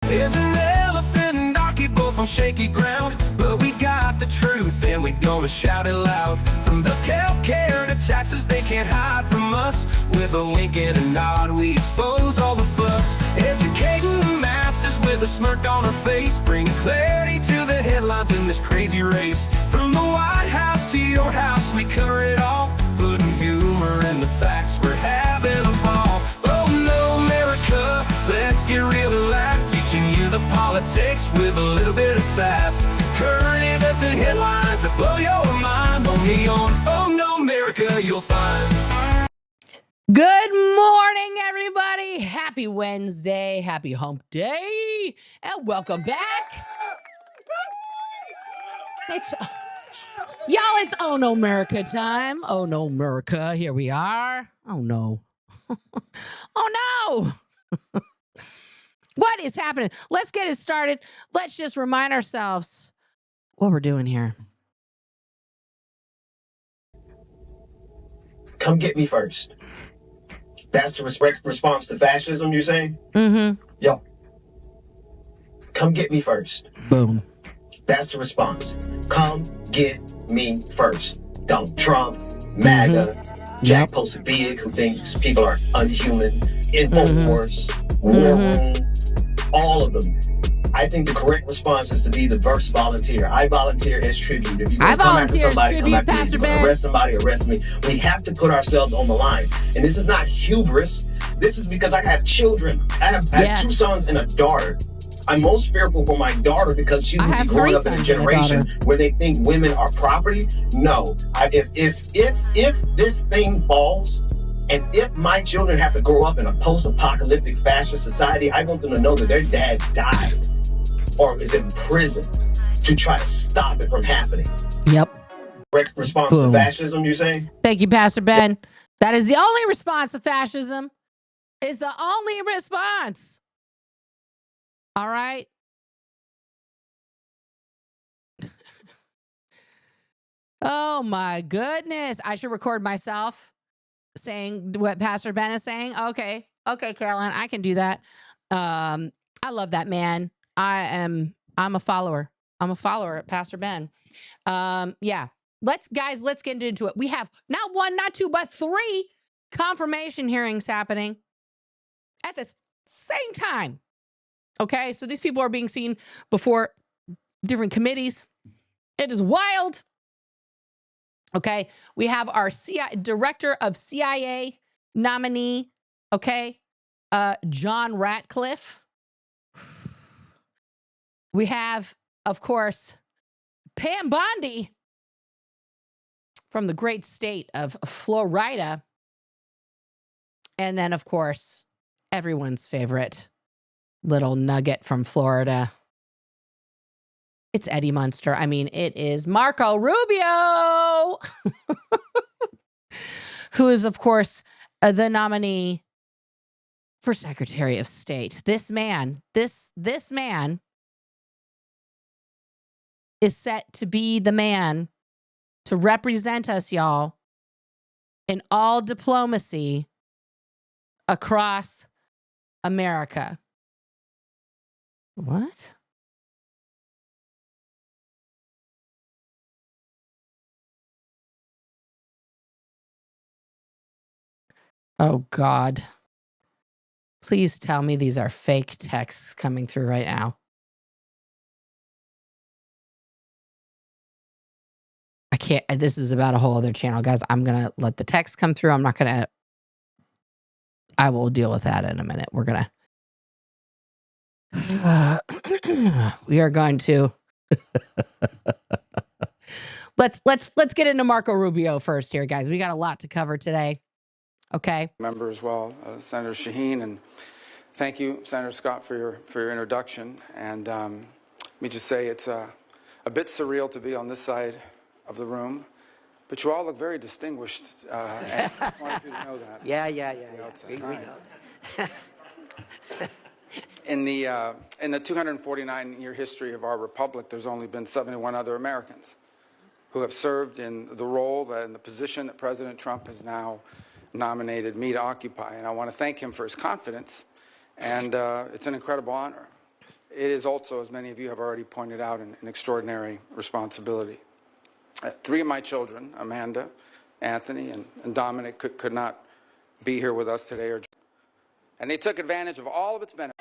There's an elephant and donkey both on shaky ground, but we got the truth and we gonna shout it loud. From the healthcare to taxes, they can't hide from us. With a wink and a nod, we expose all the fuss. Educating the masses with a smirk on our face, bringing clarity to the headlines in this crazy race. From the White House to your house, we cover it all, putting humor in the facts, we're having a ball. Oh no, America, let's get real and laugh, teaching you the politics with a little bit of sass. Current events and headlines that blow your mind, only on Oh No America you'll find. Good morning, everybody. Happy Wednesday. Happy hump day. And welcome back. It's Oh No America time. Oh No America. Here we are. Oh no. Oh no. What is happening? Let's get it started. Let's just remind ourselves what we're doing here. Come get me first. That's the response to fascism, you're saying? Mm-hmm. Yo. Come get me first. Boom. That's the response. Come get me first. Donald Trump, MAGA, Jack Posobiec, who thinks people are unhuman, InfoWars, War Room, all of them. I think the correct response is to be the first volunteer. I volunteer as tribute. If you want to come after somebody, come after me. If you want to arrest somebody, arrest me. We have to put ourselves on the line. And this is not hubris. This is because I have children. I have two sons and a daughter. I'm most fearful for my daughter because she will be growing up in a generation where they think women are property. No. If this thing falls, and if my children have to grow up in a post-apocalyptic fascist society, I want them to know that their dad died or is in prison to try to stop it from happening. Yep. Correct response to fascism, you're saying? Thank you, Pastor Ben. That is the only response to fascism. It's the only response. All right? Oh, my goodness. I should record myself saying what Pastor Ben is saying. Okay, Caroline, I can do that. I love that man. I'm a follower. I'm a follower of Pastor Ben. Yeah. Let's get into it. We have not one, not two, but three confirmation hearings happening at the same time. Okay, so these people are being seen before different committees. It is wild. Okay, we have our director of CIA nominee, okay, John Ratcliffe. We have, of course, Pam Bondi from the great state of Florida. And then, of course, everyone's favorite little nugget from Florida. It's Eddie Munster. I mean, it is Marco Rubio, who is, of course, the nominee for Secretary of State. This man is set to be the man to represent us, y'all, in all diplomacy across America. What? Oh, God. Please tell me these are fake texts coming through right now. I can't. This is about a whole other channel, guys. I'm going to let the text come through. I'm not going to. I will deal with that in a minute. We're going to. We are going to. Let's get into Marco Rubio first here, guys. We got a lot to cover today. Okay. Member as well, Senator Shaheen, and thank you, Senator Scott, for your introduction. And let me just say it's a bit surreal to be on this side of the room, but you all look very distinguished. And I wanted you to know that. Yeah. We know. In the 249-year history of our republic, there's only been 71 other Americans who have served in the role and the position that President Trump has now nominated me to occupy. And I want to thank him for his confidence, and it's an incredible honor. it is also, as many of you have already pointed out, an extraordinary responsibility. 3 of my children, Amanda, Anthony, and Dominic, could not be here with us today, and they took advantage of all of its benefits.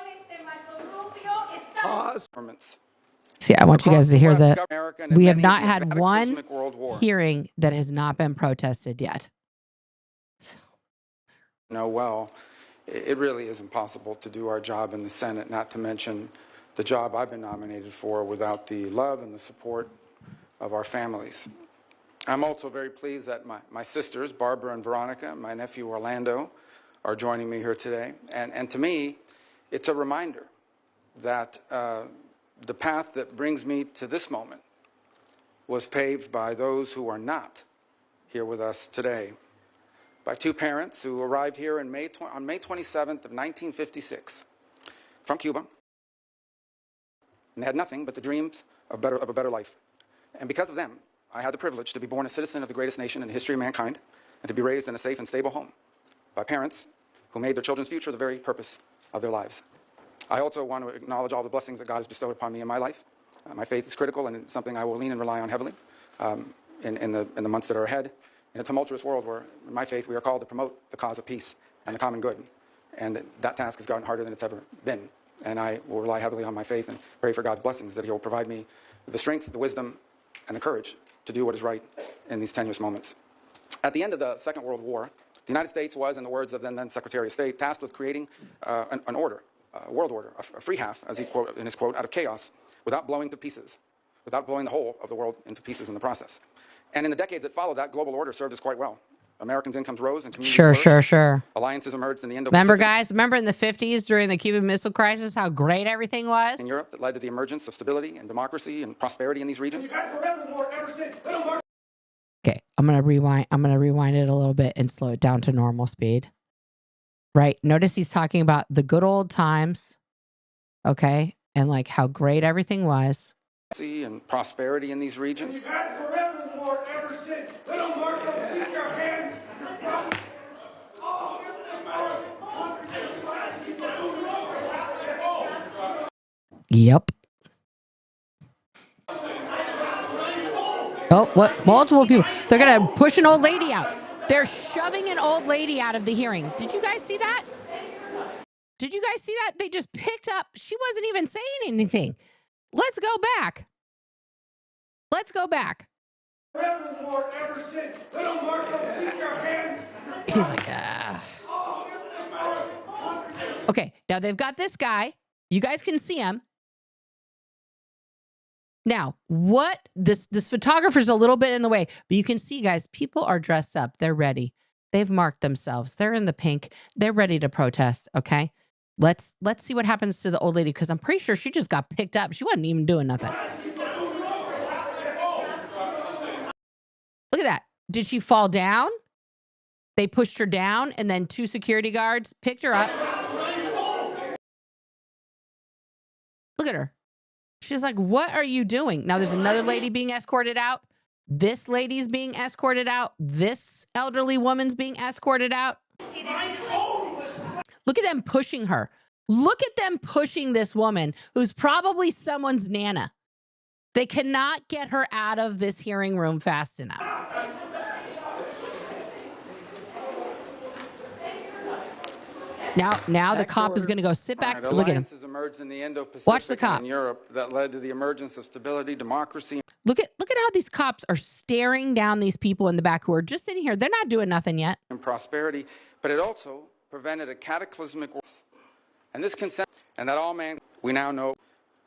See, I want you guys to hear that we have not had one hearing that has not been protested yet. Well, it really is impossible to do our job in the Senate, not to mention the job I've been nominated for, without the love and the support of our families. I'm also very pleased that my sisters, Barbara and Veronica, my nephew Orlando, are joining me here today. And to me, it's a reminder that the path that brings me to this moment was paved by those who are not here with us today, by 2 parents who arrived here on May 27th of 1956 from Cuba, and they had nothing but the dreams of a better life. And because of them, I had the privilege to be born a citizen of the greatest nation in the history of mankind, and to be raised in a safe and stable home by parents who made their children's future the very purpose of their lives. I also want to acknowledge all the blessings that God has bestowed upon me in my life. My faith is critical, and it's something I will lean and rely on heavily in the months that are ahead. In a tumultuous world where, in my faith, we are called to promote the cause of peace and the common good. And that task has gotten harder than it's ever been. And I will rely heavily on my faith and pray for God's blessings, that He will provide me the strength, the wisdom, and the courage to do what is right in these tenuous moments. At the end of the Second World War, the United States was, in the words of then Secretary of State, tasked with creating an order, a world order, a free half, as he quote in his quote, out of chaos, without blowing to pieces, without blowing the whole of the world into pieces in the process. And in the decades that followed, that global order served us quite well. Americans' incomes rose and communities flourished. Sure. Alliances emerged in the Indo-Pacific. Remember, guys? Remember in the 50s during the Cuban Missile Crisis, how great everything was? In Europe, that led to the emergence of stability and democracy and prosperity in these regions. Okay, I'm gonna rewind it a little bit and slow it down to normal speed. Right? Notice he's talking about the good old times, okay, and like how great everything was. And prosperity in these regions. We've had forevermore ever since. Little Marco, keep your hands. Yep. Oh, what? Multiple people. They're going to push an old lady out. They're shoving an old lady out of the hearing. Did you guys see that? Did you guys see that? They just picked up. She wasn't even saying anything. Let's go back. Let's go back. Forevermore ever since. Little Marco, keep your hands. He's like, ah. Okay, now they've got this guy. You guys can see him. Now, what this photographer's a little bit in the way, but you can see, guys, people are dressed up. They're ready. They've marked themselves. They're in the pink. They're ready to protest. Okay, let's see what happens to the old lady, because I'm pretty sure she just got picked up. She wasn't even doing nothing. Look at that. Did she fall down? They pushed her down, and then 2 security guards picked her up. Look at her. She's like, what are you doing? Now there's another lady being escorted out. This lady's being escorted out. This elderly woman's being escorted out. Look at them pushing her. Look at them pushing this woman who's probably someone's Nana. They cannot get her out of this hearing room fast enough. Now the cop is going to go sit back. Right, look at him. Emerged in the Indo-Pacific Watch the cop. in Europe that led to the emergence of stability, democracy. Look at how these cops are staring down these people in the back who are just sitting here. They're not doing nothing yet. And prosperity, but it also prevented a cataclysmic war. And this consent, and that all man, we now know,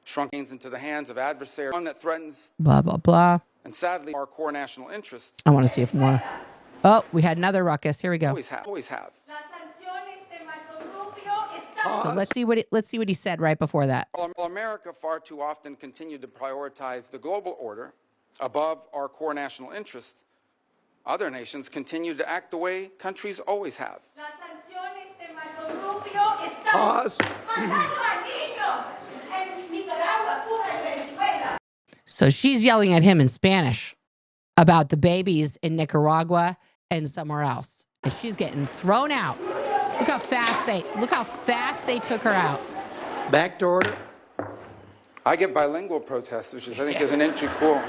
shrunk into the hands of adversaries, one that threatens, blah, blah, blah. And sadly, our core national interests. I want to see if more. Oh, we had another ruckus. Here we go. Always have. So let's see what he said right before that. While America far too often continued to prioritize the global order above our core national interests, other nations continue to act the way countries always have. Pause. So she's yelling at him in Spanish about the babies in Nicaragua and somewhere else. And she's getting thrown out. Look how fast they took her out. Back to order. I get bilingual protests, which is, I think, is an entry cool.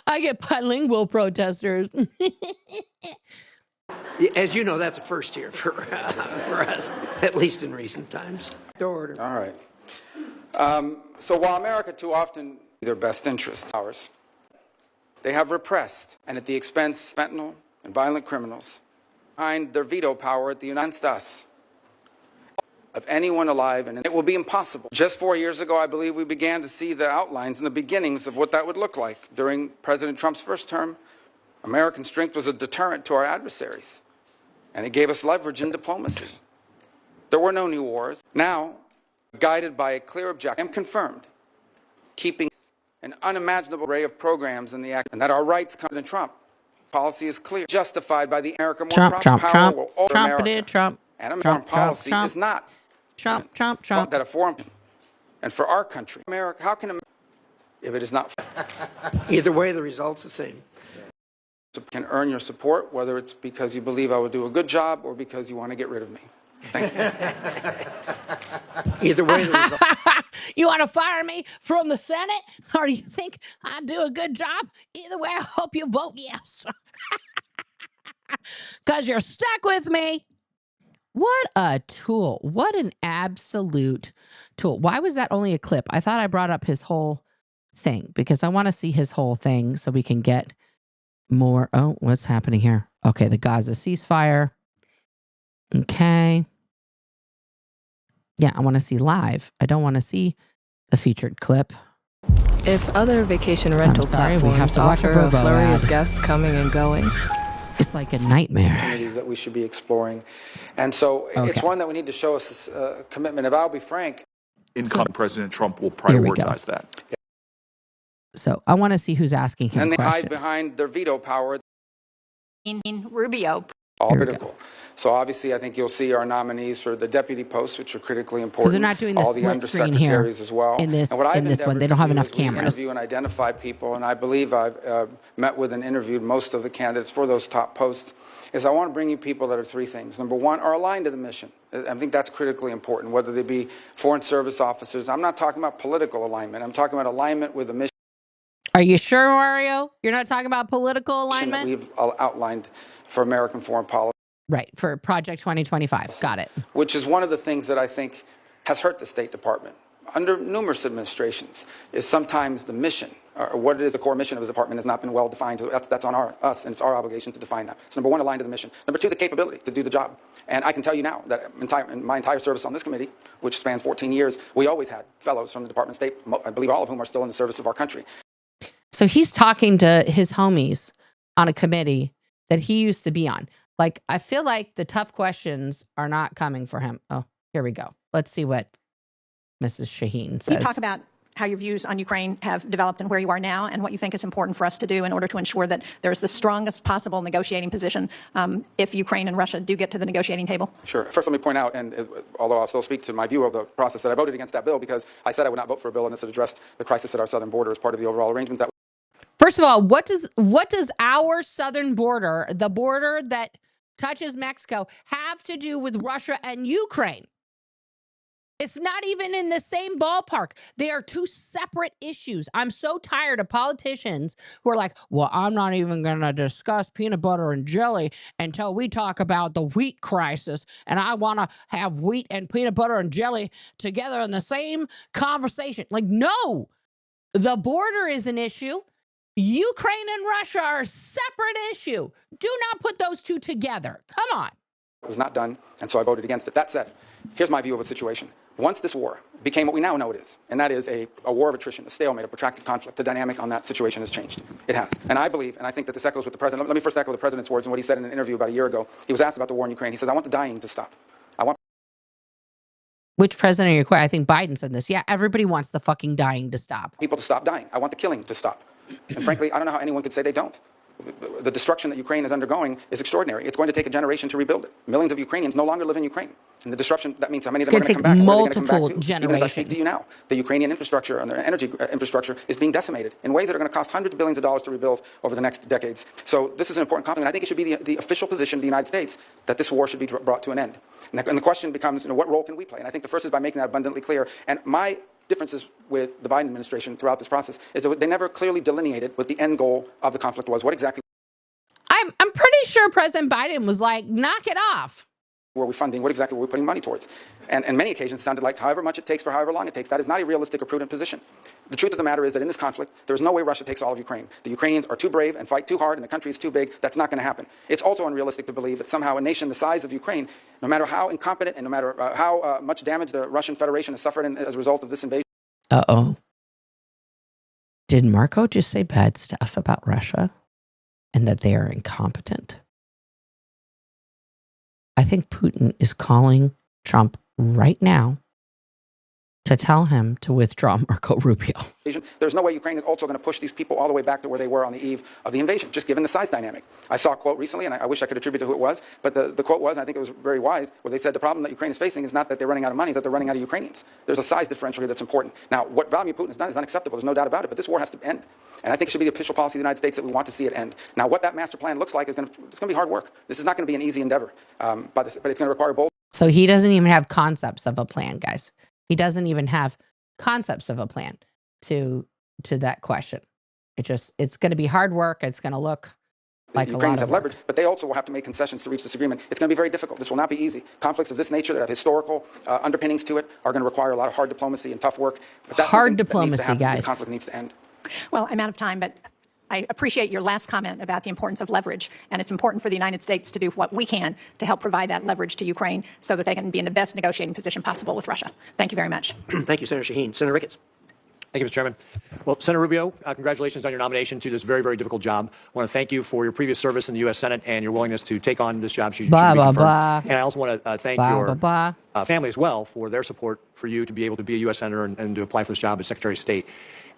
I get bilingual protesters. As you know, that's a first here for us, at least in recent times. Order. All right. So while America too often their best interests, ours, they have repressed, and at the expense of fentanyl and violent criminals, behind their veto power at the United States of anyone alive, and it will be impossible. Just 4 years ago, I believe we began to see the outlines and the beginnings of what that would look like. During President Trump's first term, American strength was a deterrent to our adversaries, and it gave us leverage in diplomacy. There were no new wars. Now, guided by a clear objective, I am confirmed, keeping an unimaginable array of programs in the act, and that our rights come to Trump. Policy is clear, justified by the America more prosperous power will over America. And a foreign policy is not that a foreign, and for our country, America, how can America, if it is not, Either way, the result's the same. can earn your support, whether it's because you believe I will do a good job or because you want to get rid of me. Thank you. Either way, the result. You want to fire me from the Senate? Or you think I do a good job? Either way, I hope you vote yes. Because you're stuck with me. What a tool. What an absolute tool. Why was that only a clip? I thought I brought up his whole thing because I want to see his whole thing so we can get more. Oh, what's happening here? Okay, the Gaza ceasefire. Okay. Yeah, I want to see live. I don't want to see the featured clip. If other vacation rental platforms offer a flurry of guests coming and going, it's like a nightmare. Opportunities that we should be exploring. And so it's one that we need to show us commitment. If I'll be frank, incoming President Trump will prioritize that. So I want to see who's asking him and they questions. hide behind their veto power. In Rubio. All critical. So obviously, I think you'll see our nominees for the deputy posts, which are critically important. They're not doing the all the split screen here undersecretaries as well. In this, and what I've in this one, they don't have enough cameras. Interview and identify people, and I believe I've met with and interviewed most of the candidates for those top posts. Is I want to bring you people that are three things. Number one, are aligned to the mission. I think that's critically important. Whether they be foreign service officers, I'm not talking about political alignment. I'm talking about alignment with the mission. Are you sure, Mario? You're not talking about political alignment? That we've outlined for American foreign policy. Right, for Project 2025. Got it. Which is one of the things that I think has hurt the State Department under numerous administrations, is sometimes the mission, or what it is, the core mission of the department has not been well defined. So that's on us, and it's our obligation to define that. So number one, aligned to the mission. Number two, the capability to do the job. And I can tell you now that in my entire service on this committee, which spans 14 years, we always had fellows from the Department of State, I believe all of whom are still in the service of our country. So he's talking to his homies on a committee that he used to be on. Like, I feel like the tough questions are not coming for him. Oh, here we go. Let's see what Mrs. Shaheen says. You talk about how your views on Ukraine have developed and where you are now and what you think is important for us to do in order to ensure that there's the strongest possible negotiating position if Ukraine and Russia do get to the negotiating table. Sure. First, let me point out, and although I'll still speak to my view of the process, that I voted against that bill because I said I would not vote for a bill unless it addressed the crisis at our southern border as part of the overall arrangement. That First of all, what does our southern border, the border that touches Mexico, have to do with Russia and Ukraine? It's not even in the same ballpark. They are two separate issues. I'm so tired of politicians who are like, well, I'm not even going to discuss peanut butter and jelly until we talk about the wheat crisis. And I want to have wheat and peanut butter and jelly together in the same conversation. Like, no, the border is an issue. Ukraine and Russia are a separate issue. Do not put those two together. Come on. It was not done, and so I voted against it. That said, here's my view of the situation. Once this war became what we now know it is, and that is a war of attrition, a stalemate, a protracted conflict, the dynamic on that situation has changed. It has. And I believe, and I think that this echoes with the president. Let me first echo the president's words and what he said in an interview about a year ago. He was asked about the war in Ukraine. He says, I want the dying to stop. Which president are you quoting? I think Biden said this. Yeah, everybody wants the fucking dying to stop. People to stop dying. I want the killing to stop. And frankly, I don't know how anyone could say they don't. the destruction that Ukraine is undergoing is extraordinary. It's going to take a generation to rebuild it. Millions of Ukrainians no longer live in Ukraine. And the disruption, that means how many of them are going to come back? And where are they going to come back to? Even as I speak to you now, the Ukrainian infrastructure and their energy infrastructure is being decimated in ways that are going to cost hundreds of billions of dollars to rebuild over the next decades. So this is an important conflict. And I think it should be the official position of the United States that this war should be brought to an end. And the question becomes, what role can we play? And I think the first is by making that abundantly clear. And my differences with the Biden administration throughout this process is that they never clearly delineated what the end goal of the conflict was. What exactly I'm pretty sure President Biden was like, knock it off. were we funding? What exactly were we putting money towards? And many occasions sounded like however much it takes for however long it takes. That is not a realistic or prudent position. The truth of the matter is that in this conflict, there is no way Russia takes all of Ukraine. The Ukrainians are too brave and fight too hard, and the country is too big. That's not going to happen. It's also unrealistic to believe that somehow a nation the size of Ukraine, no matter how incompetent and no matter how much damage the Russian Federation has suffered as a result of this invasion. Uh-oh. Did Marco just say bad stuff about Russia and that they are incompetent? I think Putin is calling Trump right now to tell him to withdraw Marco Rubio. There's no way Ukraine is also going to push these people all the way back to where they were on the eve of the invasion, just given the size dynamic. I saw a quote recently, and I wish I could attribute to who it was, but the quote was, and I think it was very wise, where they said the problem that Ukraine is facing is not that they're running out of money, it's that they're running out of Ukrainians. There's a size differential here that's important. Now, what Vladimir Putin has done is unacceptable. There's no doubt about it, but this war has to end. And I think it should be the official policy of the United States that we want to see it end. Now, what that master plan looks like it's going to be hard work. This is not going to be an easy endeavor, but it's going to require bold. So he doesn't even have concepts of a plan, guys. He doesn't even have concepts of a plan to that question. It's going to be hard work. It's going to look like Ukrainians a lot have leverage, but they also will have to make concessions to reach this agreement. It's going to be very difficult. This will not be easy. Conflicts of this nature that have historical underpinnings to it are going to require a lot of hard diplomacy and tough work. But that's hard diplomacy, diplomacy, guys. This conflict needs to end. Well, I'm out of time, but I appreciate your last comment about the importance of leverage, and it's important for the United States to do what we can to help provide that leverage to Ukraine so that they can be in the best negotiating position possible with Russia. Thank you very much. Thank you, Senator Shaheen. Senator Ricketts. Thank you, Mr. Chairman. Well, Senator Rubio, congratulations on your nomination to this very, very difficult job. I want to thank you for your previous service in the U.S. Senate and your willingness to take on this job. Blah, blah, blah. And I also want to thank your family as well for their support for you to be able to be a U.S. Senator and to apply for this job as Secretary of State.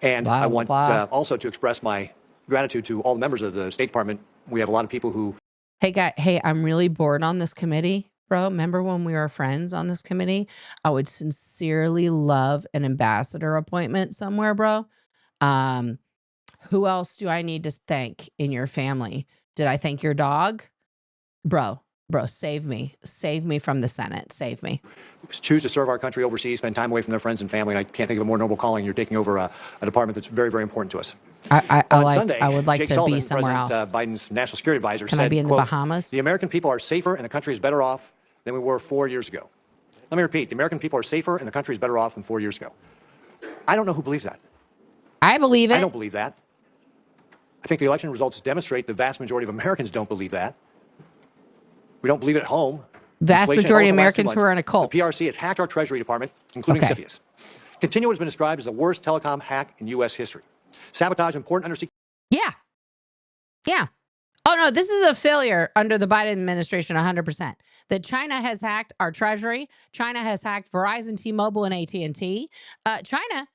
And I want also to express my gratitude to all the members of the State Department. We have a lot of people who... Hey, I'm really bored on this committee, bro. Remember when we were friends on this committee? I would sincerely love an ambassador appointment somewhere, bro. Who else do I need to thank in your family? Did I thank your dog? Bro, save me. Save me from the Senate. Save me. choose to serve our country overseas, spend time away from their friends and family, and I can't think of a more noble calling. You're taking over a department that's very, very important to us. I would like Jake to Sullivan, be somewhere President else. Biden's national security advisor, Can said, I be in the quote, Bahamas? "The American people are safer and the country is better off than we were 4 years ago." Let me repeat. The American people are safer and the country is better off than 4 years ago. I don't know who believes that. I believe it. I don't believe that. I think the election results demonstrate the vast majority of Americans don't believe that. We don't believe it at home. Vast Inflation majority of over the last 2 Americans who are in a cult. The PRC has hacked our Treasury Department, including Okay. CFIUS. Continuo has been described as the worst telecom hack in U.S. history. Sabotage important undersea. Yeah. Oh, no, this is a failure under the Biden administration 100%. That China has hacked our treasury. China has hacked Verizon, T-Mobile, and AT&T. China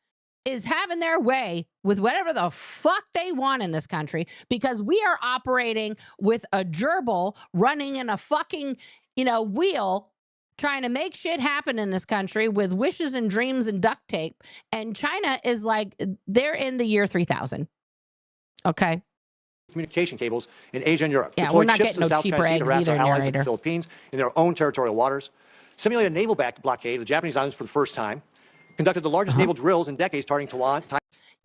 is having their way with whatever the fuck they want in this country because we are operating with a gerbil running in a fucking, wheel trying to make shit happen in this country with wishes and dreams and duct tape. And China is like, they're in the year 3000. Okay. Communication cables in Asia and Europe. Yeah, Deployed we're not ships getting to no the South cheaper China Sea to eggs harass either, our allies in narrator. the Philippines in their own territorial waters. Simulated a naval blockade of the Japanese islands for the first time. Conducted the largest naval drills in decades targeting Taiwan.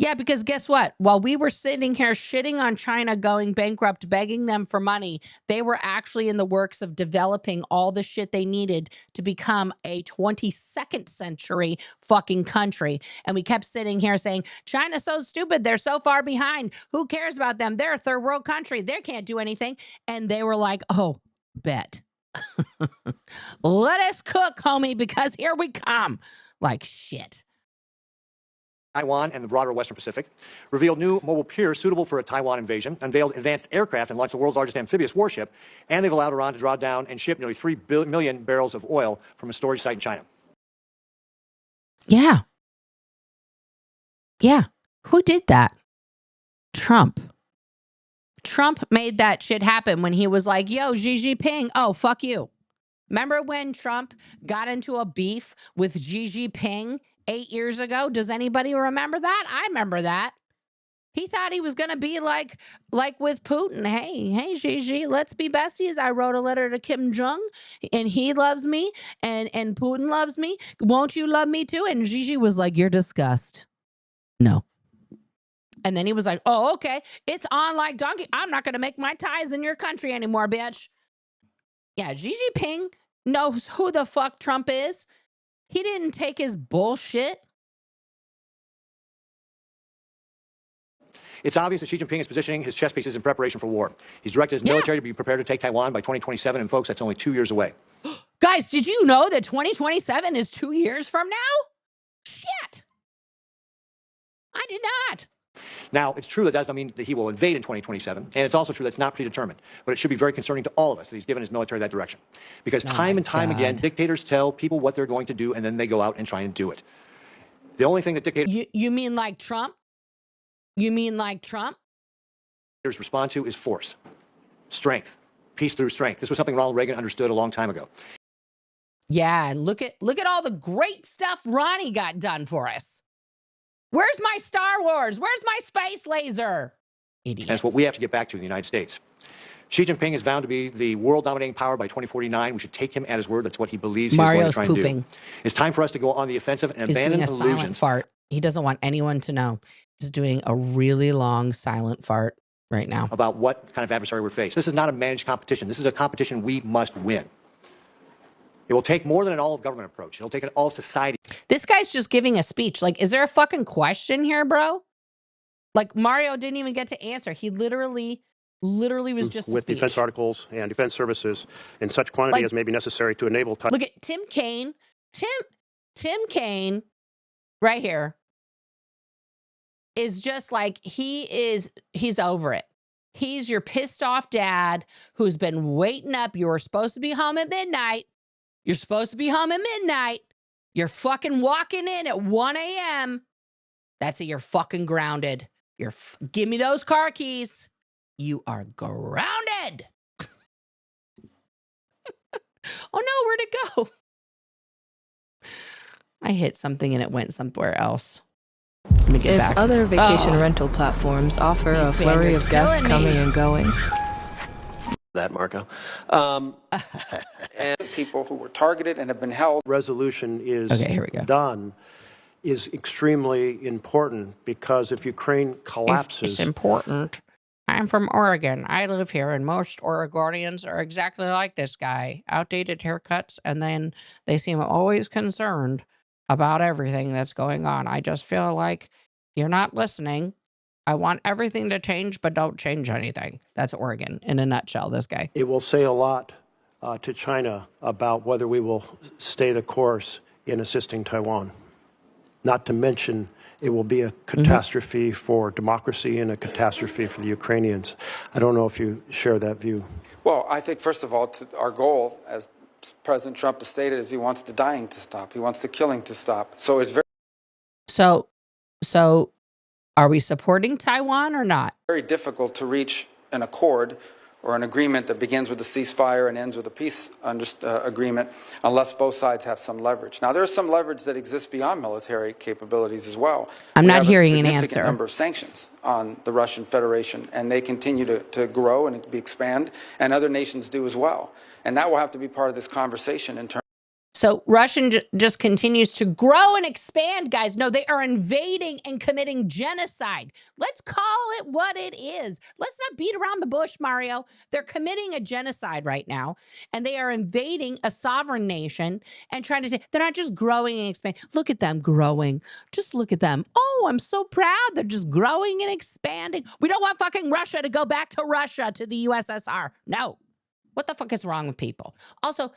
Yeah, because guess what? While we were sitting here shitting on China going bankrupt, begging them for money, they were actually in the works of developing all the shit they needed to become a 22nd century fucking country. And we kept sitting here saying, China's so stupid. They're so far behind. Who cares about them? They're a third world country. They can't do anything. And they were like, oh, bet. Let us cook, homie, because here we come. Like shit. Taiwan and the broader Western Pacific, revealed new mobile piers suitable for a Taiwan invasion, unveiled advanced aircraft and launched the world's largest amphibious warship, and they've allowed Iran to draw down and ship nearly 3 million barrels of oil from a storage site in China. Yeah. Who did that? Trump. Trump made that shit happen when he was like, yo, Xi Jinping, oh, fuck you. Remember when Trump got into a beef with Xi Jinping 8 years ago? Does anybody remember that? I remember that. He thought he was going to be like with Putin. Hey, Xi, let's be besties. I wrote a letter to Kim Jong, and he loves me, and Putin loves me. Won't you love me too? And Xi was like, you're disgust. No. And then he was like, oh, okay. It's on like donkey. I'm not going to make my ties in your country anymore, bitch. Yeah, Xi Jinping knows who the fuck Trump is. He didn't take his bullshit. It's obvious that Xi Jinping is positioning his chess pieces in preparation for war. He's directed his military to be prepared to take Taiwan by 2027, and folks, that's only 2 years away. Guys, did you know that 2027 is 2 years from now? Shit. I did not. Now, it's true that does not mean that he will invade in 2027, and it's also true that's not predetermined. But it should be very concerning to all of us that he's given his military that direction. Because time and time again, dictators tell people what they're going to do, and then they go out and try and do it. The only thing that dictators... You mean like Trump? You mean like Trump? ...respond to is force, strength, peace through strength. This was something Ronald Reagan understood a long time ago. Yeah, and look at all the great stuff Ronnie got done for us. Where's my Star Wars? Where's my space laser? Idiots. That's what we have to get back to in the United States. Xi Jinping is vowed to be the world-dominating power by 2049. We should take him at his word. That's what he believes he's going to try and do. It's time for us to go on the offensive and abandon illusions. He's doing a silent fart. He doesn't want anyone to know. He's doing a really long silent fart right now. About what kind of adversary we're faced. This is not a managed competition. This is a competition we must win. It will take more than an all-of-government approach. It'll take an all-of-society. This guy's just giving a speech. Like, is there a fucking question here, bro? Like, Mario didn't even get to answer. He literally was just with defense articles and defense services in such quantity as may be necessary to enable... Look at Tim Kaine. Tim Kaine, right here, is just like, he's over it. He's your pissed off dad who's been waiting up. You were supposed to be home at midnight. You're supposed to be home at midnight. You're fucking walking in at 1 a.m. That's it. You're fucking grounded. Give me those car keys. You are grounded. Oh no, where'd it go? I hit something and it went somewhere else. Let me get back. If other vacation rental platforms offer a flurry of guests coming and going. That, Marco. And people who were targeted and have been held. Resolution is done is extremely important because if Ukraine collapses... It's important. I'm from Oregon. I live here, and most Oregonians are exactly like this guy. Outdated haircuts, and then they seem always concerned about everything that's going on. I just feel like you're not listening. I want everything to change, but don't change anything. That's Oregon in a nutshell, this guy. It will say a lot to China about whether we will stay the course in assisting Taiwan. Not to mention, it will be a catastrophe for democracy and a catastrophe for the Ukrainians. I don't know if you share that view. Well, I think, first of all, our goal, as President Trump has stated, is he wants the dying to stop. He wants the killing to stop. So it's very... So are we supporting Taiwan or not? Very difficult to reach an accord or an agreement that begins with a ceasefire and ends with a peace agreement unless both sides have some leverage. Now, there's some leverage that exists beyond military capabilities as well. I'm not hearing an answer. We have a significant number of sanctions on the Russian Federation, and they continue to grow and expand, and other nations do as well. And that will have to be part of this conversation in terms. So Russian just continues to grow and expand, guys. No, they are invading and committing genocide. Let's call it what it is. Let's not beat around the bush, Mario. They're committing a genocide right now, and they are invading a sovereign nation and trying to... They're not just growing and expanding. Look at them growing. Just look at them. Oh, I'm so proud. They're just growing and expanding. We don't want fucking Russia to go back to Russia, to the USSR. No. What the fuck is wrong with people? Also,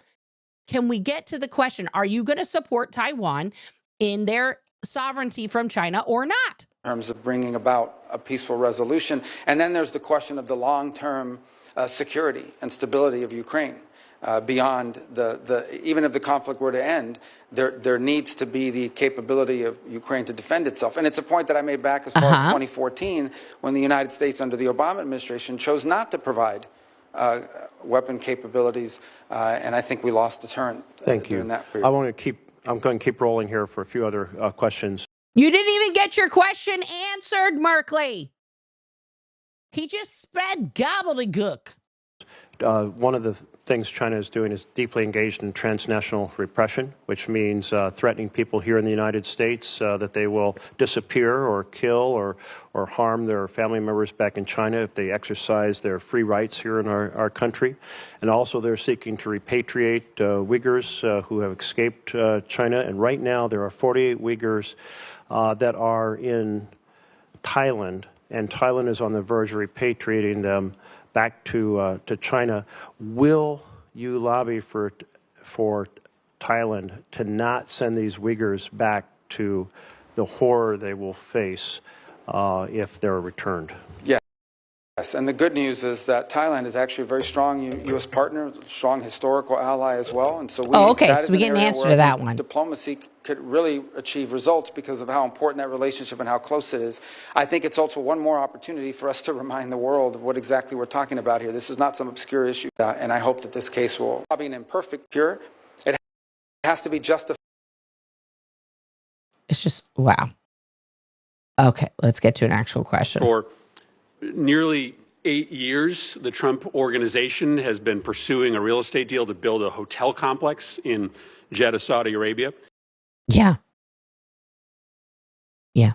can we get to the question, are you going to support Taiwan in their sovereignty from China or not? In terms of bringing about a peaceful resolution. And then there's the question of the long-term security and stability of Ukraine. beyond even if the conflict were to end, there needs to be the capability of Ukraine to defend itself. And it's a point that I made back as far as 2014, when the United States under the Obama administration chose not to provide weapon capabilities, and I think we lost deterrent during that period. I'm going to keep rolling here for a few other questions. You didn't even get your question answered, Merkley. He just spread gobbledygook. One of the things China is doing is deeply engaged in transnational repression, which means threatening people here in the United States that they will disappear or kill or harm their family members back in China if they exercise their free rights here in our country. And also they're seeking to repatriate Uyghurs who have escaped China. And right now there are 48 Uyghurs that are in Thailand, and Thailand is on the verge of repatriating them back to China. Will you lobby for Thailand to not send these Uyghurs back to the horror they will face if they're returned? Yes, and the good news is that Thailand is actually a very strong U.S. partner, strong historical ally as well. And so so we get an answer to that one. Diplomacy could really achieve results because of how important that relationship and how close it is. I think it's also one more opportunity for us to remind the world of what exactly we're talking about here. This is not some obscure issue, and I hope that this case will be an imperfect cure. It has to be justified. It's just, wow. Okay, let's get to an actual question. For nearly 8 years, the Trump organization has been pursuing a real estate deal to build a hotel complex in Jeddah, Saudi Arabia. Yeah. Yeah.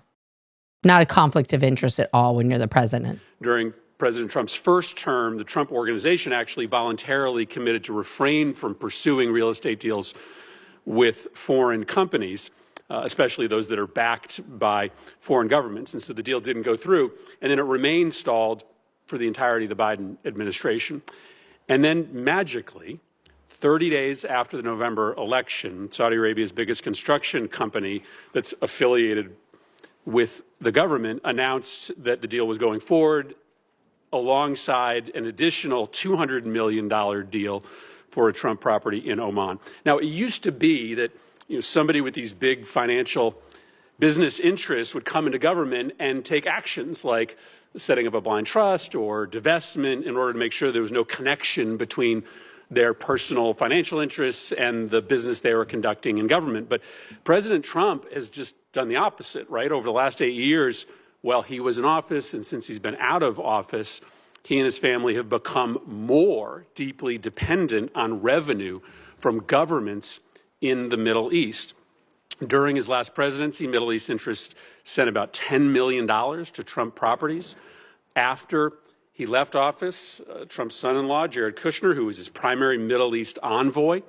Not a conflict of interest at all when you're the president. During President Trump's first term, the Trump organization actually voluntarily committed to refrain from pursuing real estate deals with foreign companies, especially those that are backed by foreign governments. And so the deal didn't go through. And then it remained stalled for the entirety of the Biden administration. And then magically, 30 days after the November election, Saudi Arabia's biggest construction company that's affiliated with the government announced that the deal was going forward alongside an additional $200 million deal for a Trump property in Oman. Now, it used to be that somebody with these big financial business interests would come into government and take actions like setting up a blind trust or divestment in order to make sure there was no connection between their personal financial interests and the business they were conducting in government. But President Trump has just done the opposite, right? Over the last 8 years, while he was in office and since he's been out of office, he and his family have become more deeply dependent on revenue from governments in the Middle East. During his last presidency, Middle East interests sent about $10 million to Trump properties. After he left office, Trump's son-in-law, Jared Kushner, who was his primary Middle East envoy,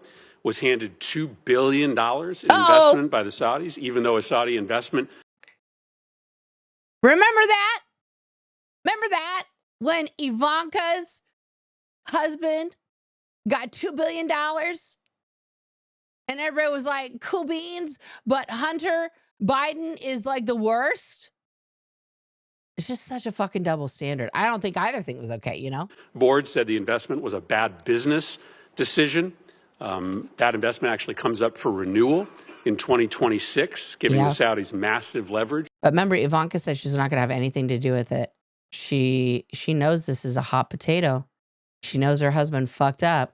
was handed $2 billion in investment by the Saudis, even though a Saudi investment. Remember that? Remember that? When Ivanka's husband got $2 billion? And everybody was like, cool beans, but Hunter Biden is like the worst. It's just such a fucking double standard. I don't think either thing was okay, Board said the investment was a bad business decision. That investment actually comes up for renewal in 2026, giving the Saudis massive leverage. But remember, Ivanka says she's not going to have anything to do with it. She knows this is a hot potato. She knows her husband fucked up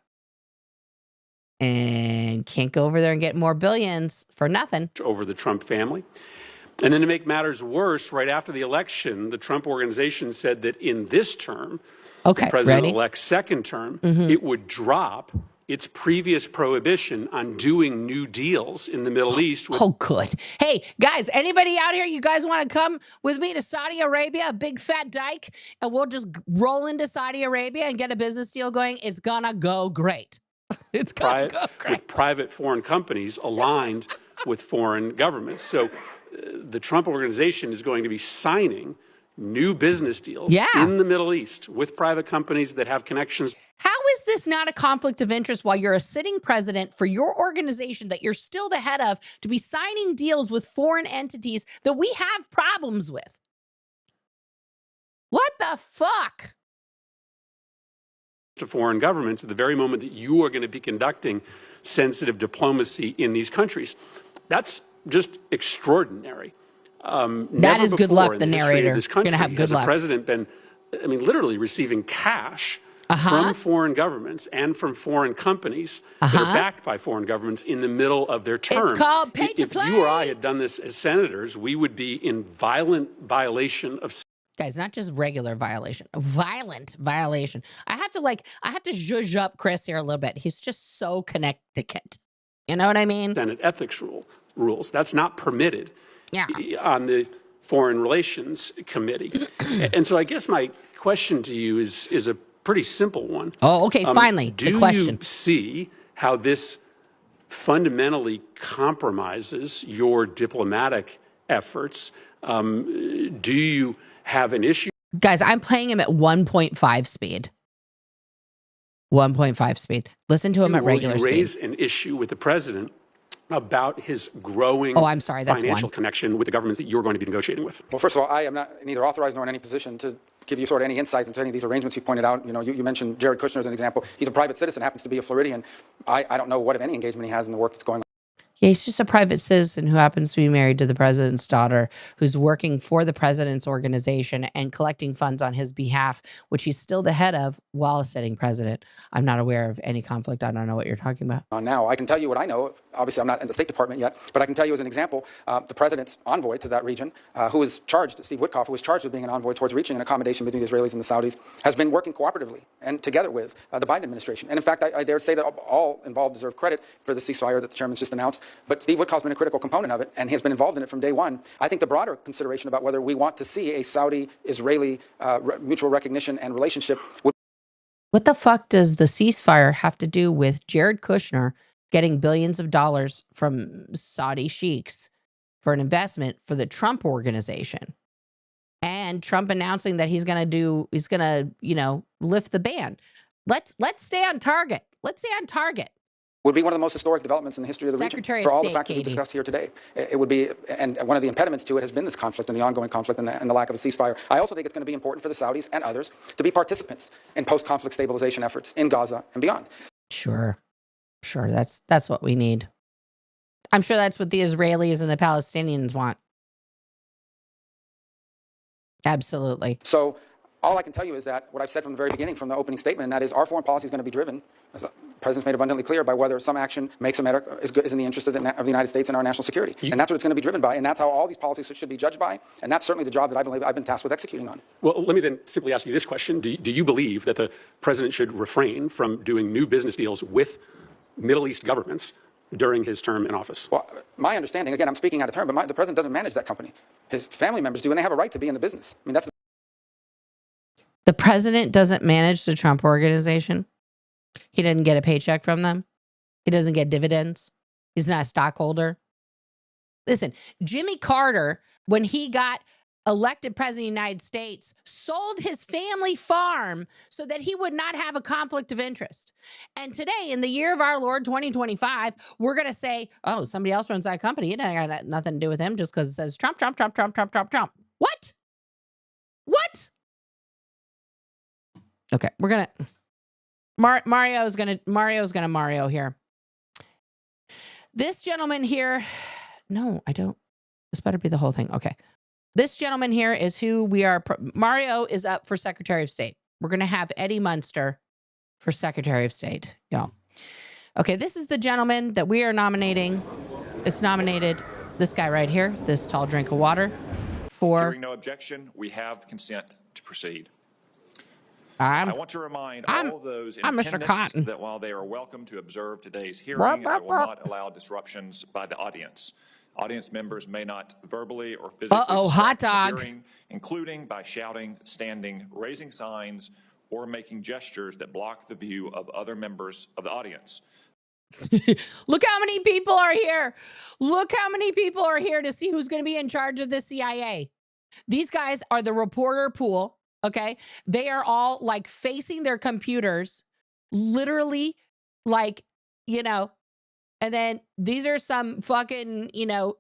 and can't go over there and get more billions for nothing. Over the Trump family. And then to make matters worse, right after the election, the Trump organization said that in this term, the president-elect's second term, it would drop its previous prohibition on doing new deals in the Middle East. Good. Hey, guys, anybody out here, you guys want to come with me to Saudi Arabia, a big fat dyke, and we'll just roll into Saudi Arabia and get a business deal going? It's gonna go great. It's gonna go great. With private foreign companies aligned with foreign governments. So the Trump organization is going to be signing new business deals in the Middle East with private companies that have connections. How is this not a conflict of interest while you're a sitting president for your organization that you're still the head of to be signing deals with foreign entities that we have problems with? What the fuck? to foreign governments at the very moment that you are going to be conducting sensitive diplomacy in these countries. That's just extraordinary. That is good luck, the narrator. This country You're gonna have good has luck. a president been, I mean, literally receiving cash from foreign governments and from foreign companies that are backed by foreign governments in the middle of their term. It's called pay to play. If you or I had done this as senators, we would be in violent violation of. Guys, not just regular violation, violent violation. I have to zhuzh up Chris here a little bit. He's just so Connecticut. You know what I mean? Senate ethics rules. That's not permitted on the Foreign Relations Committee. And so I guess my question to you is a pretty simple one. Oh, okay, finally, the question. Do you see how this fundamentally compromises your diplomatic efforts? Do you have an issue? Guys, I'm playing him at 1.5 speed. 1.5 speed. Listen to him at regular speed. Raise an issue with the president about his growing financial connection with the governments that you're going to be negotiating with? Well, first of all, I am not neither authorized nor in any position to give you sort of any insights into any of these arrangements you pointed out. You know, you mentioned Jared Kushner as an example. He's a private citizen, happens to be a Floridian. I don't know what, if any, engagement he has in the work that's going on. Yeah, he's just a private citizen who happens to be married to the president's daughter, who's working for the president's organization and collecting funds on his behalf, which he's still the head of while a sitting president. I'm not aware of any conflict. I don't know what you're talking about. Now, I can tell you what I know. Obviously, I'm not in the State Department yet, but I can tell you as an example, the president's envoy to that region, who was charged, Steve Witkoff, who was charged with being an envoy towards reaching an accommodation between the Israelis and the Saudis, has been working cooperatively and together with the Biden administration. And in fact, I dare say that all involved deserve credit for the ceasefire that the chairman's just announced. But Steve Witkoff's been a critical component of it, and he has been involved in it from day one. I think the broader consideration about whether we want to see a Saudi-Israeli mutual recognition and relationship would. What the fuck does the ceasefire have to do with Jared Kushner getting billions of dollars from Saudi sheiks for an investment for the Trump organization? And Trump announcing that he's gonna, lift the ban. Let's stay on target. Let's stay on target. Would be one of the most historic developments in the history of the Secretary region for of all State, the factors we Katie. discussed here today. It would be, and one of the impediments to it has been this conflict and the ongoing conflict and the lack of a ceasefire. I also think it's going to be important for the Saudis and others to be participants in post-conflict stabilization efforts in Gaza and beyond. Sure. That's what we need. I'm sure that's what the Israelis and the Palestinians want. Absolutely. So all I can tell you is that what I've said from the very beginning, from the opening statement, and that is our foreign policy is going to be driven, as the President's made abundantly clear, by whether some action makes America is in the interest of the United States and our national security. And that's what it's going to be driven by, and that's how all these policies should be judged by, and that's certainly the job that I believe I've been tasked with executing on. Well, let me then simply ask you this question. Do you believe that the president should refrain from doing new business deals with Middle East governments during his term in office? Well, my understanding, again, I'm speaking out of turn, but the president doesn't manage that company. His family members do, and they have a right to be in the business. I mean, that's. The president doesn't manage the Trump organization. He didn't get a paycheck from them. He doesn't get dividends. He's not a stockholder. Listen, Jimmy Carter, when he got elected president of the United States, sold his family farm so that he would not have a conflict of interest. And today, in the year of our Lord 2025, we're going to say, oh, somebody else runs that company. It ain't got nothing to do with him just because it says Trump, Trump, Trump, Trump, Trump, Trump, Trump. What? What? Okay, we're gonna Mario's gonna Mario here. This gentleman here, no, I don't. This better be the whole thing. Okay, this gentleman here is who we are. Mario is up for Secretary of State. We're gonna have Eddie Munster for Secretary of State, y'all. Okay, this is the gentleman that we are nominating. It's nominated. This guy right here, this tall drink of water. For Hearing no objection, we have consent to proceed. I want to remind all of those in attendance that while they are welcome to observe today's hearing, I will not allow disruptions by the audience. Audience members may not verbally or physically hot disrupt the dog. hearing, including by shouting, standing, raising signs, or making gestures that block the view of other members of the audience. Look how many people are here. Look how many people are here to see who's going to be in charge of the CIA. These guys are the reporter pool. Okay, they are all like facing their computers, literally, like, and then these are some fucking,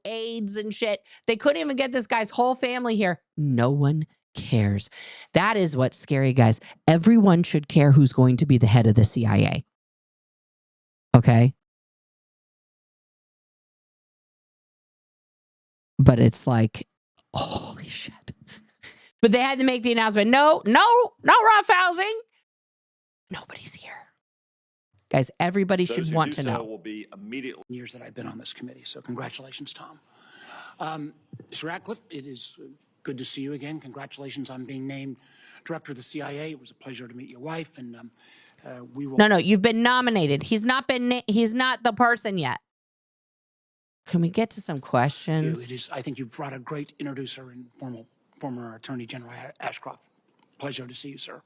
aides and shit. They couldn't even get this guy's whole family here. No one cares? That is what's scary, guys. Everyone should care who's going to be the head of the CIA. Okay? But it's like, holy shit. But they had to make the announcement. No roughhousing. Nobody's here. Guys, everybody should want to know. Will be immediately. Years that I've been on this committee, so congratulations, Tom. Mr. Radcliff, it is good to see you again. Congratulations on being named director of the CIA. It was a pleasure to meet your wife, and we will. No, you've been nominated. He's not the person yet. Can we get to some questions? I think you brought a great introducer and former Attorney General Ashcroft. Pleasure to see you, sir.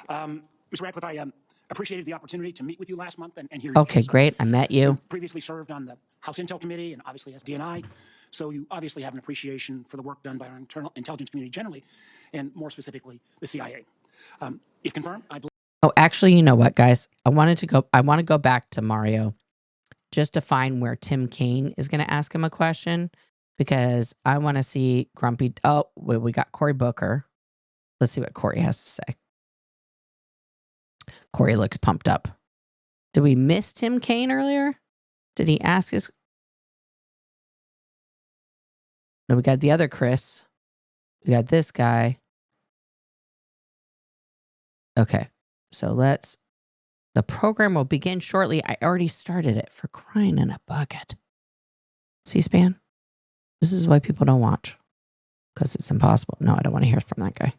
Mr. Radcliff, I appreciated the opportunity to meet with you last month and hear your Okay, great. I met you. Previously served on the House Intel Committee and obviously as DNI, so you obviously have an appreciation for the work done by our internal intelligence community generally, and more specifically, the CIA. If confirmed, I believe. Oh, actually, you know what, guys? I want to go back to Mario just to find where Tim Kaine is going to ask him a question, because I want to see Grumpy. Oh, wait, we got Cory Booker. Let's see what Cory has to say. Cory looks pumped up. Did we miss Tim Kaine earlier? Did he ask his? No, we got the other Chris. We got this guy. Okay, so the program will begin shortly. I already started it, for crying in a bucket. C-SPAN? This is why people don't watch. Because it's impossible. No, I don't want to hear from that guy.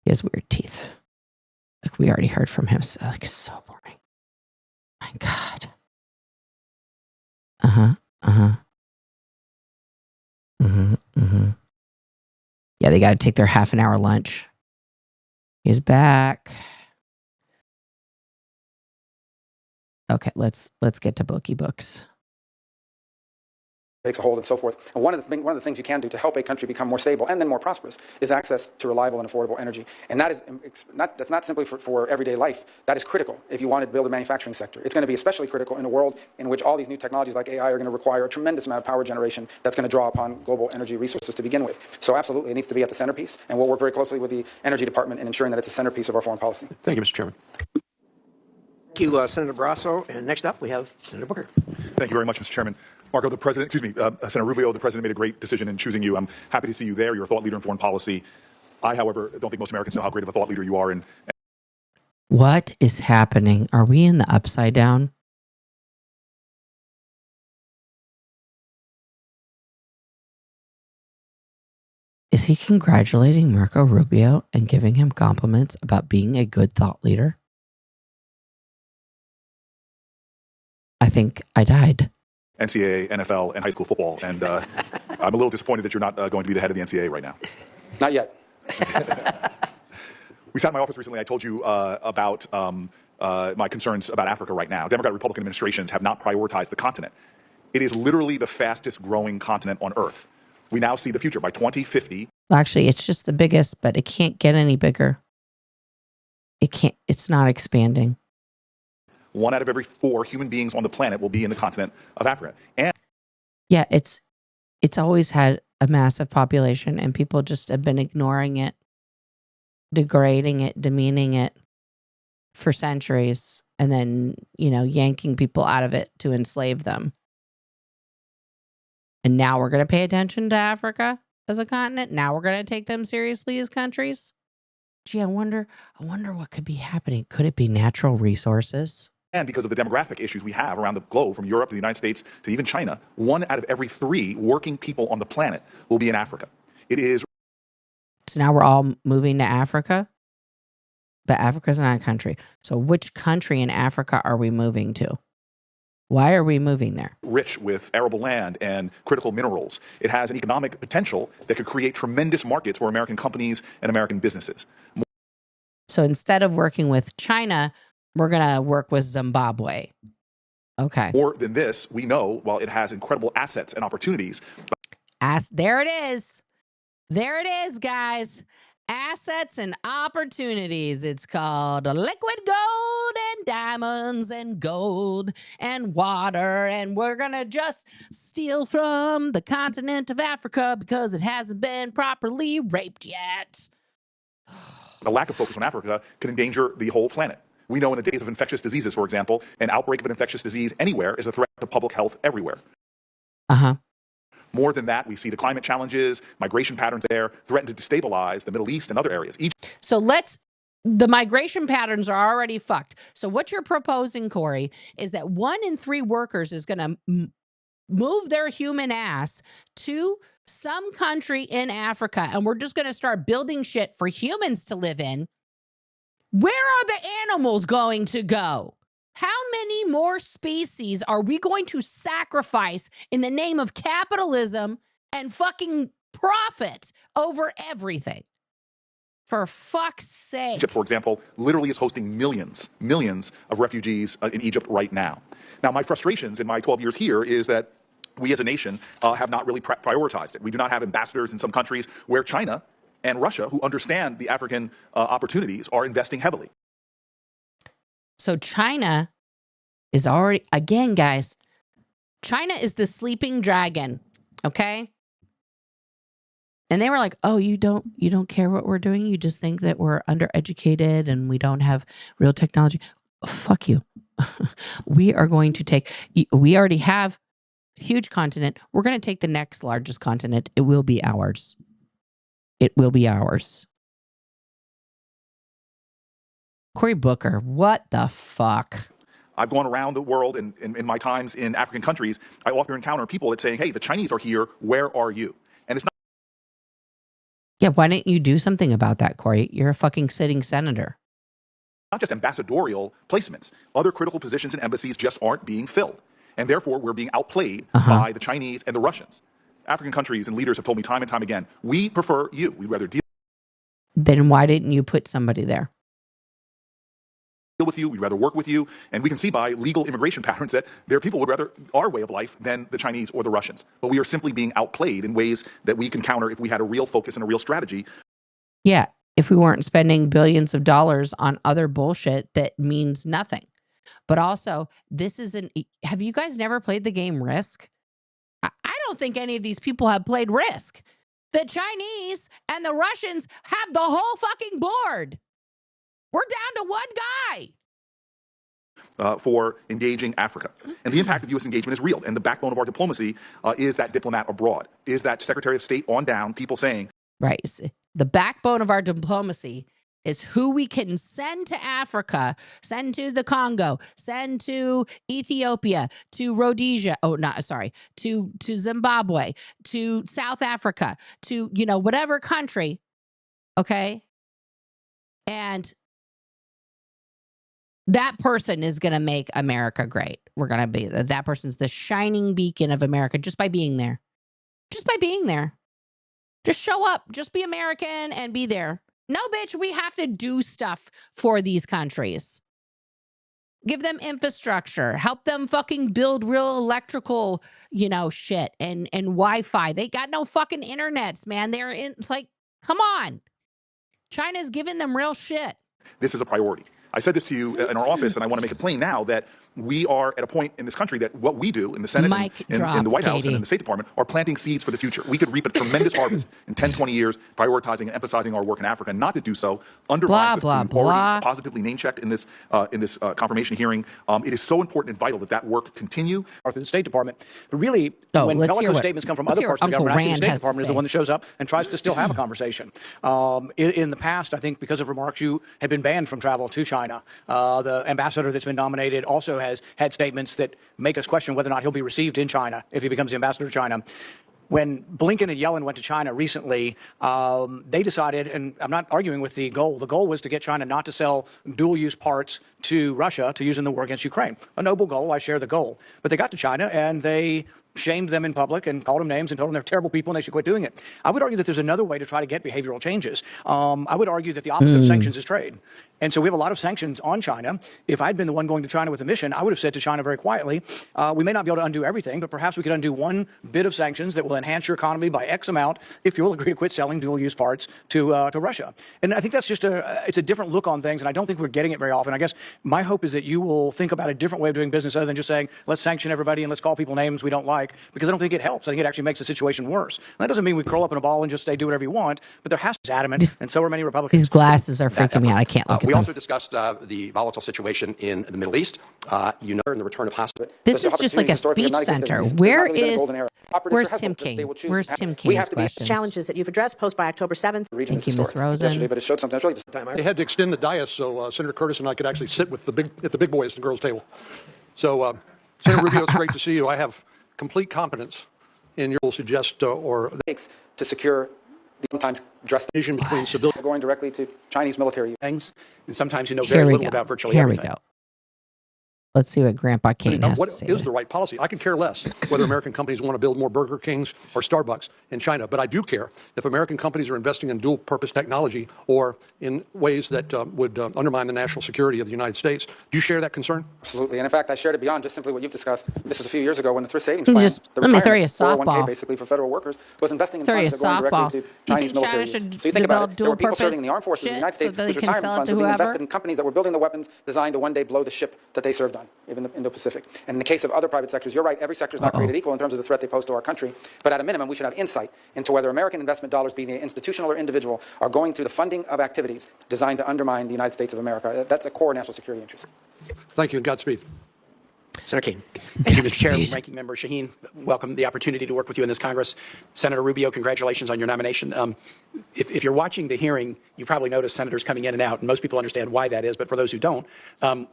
He has weird teeth. Like, we already heard from him. So, like, so boring. My God. Yeah, they got to take their half an hour lunch. He's back. Okay, let's get to Bookie Books. Takes a hold and so forth. And one of the things you can do to help a country become more stable and then more prosperous is access to reliable and affordable energy. And that's not simply for everyday life. That is critical if you want to build a manufacturing sector. It's going to be especially critical in a world in which all these new technologies like AI are going to require a tremendous amount of power generation that's going to draw upon global energy resources to begin with. So absolutely, it needs to be at the centerpiece. And we'll work very closely with the Energy Department in ensuring that it's a centerpiece of our foreign policy. Thank you, Mr. Chairman. Thank you, Senator Barrasso. And next up, we have Senator Booker. Thank you very much, Mr. Chairman. Marco, Senator Rubio, the president made a great decision in choosing you. I'm happy to see you there. You're a thought leader in foreign policy. I, however, don't think most Americans know how great of a thought leader you are. What is happening? Are we in the upside down? Is he congratulating Marco Rubio and giving him compliments about being a good thought leader? I think I died. NCAA, NFL, and high school football. And I'm a little disappointed that you're not going to be the head of the NCAA right now. Not yet. We sat in my office recently. I told you about my concerns about Africa right now. Democrat Republican administrations have not prioritized the continent. It is literally the fastest growing continent on Earth. We now see the future by 2050. Well, actually, it's just the biggest, but it can't get any bigger. It's not expanding. 1 out of every 4 human beings on the planet will be in the continent of Africa. And yeah, it's always had a massive population, and people just have been ignoring it, degrading it, demeaning it for centuries, and then, yanking people out of it to enslave them. And now we're going to pay attention to Africa as a continent. Now we're going to take them seriously as countries. Gee, I wonder what could be happening. Could it be natural resources? And because of the demographic issues we have around the globe, from Europe to the United States to even China, 1 out of every 3 working people on the planet will be in Africa. It is. So now we're all moving to Africa? But Africa's not a country. So which country in Africa are we moving to? Why are we moving there? Rich with arable land and critical minerals. It has an economic potential that could create tremendous markets for American companies and American businesses. So instead of working with China, we're going to work with Zimbabwe. Okay. More than this, we know, while it has incredible assets and opportunities. There it is. There it is, guys. Assets and opportunities. It's called liquid gold and diamonds and gold and water, and we're gonna just steal from the continent of Africa because it hasn't been properly raped yet. The lack of focus on Africa can endanger the whole planet. We know in the days of infectious diseases, for example, an outbreak of an infectious disease anywhere is a threat to public health everywhere. More than that, we see the climate challenges, migration patterns there threaten to destabilize the Middle East and other areas. So the migration patterns are already fucked. So what you're proposing, Corey, is that 1 in 3 workers is going to move their human ass to some country in Africa, and we're just going to start building shit for humans to live in. Where are the animals going to go? How many more species are we going to sacrifice in the name of capitalism and fucking profit over everything? For fuck's sake. Egypt, for example, literally is hosting millions of refugees in Egypt right now. Now, my frustrations in my 12 years here is that we as a nation have not really prioritized it. We do not have ambassadors in some countries where China and Russia, who understand the African opportunities, are investing heavily. So China is already, again, guys, China is the sleeping dragon, okay? And they were like, oh, you don't care what we're doing? You just think that we're undereducated and we don't have real technology? Fuck you. We already have a huge continent. We're going to take the next largest continent. It will be ours. It will be ours. Cory Booker, what the fuck? I've gone around the world and in my times in African countries, I often encounter people that say, hey, the Chinese are here, where are you? And it's not. Yeah, why didn't you do something about that, Corey? You're a fucking sitting senator. Not just ambassadorial placements. Other critical positions in embassies just aren't being filled. And therefore, we're being outplayed by the Chinese and the Russians. African countries and leaders have told me time and time again, we prefer you. We'd rather deal Then why didn't you put somebody there? with you, we'd rather work with you, and we can see by legal immigration patterns that their people would rather our way of life than the Chinese or the Russians. But we are simply being outplayed in ways that we can counter if we had a real focus and a real strategy. Yeah, if we weren't spending billions of dollars on other bullshit that means nothing. But also, have you guys never played the game Risk? I don't think any of these people have played Risk. The Chinese and the Russians have the whole fucking board. We're down to one guy. For engaging Africa. And the impact of U.S. engagement is real. And the backbone of our diplomacy is that diplomat abroad, is that Secretary of State on down, people saying. Right. The backbone of our diplomacy is who we can send to Africa, send to the Congo, send to Ethiopia, to Rhodesia, to Zimbabwe, to South Africa, to, whatever country, okay? And that person is going to make America great. We're going to be, that person's the shining beacon of America just by being there. Just by being there. Just show up. Just be American and be there. No, bitch, we have to do stuff for these countries. Give them infrastructure. Help them fucking build real electrical, shit and Wi-Fi. They got no fucking internets, man. They're in, come on. China's giving them real shit. This is a priority. I said this to you in our office, and I want to make it plain now that we are at a point in this country that what we do in the Senate and in the White House and in the State Department are planting seeds for the future. We could reap a tremendous harvest in 10, 20 years, prioritizing and emphasizing our work in Africa. And not to do so underlines that we've already positively name-checked in this confirmation hearing. It is so important and vital that work continue. Or through the State Department. But really, when bellicose statements come from other parts of the government, actually the State Department is the one that shows up and tries to still have a conversation. In the past, I think because of remarks, you had been banned from travel to China. The ambassador that's been nominated also has had statements that make us question whether or not he'll be received in China if he becomes the ambassador to China. When Blinken and Yellen went to China recently, they decided, and I'm not arguing with the goal was to get China not to sell dual-use parts to Russia to use in the war against Ukraine. A noble goal, I share the goal. But they got to China and they shamed them in public and called them names and told them they're terrible people and they should quit doing it. I would argue that there's another way to try to get behavioral changes. I would argue that the opposite of sanctions is trade. And so we have a lot of sanctions on China. If I'd been the one going to China with a mission, I would have said to China very quietly, we may not be able to undo everything, but perhaps we could undo one bit of sanctions that will enhance your economy by X amount if you'll agree to quit selling dual-use parts to Russia. And I think that's just it's a different look on things, and I don't think we're getting it very often. I guess my hope is that you will think about a different way of doing business other than just saying, let's sanction everybody and let's call people names we don't like, because I don't think it helps. I think it actually makes the situation worse. And that doesn't mean we curl up in a ball and just say do whatever you want, but there has to be adamant, and so are many Republicans. These glasses are freaking me out. I can't look at We them. also discussed the volatile situation in the Middle East, and the return of hostages. This is just like a speech center. Where's Tim King? Where's Tim King's questions? Challenges that you've addressed posed by October 7th. Thank you, Ms. Rosen. But it showed something. They had to extend the dais so Senator Curtis and I could actually sit with at the big boys and girls table. So, Senator Rubio, it's great to see you. I have complete confidence in your suggest or to secure the sometimes dressed vision between civilians going directly to Chinese military things, and sometimes you know Here very we little go. about virtually Here everything. we go. Let's see what Grandpa Kane has what to say. is the right policy? I can care less whether American companies want to build more Burger Kings or Starbucks in China, but I do care if American companies are investing in dual-purpose technology or in ways that would undermine the national security of the United States. Do you share that concern? Absolutely. And in fact, I shared it beyond just simply what you've discussed. This was a few years ago when the thrift savings plan, Let me throw you a 401k softball. basically for federal workers, was investing in Throw you funds a that were going softball. directly Do to you Chinese think China military use. should So you think about develop it, there were people dual-purpose serving in the armed forces of the shit United States so that they whose can retirement sell it funds to were being whoever? invested in companies that were building the weapons designed to one day blow the ship that they served on, even the Indo-Pacific. And in the case of other private sectors, you're right, every sector is not created equal in terms of the threat they pose to our country, but at a minimum, we should have insight into whether American investment dollars, be they institutional or individual, are going to the funding of activities designed to undermine the United States of America. That's a core national security interest. Thank you, and Godspeed. Senator King. Thank you, Mr. Chair. Ranking Member Shaheen, welcome the opportunity to work with you in this Congress. Senator Rubio, congratulations on your nomination. If you're watching the hearing, you probably notice senators coming in and out, and most people understand why that is, but for those who don't,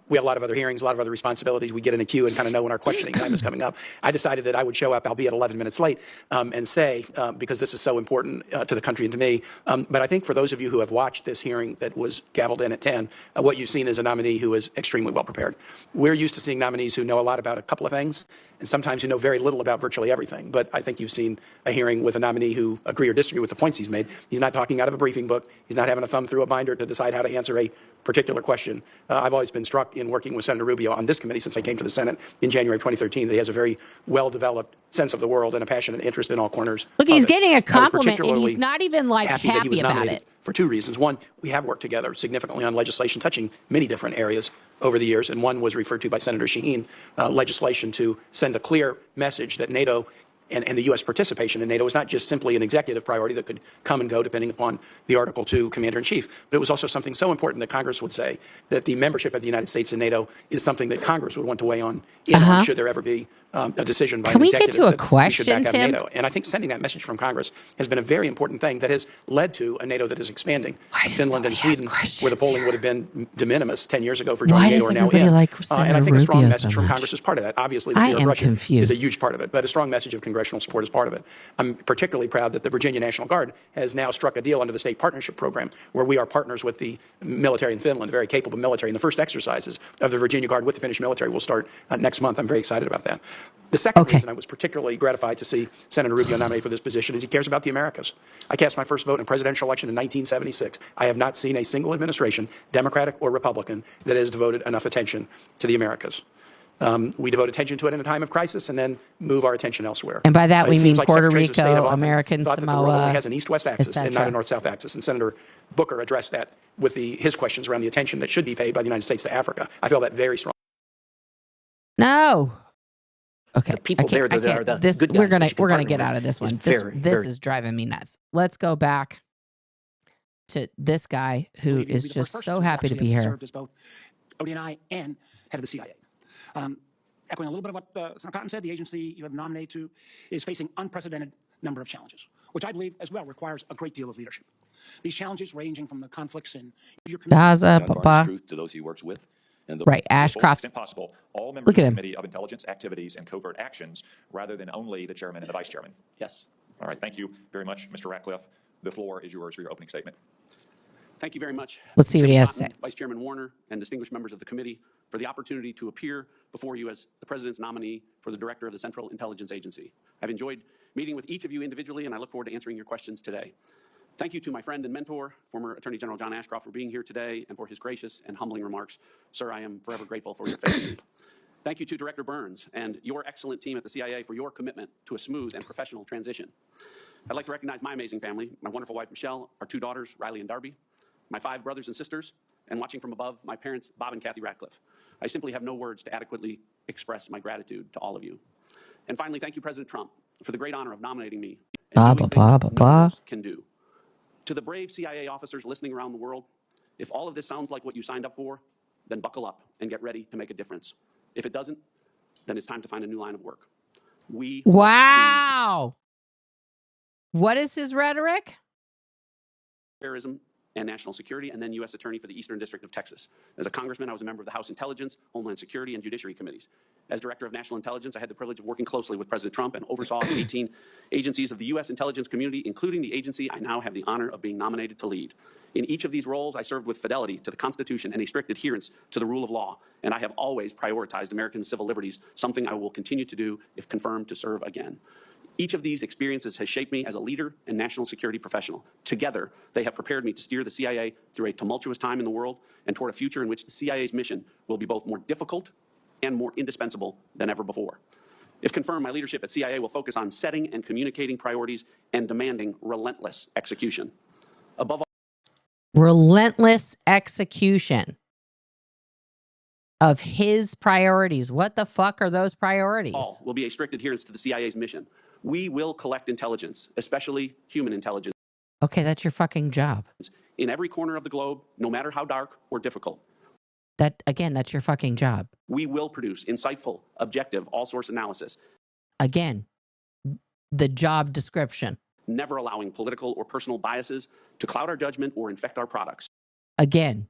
we have a lot of other hearings, a lot of other responsibilities. We get in a queue and kind of know when our questioning time is coming up. I decided that I would show up, albeit 11 minutes late, and say, because this is so important to the country and to me, but I think for those of you who have watched this hearing that was gavelled in at 10, what you've seen is a nominee who is extremely well prepared. We're used to seeing nominees who know a lot about a couple of things, and sometimes you know very little about virtually everything. But I think you've seen a hearing with a nominee who agree or disagree with the points he's made. He's not talking out of a briefing book. He's not having a thumb through a binder to decide how to answer a particular question. I've always been struck in working with Senator Rubio on this committee since I came to the Senate in January of 2013 that he has a very well-developed sense of the world and a passionate interest in all corners. Look, he's getting a compliment, and he's not even like happy about it. For two reasons. One, we have worked together significantly on legislation touching many different areas over the years, and one was referred to by Senator Shaheen, legislation to send a clear message that NATO and the U.S. participation in NATO is not just simply an executive priority that could come and go depending upon the Article II Commander-in-Chief, but it was also something so important that Congress would say that the membership of the United States in NATO is something that Congress would want to weigh on should there ever be a decision by an executive that we should back out of NATO. And I think sending that message from Congress has been a very important thing that has led to a NATO that is expanding. Finland and Sweden, where the polling would have been de minimis 10 years ago for joining NATO, are now in. And I think a strong message from Congress is part of that. Obviously, the fear of Russia is a huge part of it, but a strong message of congressional support is part of it. I'm particularly proud that the Virginia National Guard has now struck a deal under the State Partnership Program where we are partners with the military in Finland, a very capable military. And the first exercises of the Virginia Guard with the Finnish military will start next month. I'm very excited about that. The second reason I was particularly gratified to see Senator Rubio nominated for this position is he cares about the Americas. I cast my first vote in a presidential election in 1976. I have not seen a single administration, Democratic or Republican, that has devoted enough attention to the Americas. We devote attention to it in a time of crisis and then move our attention elsewhere. And by that, we mean like Puerto Secretaries of State have Rico, often American thought that the world Samoa, only has an east-west axis and not a etc. north-south axis. And Senator Booker addressed that with his questions around the attention that should be paid by the United States to Africa. I feel that very strongly. No. Okay. The people there that are the good guys we're that you can gonna partner get with out of this is one. very, This very- is driving me nuts. Let's go back to this guy who is just so happy to be here. Served as both ODNI and head of the CIA. Echoing a little bit of what Senator Cotton said, the agency you have nominated to is facing unprecedented number of challenges, which I believe as well requires a great deal of leadership. These challenges ranging from the conflicts in your Gaza, Papa. truth to those he works with. And the Right, Ashcroft. To the fullest extent possible, all members Look of at the him. Committee of Intelligence Activities and Covert Actions, rather than only the chairman and the vice chairman. Yes. All right, thank you very much, Mr. Radcliffe. The floor is yours for your opening statement. Thank you very much. Let's see what he has to Cotton, say. Vice Chairman Warner, and distinguished members of the committee, for the opportunity to appear before you as the President's nominee for the Director of the Central Intelligence Agency. I've enjoyed meeting with each of you individually, and I look forward to answering your questions today. Thank you to my friend and mentor, former Attorney General John Ashcroft, for being here today and for his gracious and humbling remarks. Sir, I am forever grateful for your faith in me. Thank you to Director Burns and your excellent team at the CIA for your commitment to a smooth and professional transition. I'd like to recognize my amazing family, my wonderful wife, Michelle, our 2 daughters, Riley and Darby, my 5 brothers and sisters, and watching from above, my parents, Bob and Kathy Radcliff. I simply have no words to adequately express my gratitude to all of you. And finally, thank you, President Trump, for the great honor of nominating me and doing things no one else can do. To the brave CIA officers listening around the world, if all of this sounds like what you signed up for, then buckle up and get ready to make a difference. If it doesn't, then it's time to find a new line of work. Wow. What is his rhetoric? Terrorism and national security, and then U.S. Attorney for the Eastern District of Texas. As a congressman, I was a member of the House Intelligence, Homeland Security, and Judiciary Committees. As Director of National Intelligence, I had the privilege of working closely with President Trump and oversaw 18 agencies of the U.S. intelligence community, including the agency I now have the honor of being nominated to lead. In each of these roles, I served with fidelity to the Constitution and a strict adherence to the rule of law, and I have always prioritized American civil liberties, something I will continue to do if confirmed to serve again. Each of these experiences has shaped me as a leader and national security professional. Together, they have prepared me to steer the CIA through a tumultuous time in the world and toward a future in which the CIA's mission will be both more difficult and more indispensable than ever before. If confirmed, my leadership at CIA will focus on setting and communicating priorities and demanding relentless execution. Above all, relentless execution of his priorities. What the fuck are those priorities? all will be a strict adherence to the CIA's mission. We will collect intelligence, especially human intelligence. Okay, that's your fucking job. In every corner of the globe, no matter how dark or difficult. That, again, that's your fucking job. We will produce insightful, objective, all-source analysis. Again, the job description. Never allowing political or personal biases to cloud our judgment or infect our products. Again,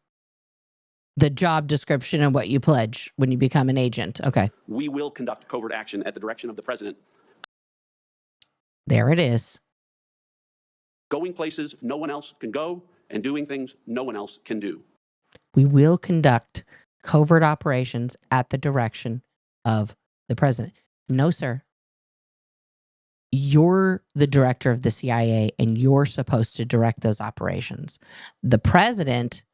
the job description and what you pledge when you become an agent. Okay. We will conduct covert action at the direction of the president. There it is. Going places no one else can go and doing things no one else can do. We will conduct covert operations at the direction of the president. No, sir. You're the director of the CIA and you're supposed to direct those operations. The president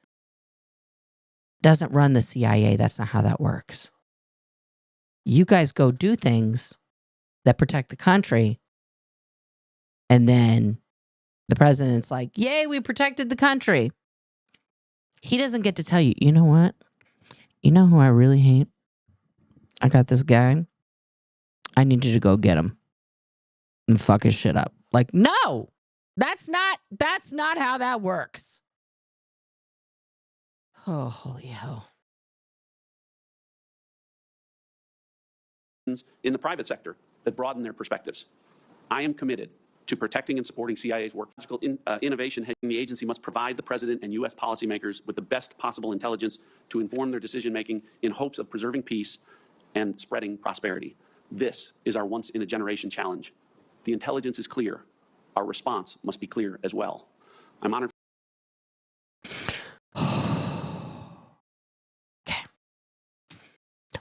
doesn't run the CIA. That's not how that works. You guys go do things that protect the country. And then the president's like, yay, we protected the country. He doesn't get to tell you, you know what? You know who I really hate? I got this guy. I need you to go get him and fuck his shit up. Like, no, that's not how that works. Oh, holy hell. In the private sector that broaden their perspectives. I am committed to protecting and supporting CIA's work. Innovation, the agency must provide the president and U.S. policymakers with the best possible intelligence to inform their decision-making in hopes of preserving peace and spreading prosperity. This is our once-in-a-generation challenge. The intelligence is clear. Our response must be clear as well. I'm honored.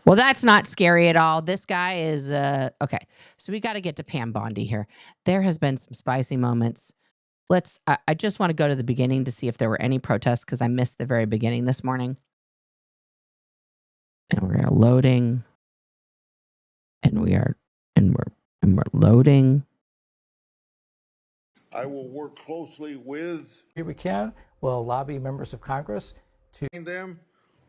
Well, that's not scary at all. This guy is, okay. So we got to get to Pam Bondi here. There has been some spicy moments. I just want to go to the beginning to see if there were any protests because I missed the very beginning this morning. And we're loading. And we're loading. I will work closely with. Here we can. We'll lobby members of Congress to them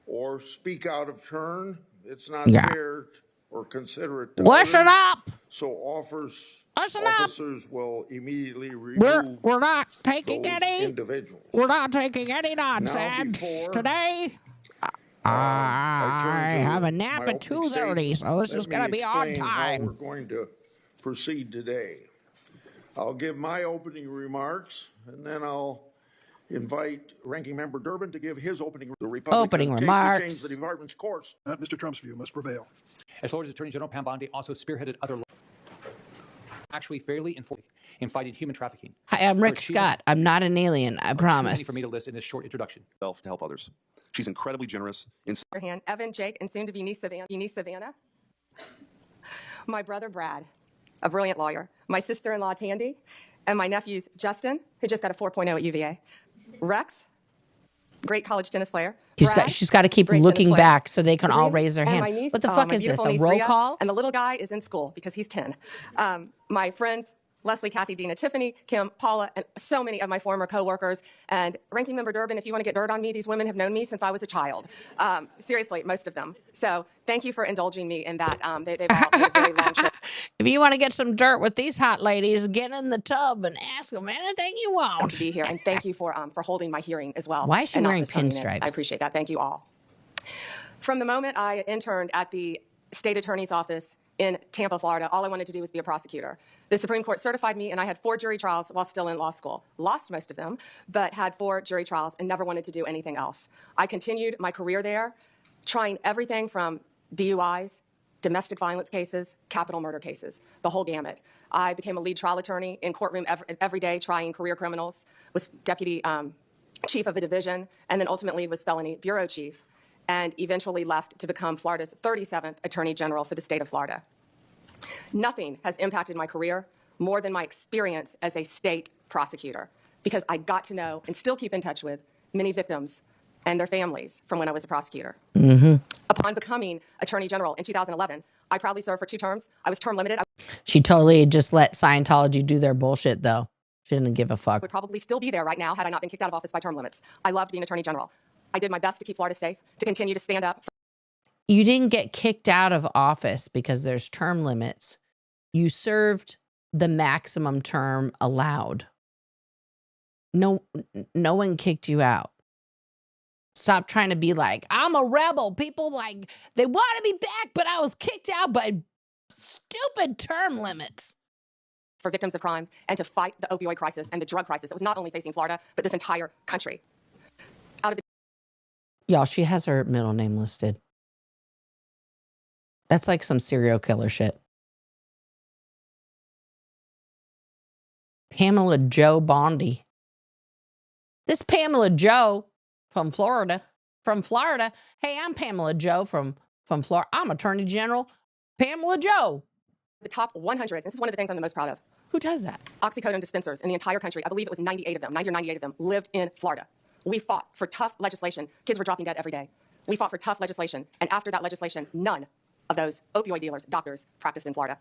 or speak out of turn. It's not fair or considerate. Listen up. So officers will immediately remove. We're not taking any individuals. We're not taking any nonsense today. I have a nap at 2:30, so this is going to be on time. How we're going to proceed today. I'll give my opening remarks, and then I'll invite Ranking Member Durbin to give his opening remarks. To change the department's course. Mr. Trump's view must prevail. As Florida's Attorney General Pam Bondi also spearheaded other actually fairly enforced in fighting human trafficking. Hi, I'm Rick Scott. I'm not an alien, I promise. For me to list in this short introduction. To help others. She's incredibly generous. Evan, Jake, and soon to be niece Savannah. My brother Brad, a brilliant lawyer. My sister-in-law Tandy, and my nephews Justin, who just got a 4.0 at UVA. Rex, great college tennis player. She's got to keep looking back so they can all raise their hand. Niece, What the fuck is this? A roll call? And the little guy is in school because he's 10. My friends, Leslie, Kathy, Dina, Tiffany, Kim, Paula, and so many of my former coworkers. And Ranking Member Durbin, if you want to get dirt on me, these women have known me since I was a child. Seriously, most of them. So thank you for indulging me in that. They've all been a very long trip. If you want to get some dirt with these hot ladies, get in the tub and ask them anything you want. To be here, and thank you for holding my hearing as well. Why is she wearing pinstripes? I appreciate that. Thank you all. From the moment I interned at the state attorney's office in Tampa, Florida, all I wanted to do was be a prosecutor. The Supreme Court certified me, and I had 4 jury trials while still in law school. Lost most of them, but had 4 jury trials and never wanted to do anything else. I continued my career there, trying everything from DUIs, domestic violence cases, capital murder cases, the whole gamut. I became a lead trial attorney in courtroom every day trying career criminals, was deputy chief of a division, and then ultimately was felony bureau chief, and eventually left to become Florida's 37th Attorney General for the state of Florida. Nothing has impacted my career more than my experience as a state prosecutor, because I got to know and still keep in touch with many victims and their families from when I was a prosecutor. Upon becoming Attorney General in 2011, I proudly served for 2 terms. I was term limited. She totally just let Scientology do their bullshit, though. She didn't give a fuck. I would probably still be there right now had I not been kicked out of office by term limits. I loved being Attorney General. I did my best to keep Florida safe, to continue to stand up. You didn't get kicked out of office because there's term limits. You served the maximum term allowed. No one kicked you out. Stop trying to be like, I'm a rebel. People like, they wanted me back, but I was kicked out by stupid term limits. For victims of crime and to fight the opioid crisis and the drug crisis that was not only facing Florida, but this entire country. Y'all, she has her middle name listed. That's like some serial killer shit. Pamela Jo Bondi. This Pamela Jo from Florida. Hey, I'm Pamela Jo from Florida. I'm Attorney General Pamela Jo. The top 100, this is one of the things I'm the most proud of. Who does that? Oxycodone dispensers in the entire country. I believe it was 98 of them, 90 or 98 of them lived in Florida. We fought for tough legislation. Kids were dropping dead every day. We fought for tough legislation. And after that legislation, none of those opioid dealers, doctors, practiced in Florida.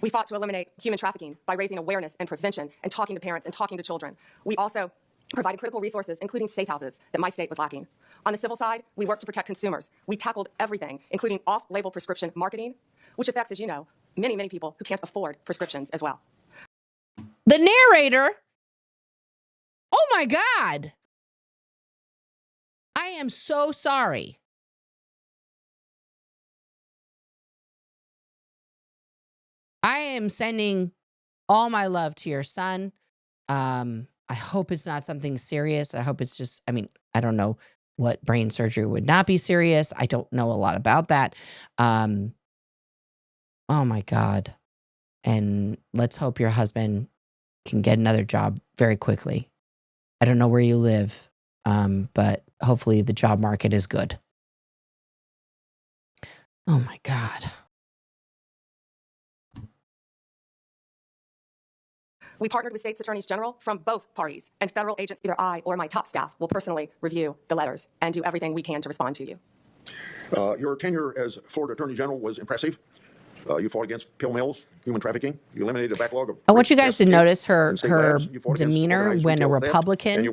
We fought to eliminate human trafficking by raising awareness and prevention and talking to parents and talking to children. We also provided critical resources, including safe houses, that my state was lacking. On the civil side, we worked to protect consumers. We tackled everything, including off-label prescription marketing, which affects, as you know, many, many people who can't afford prescriptions as well. The narrator. Oh my God. I am so sorry. I am sending all my love to your son. I hope it's not something serious. I hope it's just, I mean, I don't know what brain surgery would not be serious. I don't know a lot about that. Oh my God. And let's hope your husband can get another job very quickly. I don't know where you live, but hopefully the job market is good. Oh my God. We partnered with states attorneys general from both parties and federal agents. Either I or my top staff will personally review the letters and do everything we can to respond to you. Your tenure as Florida Attorney General was impressive. You fought against pill mills, human trafficking. You eliminated a backlog of. I want you guys to notice her demeanor when a Republican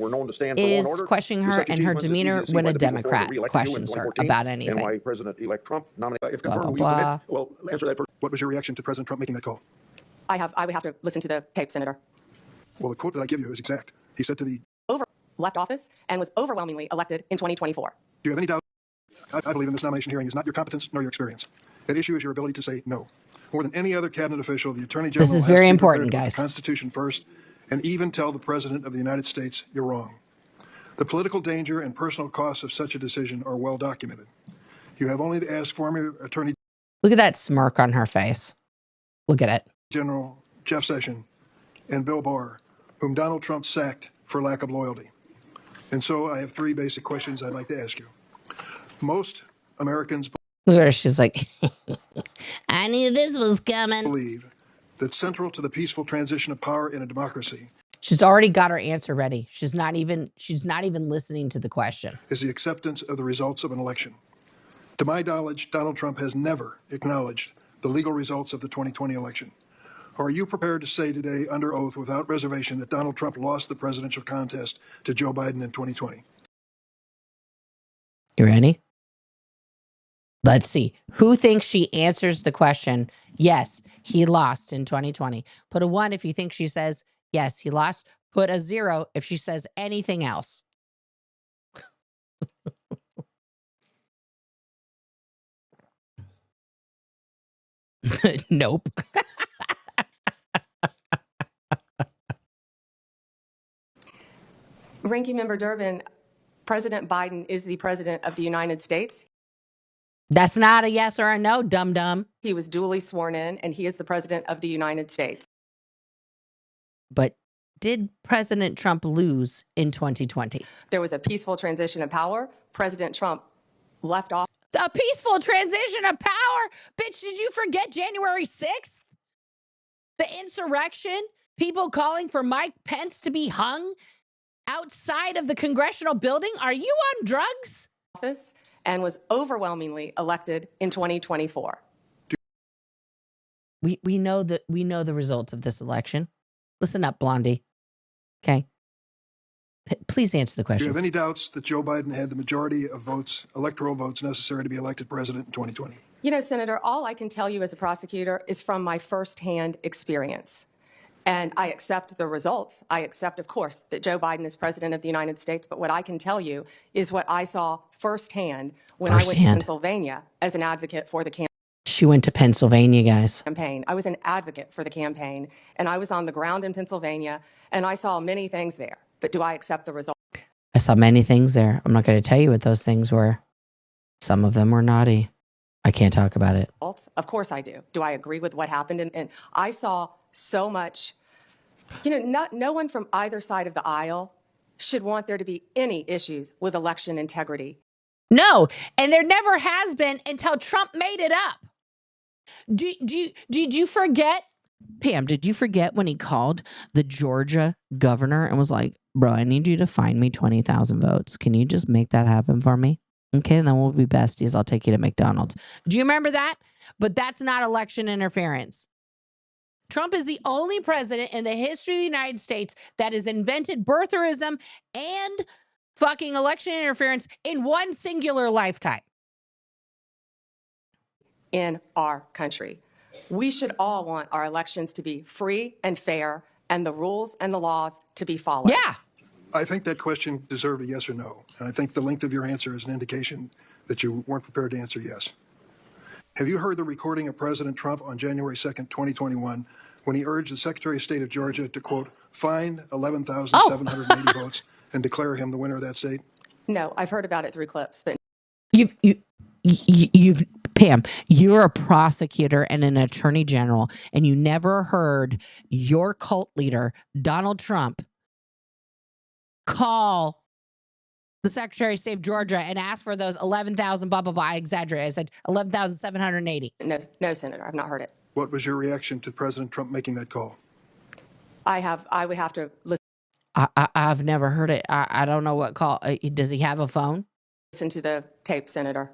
is questioning her, and her demeanor when a Democrat questions her about anything. And why President-elect Trump nominated. If confirmed, will you commit? Well, answer that first. What was your reaction to President Trump making that call? I would have to listen to the tape, Senator. Well, the quote that I give you is exact. He said to the left office and was overwhelmingly elected in 2024. Do you have any doubt? I believe in this nomination hearing is not your competence nor your experience. At issue is your ability to say no. More than any other cabinet official, the Attorney General this is very important, guys. The Constitution first, and even tell the President of the United States you're wrong. The political danger and personal costs of such a decision are well documented. You have only to ask former Attorney. Look at that smirk on her face. Look at it. General Jeff Sessions and Bill Barr, whom Donald Trump sacked for lack of loyalty. And so I have three basic questions I'd like to ask you. Most Americans Look at her. She's like, I knew this was coming. believe that central to the peaceful transition of power in a democracy She's already got her answer ready. She's not even listening to the question. is the acceptance of the results of an election. To my knowledge, Donald Trump has never acknowledged the legal results of the 2020 election. Are you prepared to say today under oath without reservation that Donald Trump lost the presidential contest to Joe Biden in 2020? You ready? Let's see. Who thinks she answers the question? Yes, he lost in 2020. Put a 1 if you think she says, yes, he lost. Put a 0 if she says anything else. Nope. Ranking Member Durbin, President Biden is the President of the United States. That's not a yes or a no, dum-dum. He was duly sworn in, and he is the President of the United States. But did President Trump lose in 2020? There was a peaceful transition of power. President Trump left off. A peaceful transition of power? Bitch, did you forget January 6th? The insurrection? People calling for Mike Pence to be hung outside of the congressional building? Are you on drugs? Office and was overwhelmingly elected in 2024. We know the results of this election. Listen up, Blondie. Okay. Please answer the question. Do you have any doubts that Joe Biden had the majority of votes, electoral votes necessary to be elected president in 2020? You know, Senator, all I can tell you as a prosecutor is from my firsthand experience. And I accept the results. I accept, of course, that Joe Biden is president of the United States. But what I can tell you is what I saw firsthand when I went to Pennsylvania as an advocate for the campaign. She went to Pennsylvania, guys. I was an advocate for the campaign, and I was on the ground in Pennsylvania, and I saw many things there. But do I accept the results? I saw many things there. I'm not going to tell you what those things were. Some of them were naughty. I can't talk about it. Of course I do. Do I agree with what happened? And I saw so much. You know, no one from either side of the aisle should want there to be any issues with election integrity. No, and there never has been until Trump made it up. Did you forget, Pam, did you forget when he called the Georgia governor and was like, bro, I need you to find me 20,000 votes. Can you just make that happen for me? Okay, and then we'll be besties. I'll take you to McDonald's. Do you remember that? But that's not election interference. Trump is the only president in the history of the United States that has invented birtherism and fucking election interference in one singular lifetime. In our country. We should all want our elections to be free and fair and the rules and the laws to be followed. Yeah. I think that question deserved a yes or no. And I think the length of your answer is an indication that you weren't prepared to answer yes. Have you heard the recording of President Trump on January 2nd, 2021, when he urged the Secretary of State of Georgia to, quote, find 11,780 votes and declare him the winner of that state? No, I've heard about it through clips, but you've Pam, you're a prosecutor and an attorney general, and you never heard your cult leader, Donald Trump, call the Secretary of State of Georgia and ask for those 11,000, blah, blah, blah. I exaggerated. I said 11,780. No, Senator, I've not heard it. What was your reaction to President Trump making that call? I would have to listen. I've never heard it. I don't know what call. Does he have a phone? Listen to the tape, Senator.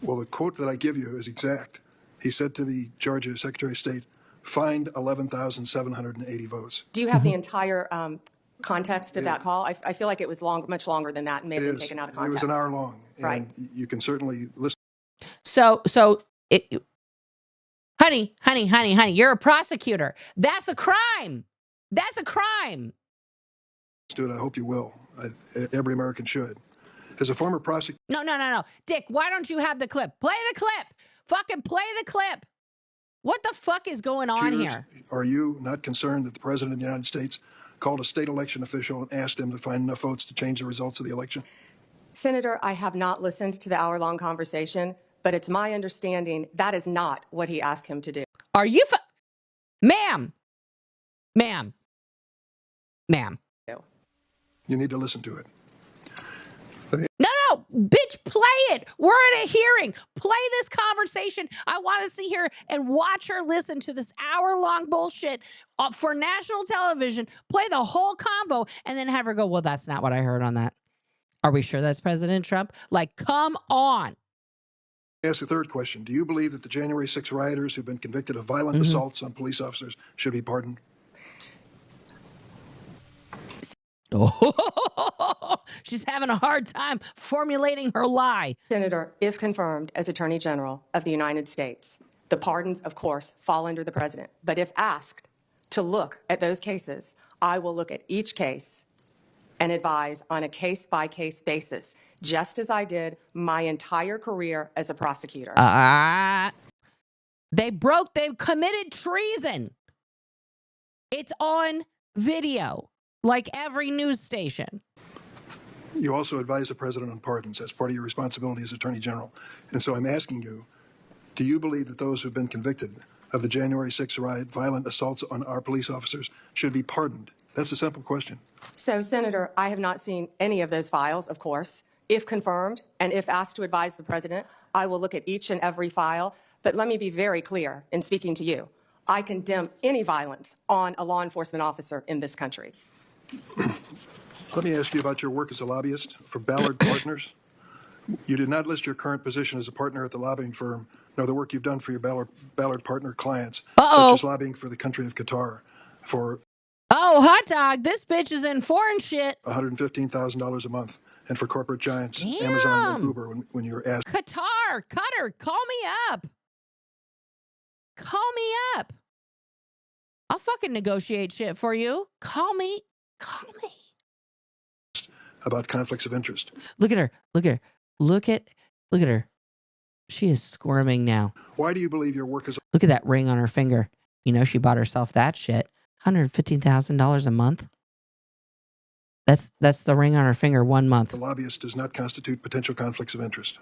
Well, the quote that I give you is exact. He said to the Georgia Secretary of State, find 11,780 votes. Do you have the entire context of that call? I feel like it was much longer than that and may have been taken out of context. It was an hour long. Right. And you can certainly listen. Honey, you're a prosecutor. That's a crime. That's a crime. I hope you will. Every American should. As a former prosecutor. No. Dick, why don't you have the clip? Play the clip. Fucking play the clip. What the fuck is going on here? Are you not concerned that the President of the United States called a state election official and asked him to find enough votes to change the results of the election? Senator, I have not listened to the hour-long conversation, but it's my understanding that is not what he asked him to do. Are you Ma'am. You need to listen to it. No, bitch, play it. We're in a hearing. Play this conversation. I want to see her and watch her listen to this hour-long bullshit for national television. Play the whole convo and then have her go, well, that's not what I heard on that. Are we sure that's President Trump? Like, come on. Ask a third question. Do you believe that the January 6 rioters who've been convicted of violent assaults on police officers should be pardoned? Oh, she's having a hard time formulating her lie. Senator, if confirmed as Attorney General of the United States, the pardons, of course, fall under the president. But if asked to look at those cases, I will look at each case and advise on a case-by-case basis, just as I did my entire career as a prosecutor. They committed treason. It's on video, like every news station. You also advise the president on pardons as part of your responsibility as Attorney General. And so I'm asking you, do you believe that those who've been convicted of the January 6 riot, violent assaults on our police officers, should be pardoned? That's a simple question. So, Senator, I have not seen any of those files, of course. If confirmed, and if asked to advise the president, I will look at each and every file. But let me be very clear in speaking to you. I condemn any violence on a law enforcement officer in this country. Let me ask you about your work as a lobbyist for Ballard Partners. You did not list your current position as a partner at the lobbying firm, nor the work you've done for your Ballard Partner clients, such as lobbying for the country of Qatar for hot dog, this bitch is in foreign shit. $115,000 a month, and for corporate giants, Amazon and Uber, when you were asked. Qatar, Qatar, call me up. Call me up. I'll fucking negotiate shit for you. Call me. About conflicts of interest. Look at her. Look at her. Look at her. She is squirming now. Why do you believe your work is... Look at that ring on her finger. You know, she bought herself that shit. $115,000 a month. That's the ring on her finger 1 month. The lobbyist does not constitute potential conflicts of interest.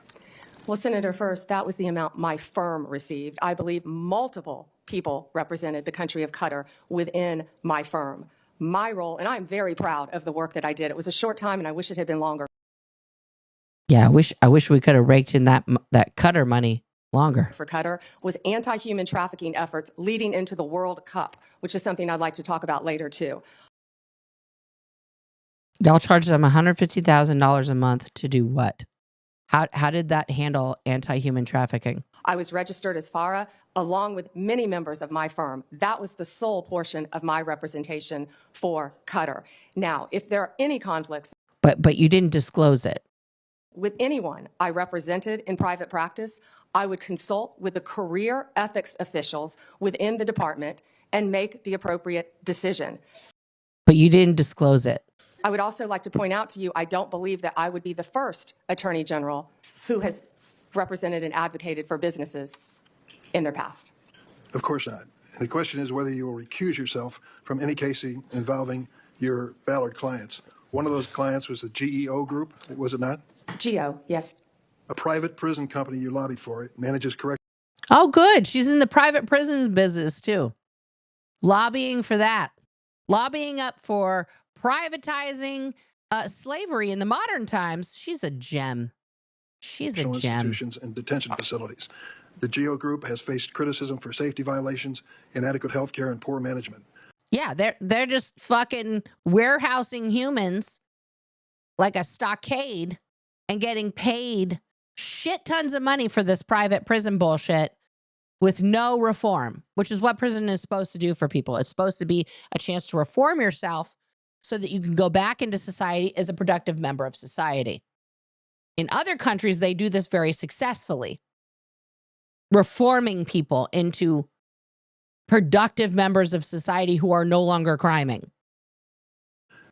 Well, Senator, first, that was the amount my firm received. I believe multiple people represented the country of Qatar within my firm. My role, and I'm very proud of the work that I did. It was a short time, and I wish it had been longer. Yeah, I wish we could have raked in that Qatar money longer. For Qatar was anti-human trafficking efforts leading into the World Cup, which is something I'd like to talk about later, too. Y'all charged them $150,000 a month to do what? How did that handle anti-human trafficking? I was registered as FARA, along with many members of my firm. That was the sole portion of my representation for Qatar. Now, if there are any conflicts... But you didn't disclose it. With anyone I represented in private practice, I would consult with the career ethics officials within the department and make the appropriate decision. But you didn't disclose it. I would also like to point out to you, I don't believe that I would be the first Attorney General who has represented and advocated for businesses in their past. Of course not. The question is whether you will recuse yourself from any case involving your Ballard clients. One of those clients was the GEO Group, was it not? GEO, yes. A private prison company you lobbied for. It manages correct. Oh, good. She's in the private prison business, too. Lobbying for that. Lobbying up for privatizing slavery in the modern times. She's a gem. She's a gem. Institutions and detention facilities. The GEO Group has faced criticism for safety violations, inadequate health care, and poor management. Yeah, they're just fucking warehousing humans like a stockade and getting paid shit tons of money for this private prison bullshit with no reform, which is what prison is supposed to do for people. It's supposed to be a chance to reform yourself so that you can go back into society as a productive member of society. In other countries, they do this very successfully, reforming people into productive members of society who are no longer criming.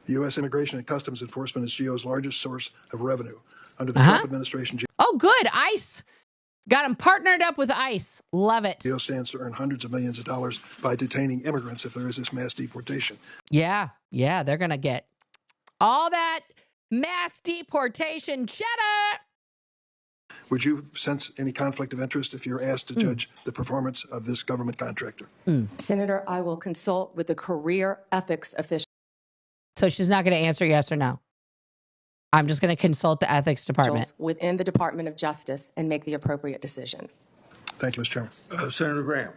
The U.S. Immigration and Customs Enforcement is GEO's largest source of revenue. Under the Trump administration, Oh, good. ICE. Got them partnered up with ICE. Love it. GEO stands to earn hundreds of millions of dollars by detaining immigrants if there is this mass deportation. Yeah, they're going to get all that mass deportation cheddar. Would you sense any conflict of interest if you're asked to judge the performance of this government contractor? Senator, I will consult with the career ethics official. So she's not going to answer yes or no? I'm just going to consult the ethics department. Within the Department of Justice and make the appropriate decision. Thank you, Mr. Chairman. Senator Graham.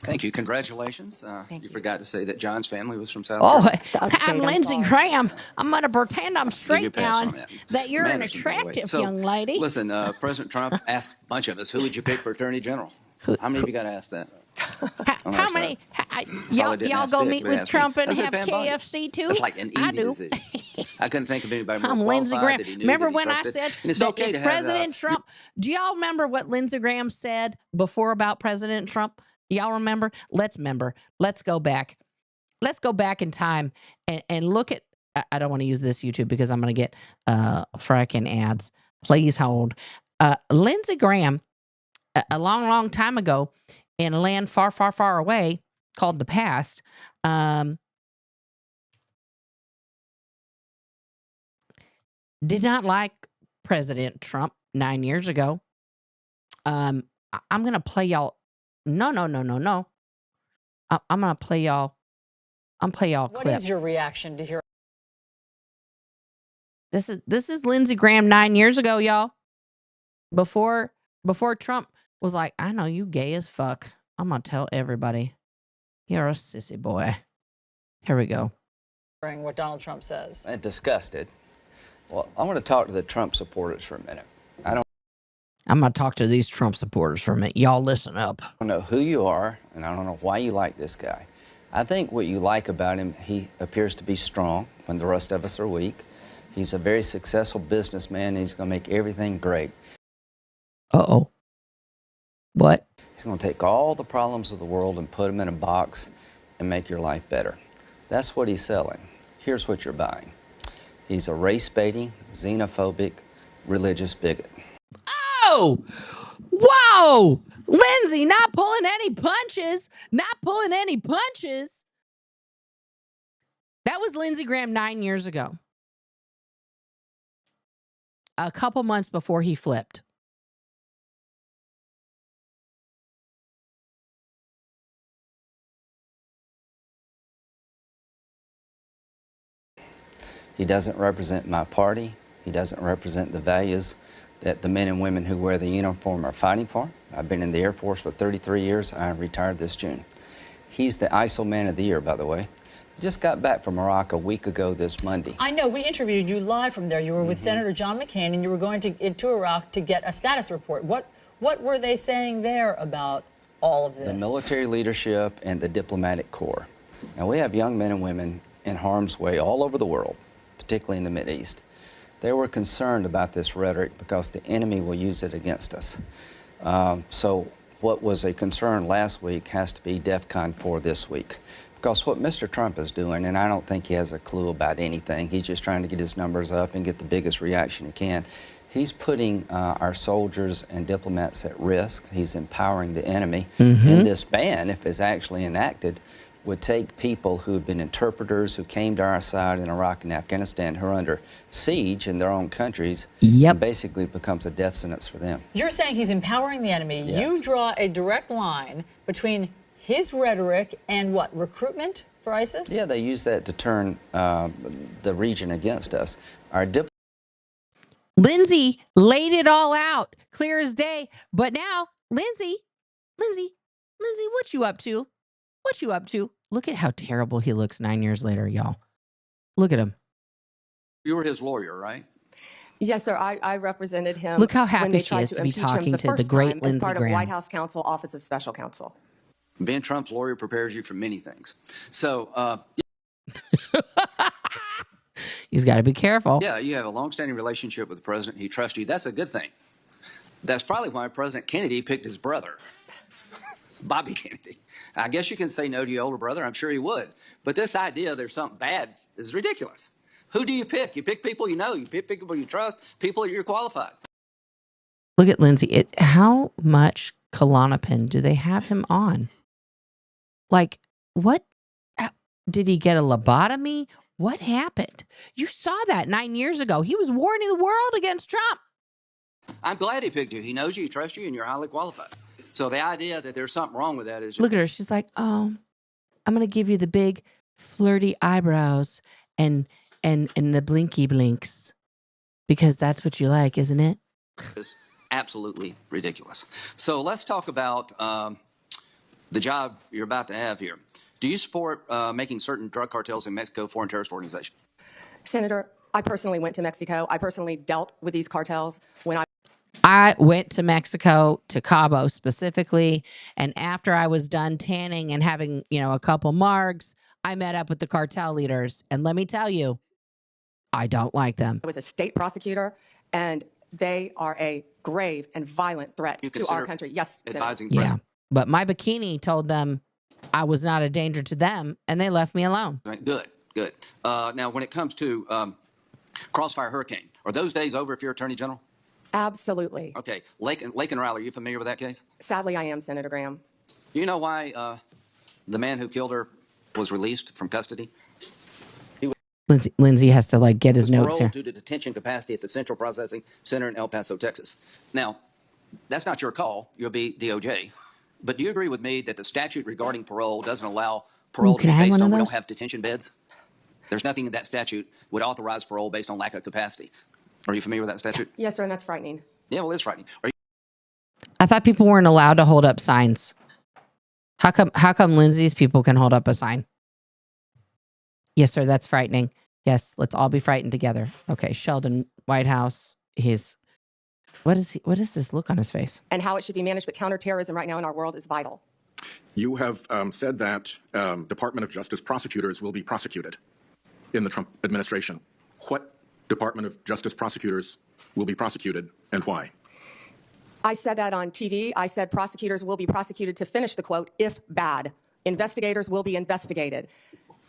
Thank you. Congratulations. You forgot to say that John's family was from South Oh, Carolina. I'm Lindsey Graham. I'm going to pretend I'm straight now that you're an attractive young lady. Listen, President Trump asked a bunch of us, who would you pick for Attorney General? How many of you got to ask that? How many? Y'all go meet with Trump and have KFC too? That's like an easy decision. I couldn't think of anybody more I'm Lindsey Graham. that he knew, Remember that he when I trusted. said And it's that okay to if have, President Trump, do y'all remember what Lindsey Graham said before about President Trump? Y'all remember? Let's go back. Let's go back in time and look at, I don't want to use this YouTube because I'm going to get fracking ads. Please hold. Lindsey Graham, a long, long time ago, in a land far, far, far away called the past, did not like President Trump 9 years ago. I'm going to play y'all. No. I'm going to play y'all. Clip. What is your reaction to hear? This is Lindsey Graham 9 years ago, y'all. Before Trump was like, I know you gay as fuck. I'm going to tell everybody. You're a sissy boy. Here we go. What Donald Trump says. And disgusted. Well, I want to talk to the Trump supporters for a minute. I'm going to talk to these Trump supporters for a minute. Y'all listen up. I don't know who you are, and I don't know why you like this guy. I think what you like about him, he appears to be strong when the rest of us are weak. He's a very successful businessman, and he's going to make everything great. Uh-oh. What? He's going to take all the problems of the world and put them in a box and make your life better. That's what he's selling. Here's what you're buying. He's a race-baiting, xenophobic, religious bigot. Oh! Whoa! Lindsey, not pulling any punches. That was Lindsey Graham 9 years ago. A couple months before he flipped. He doesn't represent my party. He doesn't represent the values that the men and women who wear the uniform are fighting for. I've been in the Air Force for 33 years. I retired this June. He's the ISIL Man of the Year, by the way. Just got back from Iraq a week ago this Monday. I know, we interviewed you live from there. You were with Senator John McCain, and you were going into Iraq to get a status report. What were they saying there about all of this? The military leadership and the diplomatic corps. Now, we have young men and women in harm's way all over the world, particularly in the Mideast. They were concerned about this rhetoric because the enemy will use it against us. So what was a concern last week has to be DEFCON 4 this week. Because what Mr. Trump is doing, and I don't think he has a clue about anything, he's just trying to get his numbers up and get the biggest reaction he can. He's putting our soldiers and diplomats at risk. He's empowering the enemy. And this ban, if it's actually enacted, would take people who have been interpreters, who came to our side in Iraq and Afghanistan, who are under siege in their own countries, and basically becomes a death sentence for them. You're saying he's empowering the enemy. Yes. You draw a direct line between his rhetoric and what, recruitment for ISIS? Yeah, they use that to turn the region against us. Our Lindsey laid it all out, clear as day. But now, Lindsey, what you up to? What you up to? Look at how terrible he looks 9 years later, y'all. Look at him. You were his lawyer, right? Yes, sir. I represented him. Look how when happy they she tried is to be impeach him talking the to the first great time Lindsey as part Graham. of White House Counsel, Office of Special Counsel. Being Trump's lawyer prepares you for many things. So, He's got to be careful. yeah, you have a long-standing relationship with the president. He trusts you. That's a good thing. That's probably why President Kennedy picked his brother, Bobby Kennedy. I guess you can say no to your older brother. I'm sure he would. But this idea there's something bad is ridiculous. Who do you pick? You pick people you know. You pick people you trust, people that you're qualified. Look at Lindsey. How much Klonopin do they have him on? Like, what? Did he get a lobotomy? What happened? You saw that 9 years ago. He was warning the world against Trump. I'm glad he picked you. He knows you, he trusts you, and you're highly qualified. So the idea that there's something wrong with that is... Look at her. She's like, oh, I'm going to give you the big flirty eyebrows and the blinky blinks. Because that's what you like, isn't it? Is absolutely ridiculous. So let's talk about the job you're about to have here. Do you support making certain drug cartels in Mexico foreign terrorist organization? Senator, I personally went to Mexico. I personally dealt with these cartels when I went to Mexico, to Cabo specifically, and after I was done tanning and having, a couple margs, I met up with the cartel leaders. And let me tell you, I don't like them. I was a state prosecutor, and they are a grave and violent threat to our country. Yes, advising yeah. But my bikini told them I was not a danger to them, and they left me alone. Good, good. Now, when it comes to Crossfire Hurricane, are those days over if you're Attorney General? Absolutely. Okay. Lake and Riley, are you familiar with that case? Sadly, I am, Senator Graham. Do you know why the man who killed her was released from custody? Lindsay has to get his notes here. Due to detention capacity at the Central Processing Center in El Paso, Texas. Now, that's not your call. You'll be DOJ. But do you agree with me that the statute regarding parole doesn't allow parole to be based on we don't have detention beds? There's nothing in that statute would authorize parole based on lack of capacity. Are you familiar with that statute? Yes, sir, and that's frightening. Yeah, well, it's frightening. I thought people weren't allowed to hold up signs. How come Lindsay's people can hold up a sign? Yes, sir, that's frightening. Yes, let's all be frightened together. Okay, Sheldon Whitehouse, what is this look on his face? And how it should be managed, but counterterrorism right now in our world is vital. You have said that Department of Justice prosecutors will be prosecuted in the Trump administration. What Department of Justice prosecutors will be prosecuted and why? I said that on TV. I said prosecutors will be prosecuted, to finish the quote, if bad. Investigators will be investigated.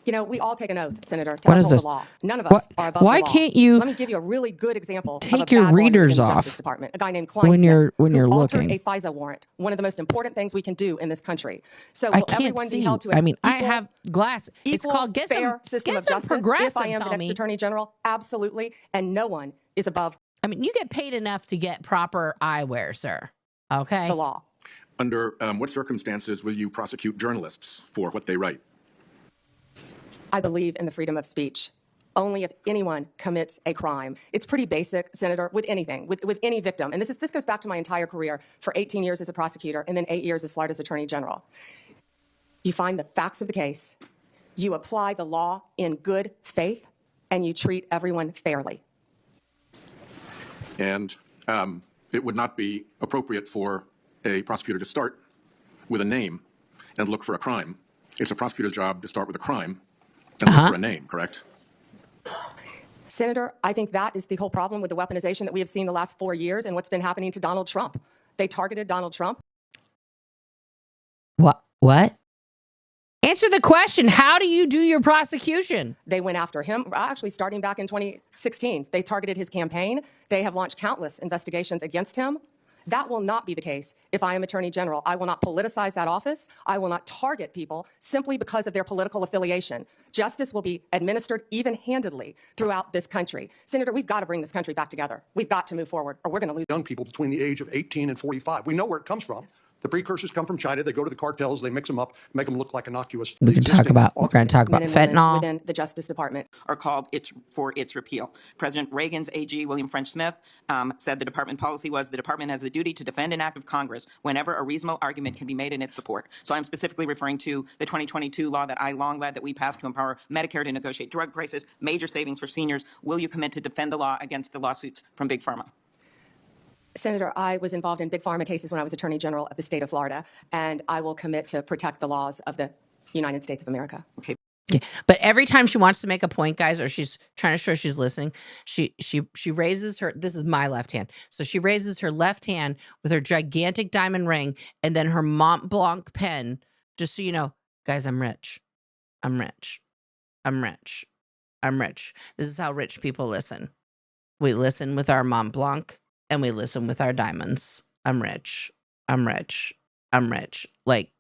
We all take an oath, Senator, to uphold the law. None of us are above the law. Why can't you Let me give you a really good example take of a your bad readers in the off Justice Department, a guy named Klein when you're altered looking? a FISA warrant, one of the most important things we can do in this country. So I will can't everyone see. be held to I an have glass. It's called get fair some system of justice progressive. if I am the next Attorney General? Absolutely. And no one is above you get paid enough to get proper eyewear, sir. Okay. the law. Under what circumstances will you prosecute journalists for what they write? I believe in the freedom of speech. Only if anyone commits a crime. It's pretty basic, Senator, with anything, with any victim. And this goes back to my entire career for 18 years as a prosecutor and then 8 years as Florida's Attorney General. You find the facts of the case, you apply the law in good faith, and you treat everyone fairly. And it would not be appropriate for a prosecutor to start with a name and look for a crime. It's a prosecutor's job to start with a crime and look for a name, correct? Senator, I think that is the whole problem with the weaponization that we have seen the last 4 years and what's been happening to Donald Trump. They targeted Donald Trump. What? Answer the question. How do you do your prosecution? They went after him, actually starting back in 2016. They targeted his campaign. They have launched countless investigations against him. That will not be the case if I am Attorney General. I will not politicize that office. I will not target people simply because of their political affiliation. Justice will be administered even-handedly throughout this country. Senator, we've got to bring this country back together. We've got to move forward, or we're going to lose. Young people between the age of 18 and 45. We know where it comes from. The precursors come from China. They go to the cartels. They mix them up, make them look like innocuous. We're going to talk about fentanyl. Within the Justice Department. Are called for its repeal. President Reagan's AG, William French Smith, said the department policy was the department has the duty to defend an act of Congress whenever a reasonable argument can be made in its support. So I'm specifically referring to the 2022 law that I long led that we passed to empower Medicare to negotiate drug prices, major savings for seniors. Will you commit to defend the law against the lawsuits from Big Pharma? Senator, I was involved in Big Pharma cases when I was Attorney General of the state of Florida, and I will commit to protect the laws of the United States of America. Okay. But every time she wants to make a point, guys, or she's trying to show she's listening, she raises her, this is my left hand. So she raises her left hand with her gigantic diamond ring and then her Mont Blanc pen, just so you know, guys, I'm rich. I'm rich. I'm rich. I'm rich. This is how rich people listen. We listen with our Mont Blanc. And we listen with our diamonds. I'm rich. I'm rich. I'm rich. Like,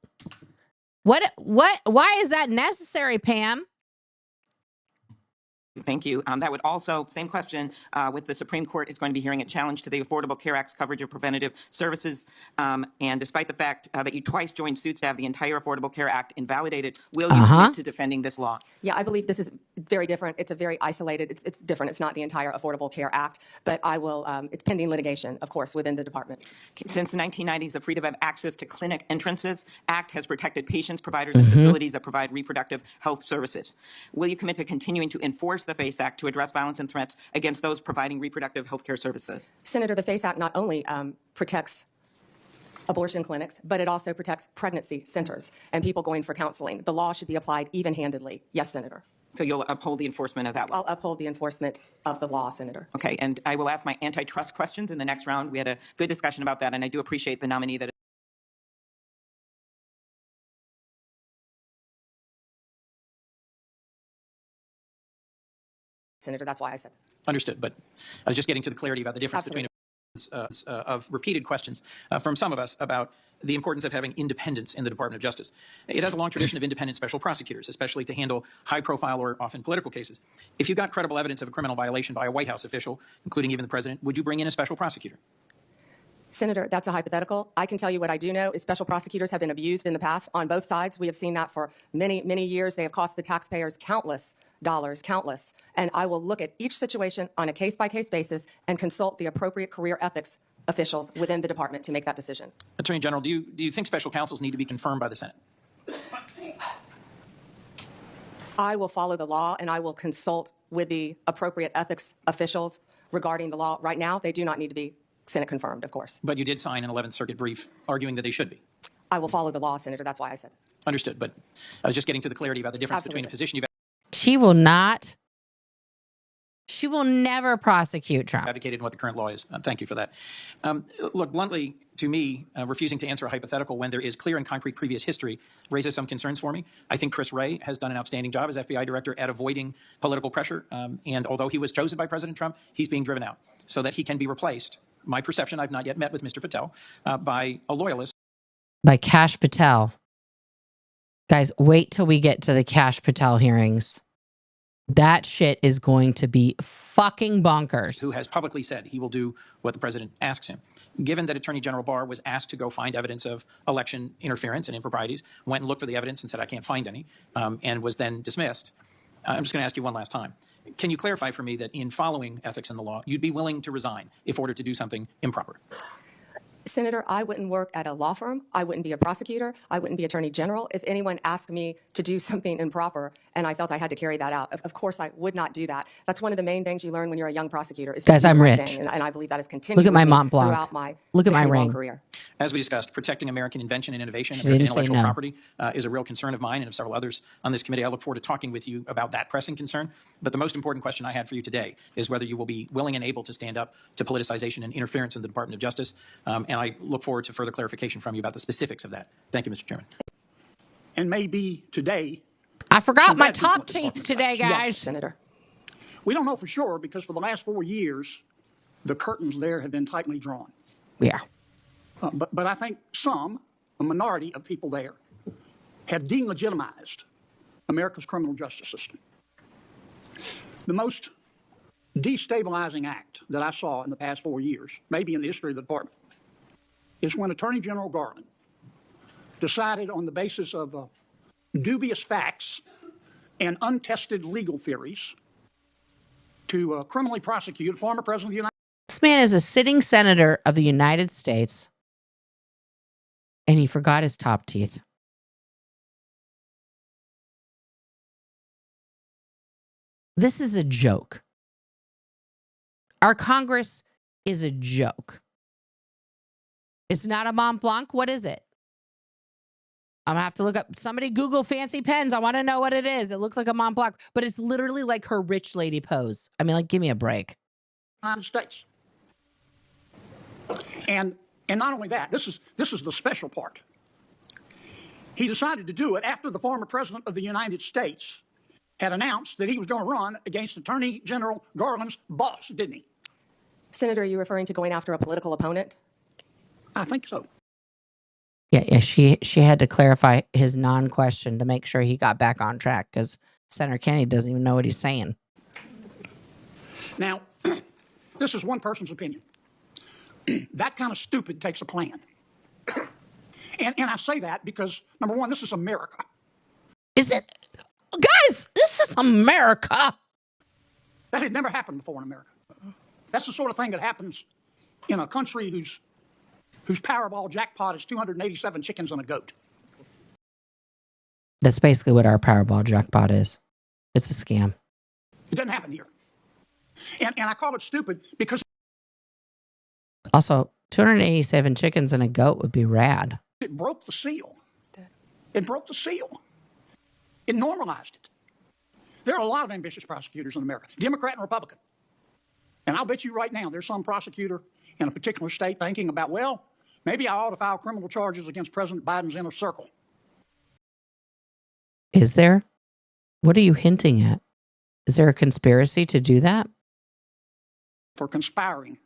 why is that necessary, Pam? Thank you. That would also, same question, with the Supreme Court is going to be hearing a challenge to the Affordable Care Act's coverage of preventative services. And despite the fact that you twice joined suits to have the entire Affordable Care Act invalidated, will you commit to defending this law? Yeah, I believe this is very different. It's a very isolated, it's different. It's not the entire Affordable Care Act, but I will, it's pending litigation, of course, within the department. Since the 1990s, the Freedom of Access to Clinic Entrances Act has protected patients, providers, and facilities that provide reproductive health services. Will you commit to continuing to enforce the FACE Act to address violence and threats against those providing reproductive health care services? Senator, the FACE Act not only protects abortion clinics, but it also protects pregnancy centers and people going for counseling. The law should be applied even-handedly. Yes, Senator. So you'll uphold the enforcement of that law? I'll uphold the enforcement of the law, Senator. Okay, and I will ask my antitrust questions in the next round. We had a good discussion about that, and I do appreciate the nominee that Senator, that's why I said that. Understood, but I was just getting to the clarity about the difference between of repeated questions from some of us about the importance of having independence in the Department of Justice. It has a long tradition of independent special prosecutors, especially to handle high-profile or often political cases. If you got credible evidence of a criminal violation by a White House official, including even the president, would you bring in a special prosecutor? Senator, that's a hypothetical. I can tell you what I do know is special prosecutors have been abused in the past on both sides. We have seen that for many, many years. They have cost the taxpayers countless dollars, countless. And I will look at each situation on a case-by-case basis and consult the appropriate career ethics officials within the department to make that decision. Attorney General, do you think special counsels need to be confirmed by the Senate? I will follow the law and I will consult with the appropriate ethics officials regarding the law. Right now, they do not need to be Senate confirmed, of course. But you did sign an 11th Circuit brief arguing that they should be. I will follow the law, Senator. That's why I said it. Understood, but I was just getting to the clarity about the difference between a position you've She will not. She will never prosecute Trump. advocated and what the current law is. Thank you for that. Look, bluntly, to me, refusing to answer a hypothetical when there is clear and concrete previous history raises some concerns for me. I think Chris Wray has done an outstanding job as FBI director at avoiding political pressure. And although he was chosen by President Trump, he's being driven out so that he can be replaced. My perception, I've not yet met with Mr. Patel, by a loyalist. By Kash Patel. Guys, wait till we get to the Kash Patel hearings. That shit is going to be fucking bonkers. Who has publicly said he will do what the president asks him. Given that Attorney General Barr was asked to go find evidence of election interference and improprieties, went and looked for the evidence and said, I can't find any, and was then dismissed. I'm just going to ask you one last time. Can you clarify for me that in following ethics in the law, you'd be willing to resign if ordered to do something improper? Senator, I wouldn't work at a law firm. I wouldn't be a prosecutor. I wouldn't be attorney general. If anyone asked me to do something improper and I felt I had to carry that out, of course I would not do that. That's one of the main things you learn when you're a young prosecutor. Is Guys, to do I'm the right rich. thing, and I believe that has continued. Look at my Mont Blanc. Throughout my Look at my very long ring. career. As we discussed, protecting American invention and innovation, She American didn't say intellectual no. property is a real concern of mine and of several others on this committee. I look forward to talking with you about that pressing concern. But the most important question I had for you today is whether you will be willing and able to stand up to politicization and interference in the Department of Justice. And I look forward to further clarification from you about the specifics of that. Thank you, Mr. Chairman. And maybe today. I forgot some my bad people top at the teeth Department of today, Justice. guys. Yes, Senator. We don't know for sure because for the last 4 years, the curtains there have been tightly drawn. Yeah. But I think a minority of people there, have delegitimized America's criminal justice system. The most destabilizing act that I saw in the past 4 years, maybe in the history of the department, is when Attorney General Garland decided on the basis of dubious facts and untested legal theories to criminally prosecute a former president of the United States. This man is a sitting senator of the United States, and he forgot his top teeth. This is a joke. Our Congress is a joke. It's not a Mont Blanc. What is it? I'm going to have to look up. Somebody Google fancy pens. I want to know what it is. It looks like a Mont Blanc, but it's literally like her rich lady pose. I mean, like, give me a break. United States. And not only that, this is the special part. He decided to do it after the former president of the United States had announced that he was going to run against Attorney General Garland's boss, didn't he? Senator, are you referring to going after a political opponent? I think so. Yeah. She had to clarify his non-question to make sure he got back on track because Senator Kennedy doesn't even know what he's saying. Now, this is one person's opinion. That kind of stupid takes a plan. And I say that because, number one, this is America. Is it? Guys, this is America. That had never happened before in America. That's the sort of thing that happens in a country whose Powerball jackpot is 287 chickens and a goat. That's basically what our Powerball jackpot is. It's a scam. It doesn't happen here. And I call it stupid because... Also, 287 chickens and a goat would be rad. It broke the seal. It broke the seal. It normalized it. There are a lot of ambitious prosecutors in America, Democrat and Republican. And I'll bet you right now there's some prosecutor in a particular state thinking about, well, maybe I ought to file criminal charges against President Biden's inner circle. Is there? What are you hinting at? Is there a conspiracy to do that? For conspiring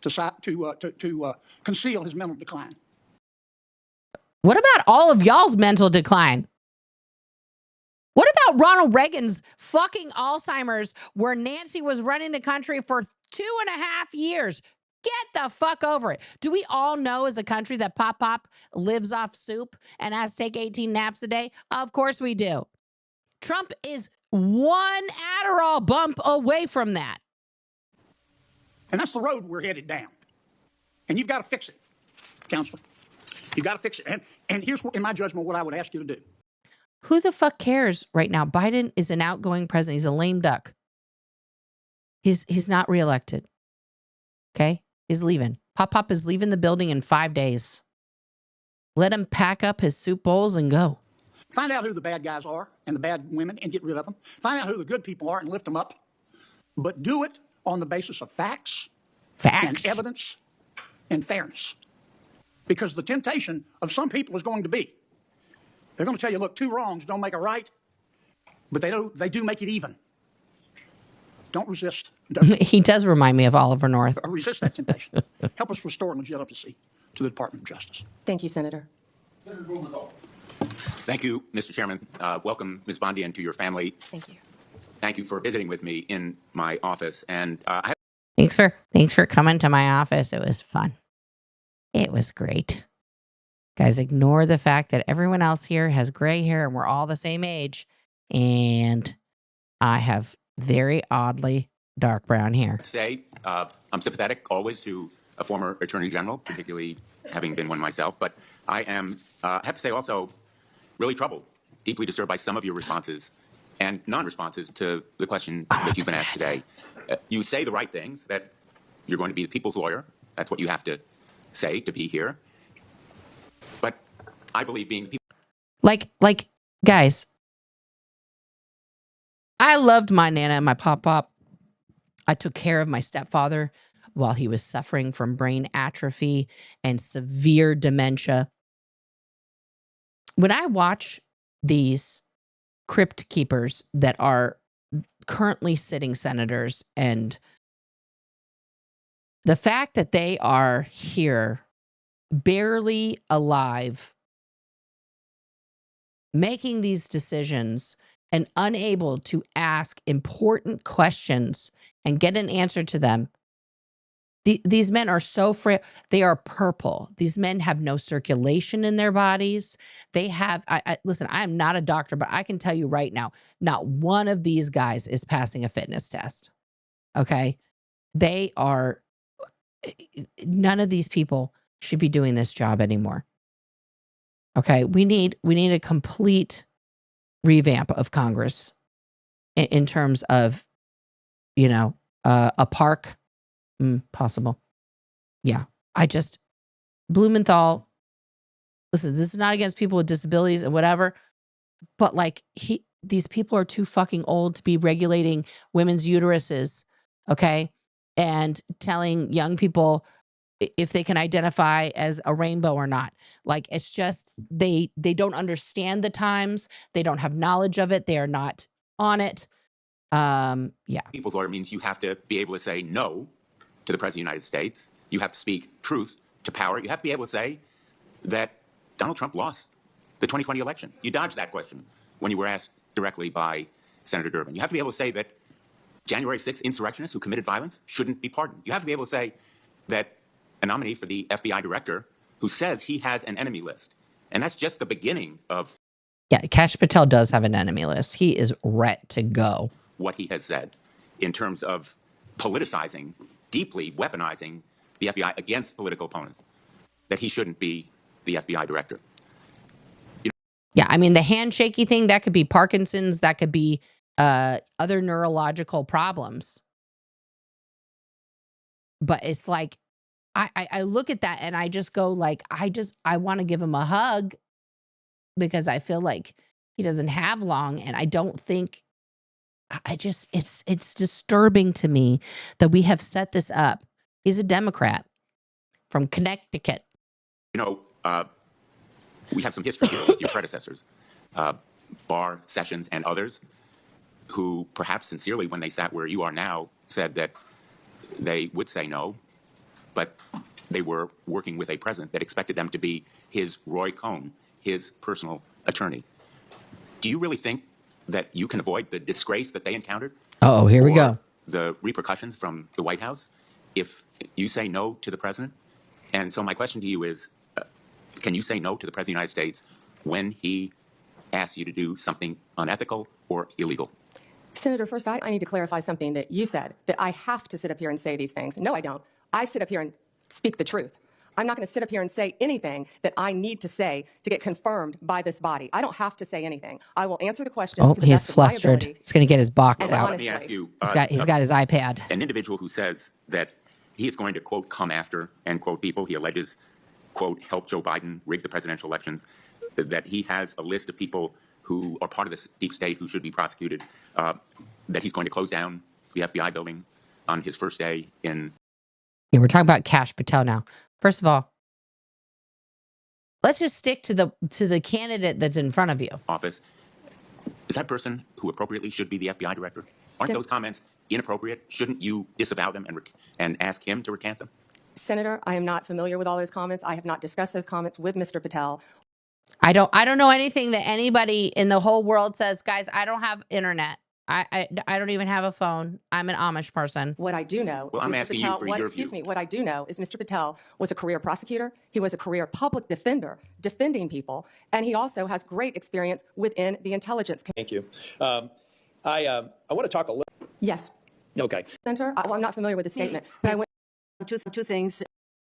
to conceal his mental decline. What about all of y'all's mental decline? What about Ronald Reagan's fucking Alzheimer's, where Nancy was running the country for 2.5 years? Get the fuck over it. Do we all know as a country that Pop lives off soup and has to take 18 naps a day? Of course we do. Trump is one Adderall bump away from that. And that's the road we're headed down. And you've got to fix it, Counselor. You've got to fix it. And here's, in my judgment, what I would ask you to do. Who the fuck cares right now? Biden is an outgoing president. He's a lame duck. He's not reelected. Okay? He's leaving. Pop is leaving the building in 5 days. Let him pack up his soup bowls and go. Find out who the bad guys are and the bad women and get rid of them. Find out who the good people are and lift them up. But do it on the basis of facts. And evidence and fairness. Because the temptation of some people is going to be, they're going to tell you, look, 2 wrongs don't make a right, but they do make it even. Don't resist. He does remind me of Oliver North. Resist that temptation. Help us restore legitimacy to the Department of Justice. Thank you, Senator. Senator Blumenthal. Thank you, Mr. Chairman. Welcome, Ms. Bondi, and to your family. Thank you. Thank you for visiting with me in my office. And Thanks for coming to my office. It was fun. It was great. Guys, ignore the fact that everyone else here has gray hair and we're all the same age. And I have very oddly dark brown hair. I'm sympathetic always to a former Attorney General, particularly having been one myself. But I am, have to say also, really troubled, deeply disturbed by some of your responses and non-responses to the question that you've been asked today. You say the right things, that you're going to be the people's lawyer. That's what you have to say to be here. But I believe being the people. Like, guys, I loved my Nana and my Pop. I took care of my stepfather while he was suffering from brain atrophy and severe dementia. When I watch these crypt keepers that are currently sitting senators, and the fact that they are here barely alive, making these decisions and unable to ask important questions and get an answer to them. These men are so frail. They are purple. These men have no circulation in their bodies. They have, listen, I am not a doctor, but I can tell you right now, not one of these guys is passing a fitness test. Okay? They are, none of these people should be doing this job anymore. Okay? We need a complete revamp of Congress in terms of, a park. Possible. Yeah. Blumenthal, listen, this is not against people with disabilities and whatever, but these people are too fucking old to be regulating women's uteruses, okay? And telling young people if they can identify as a rainbow or not. It's just, they don't understand the times. They don't have knowledge of it. They are not on it. Yeah. People's lawyer means you have to be able to say no to the President of the United States. You have to speak truth to power. You have to be able to say that Donald Trump lost the 2020 election. You dodged that question when you were asked directly by Senator Durbin. You have to be able to say that January 6th insurrectionists who committed violence shouldn't be pardoned. You have to be able to say that a nominee for the FBI director who says he has an enemy list, and that's just the beginning of Yeah, Kash Patel does have an enemy list. He is ret to go. what he has said in terms of politicizing, deeply weaponizing the FBI against political opponents, that he shouldn't be the FBI director. Yeah, I mean, the handshaky thing, that could be Parkinson's, that could be other neurological problems. But it's like, I look at that and I just go like, I want to give him a hug because I feel like he doesn't have long. And I don't think, it's disturbing to me that we have set this up. He's a Democrat from Connecticut. You know, we have some history here with your predecessors, Barr, Sessions, and others, who perhaps sincerely, when they sat where you are now, said that they would say no, but they were working with a president that expected them to be his Roy Cohn, his personal attorney. Do you really think that you can avoid the disgrace that they encountered? Oh, here we go. The repercussions from the White House if you say no to the president? And so my question to you is, can you say no to the president of the United States when he asks you to do something unethical or illegal? Senator, first, I need to clarify something that you said, that I have to sit up here and say these things. No, I don't. I sit up here and speak the truth. I'm not going to sit up here and say anything that I need to say to get confirmed by this body. I don't have to say anything. I will answer the questions to the he's best of my flustered. ability. He's going to get his box out. Let me ask you. He's got his iPad. An individual who says that he is going to, quote, come after, end quote, people he alleges, quote, help Joe Biden rig the presidential elections, that he has a list of people who are part of this deep state who should be prosecuted, that he's going to close down the FBI building on his first day in... Yeah, we're talking about Kash Patel now. First of all, let's just stick to the candidate that's in front of you. Office. Is that person who appropriately should be the FBI director? Aren't those comments inappropriate? Shouldn't you disavow them and ask him to recant them? Senator, I am not familiar with all those comments. I have not discussed those comments with Mr. Patel. I don't know anything that anybody in the whole world says, guys, I don't have internet. I don't even have a phone. I'm an Amish person. What I do know, well, I'm asking you for your excuse me. What I do know is Mr. Patel was a career prosecutor. He was a career public defender, defending people, and he also has great experience within the intelligence community. Thank you. I want to talk a little. Yes. Okay. Senator, I'm not familiar with the statement, but I went two things.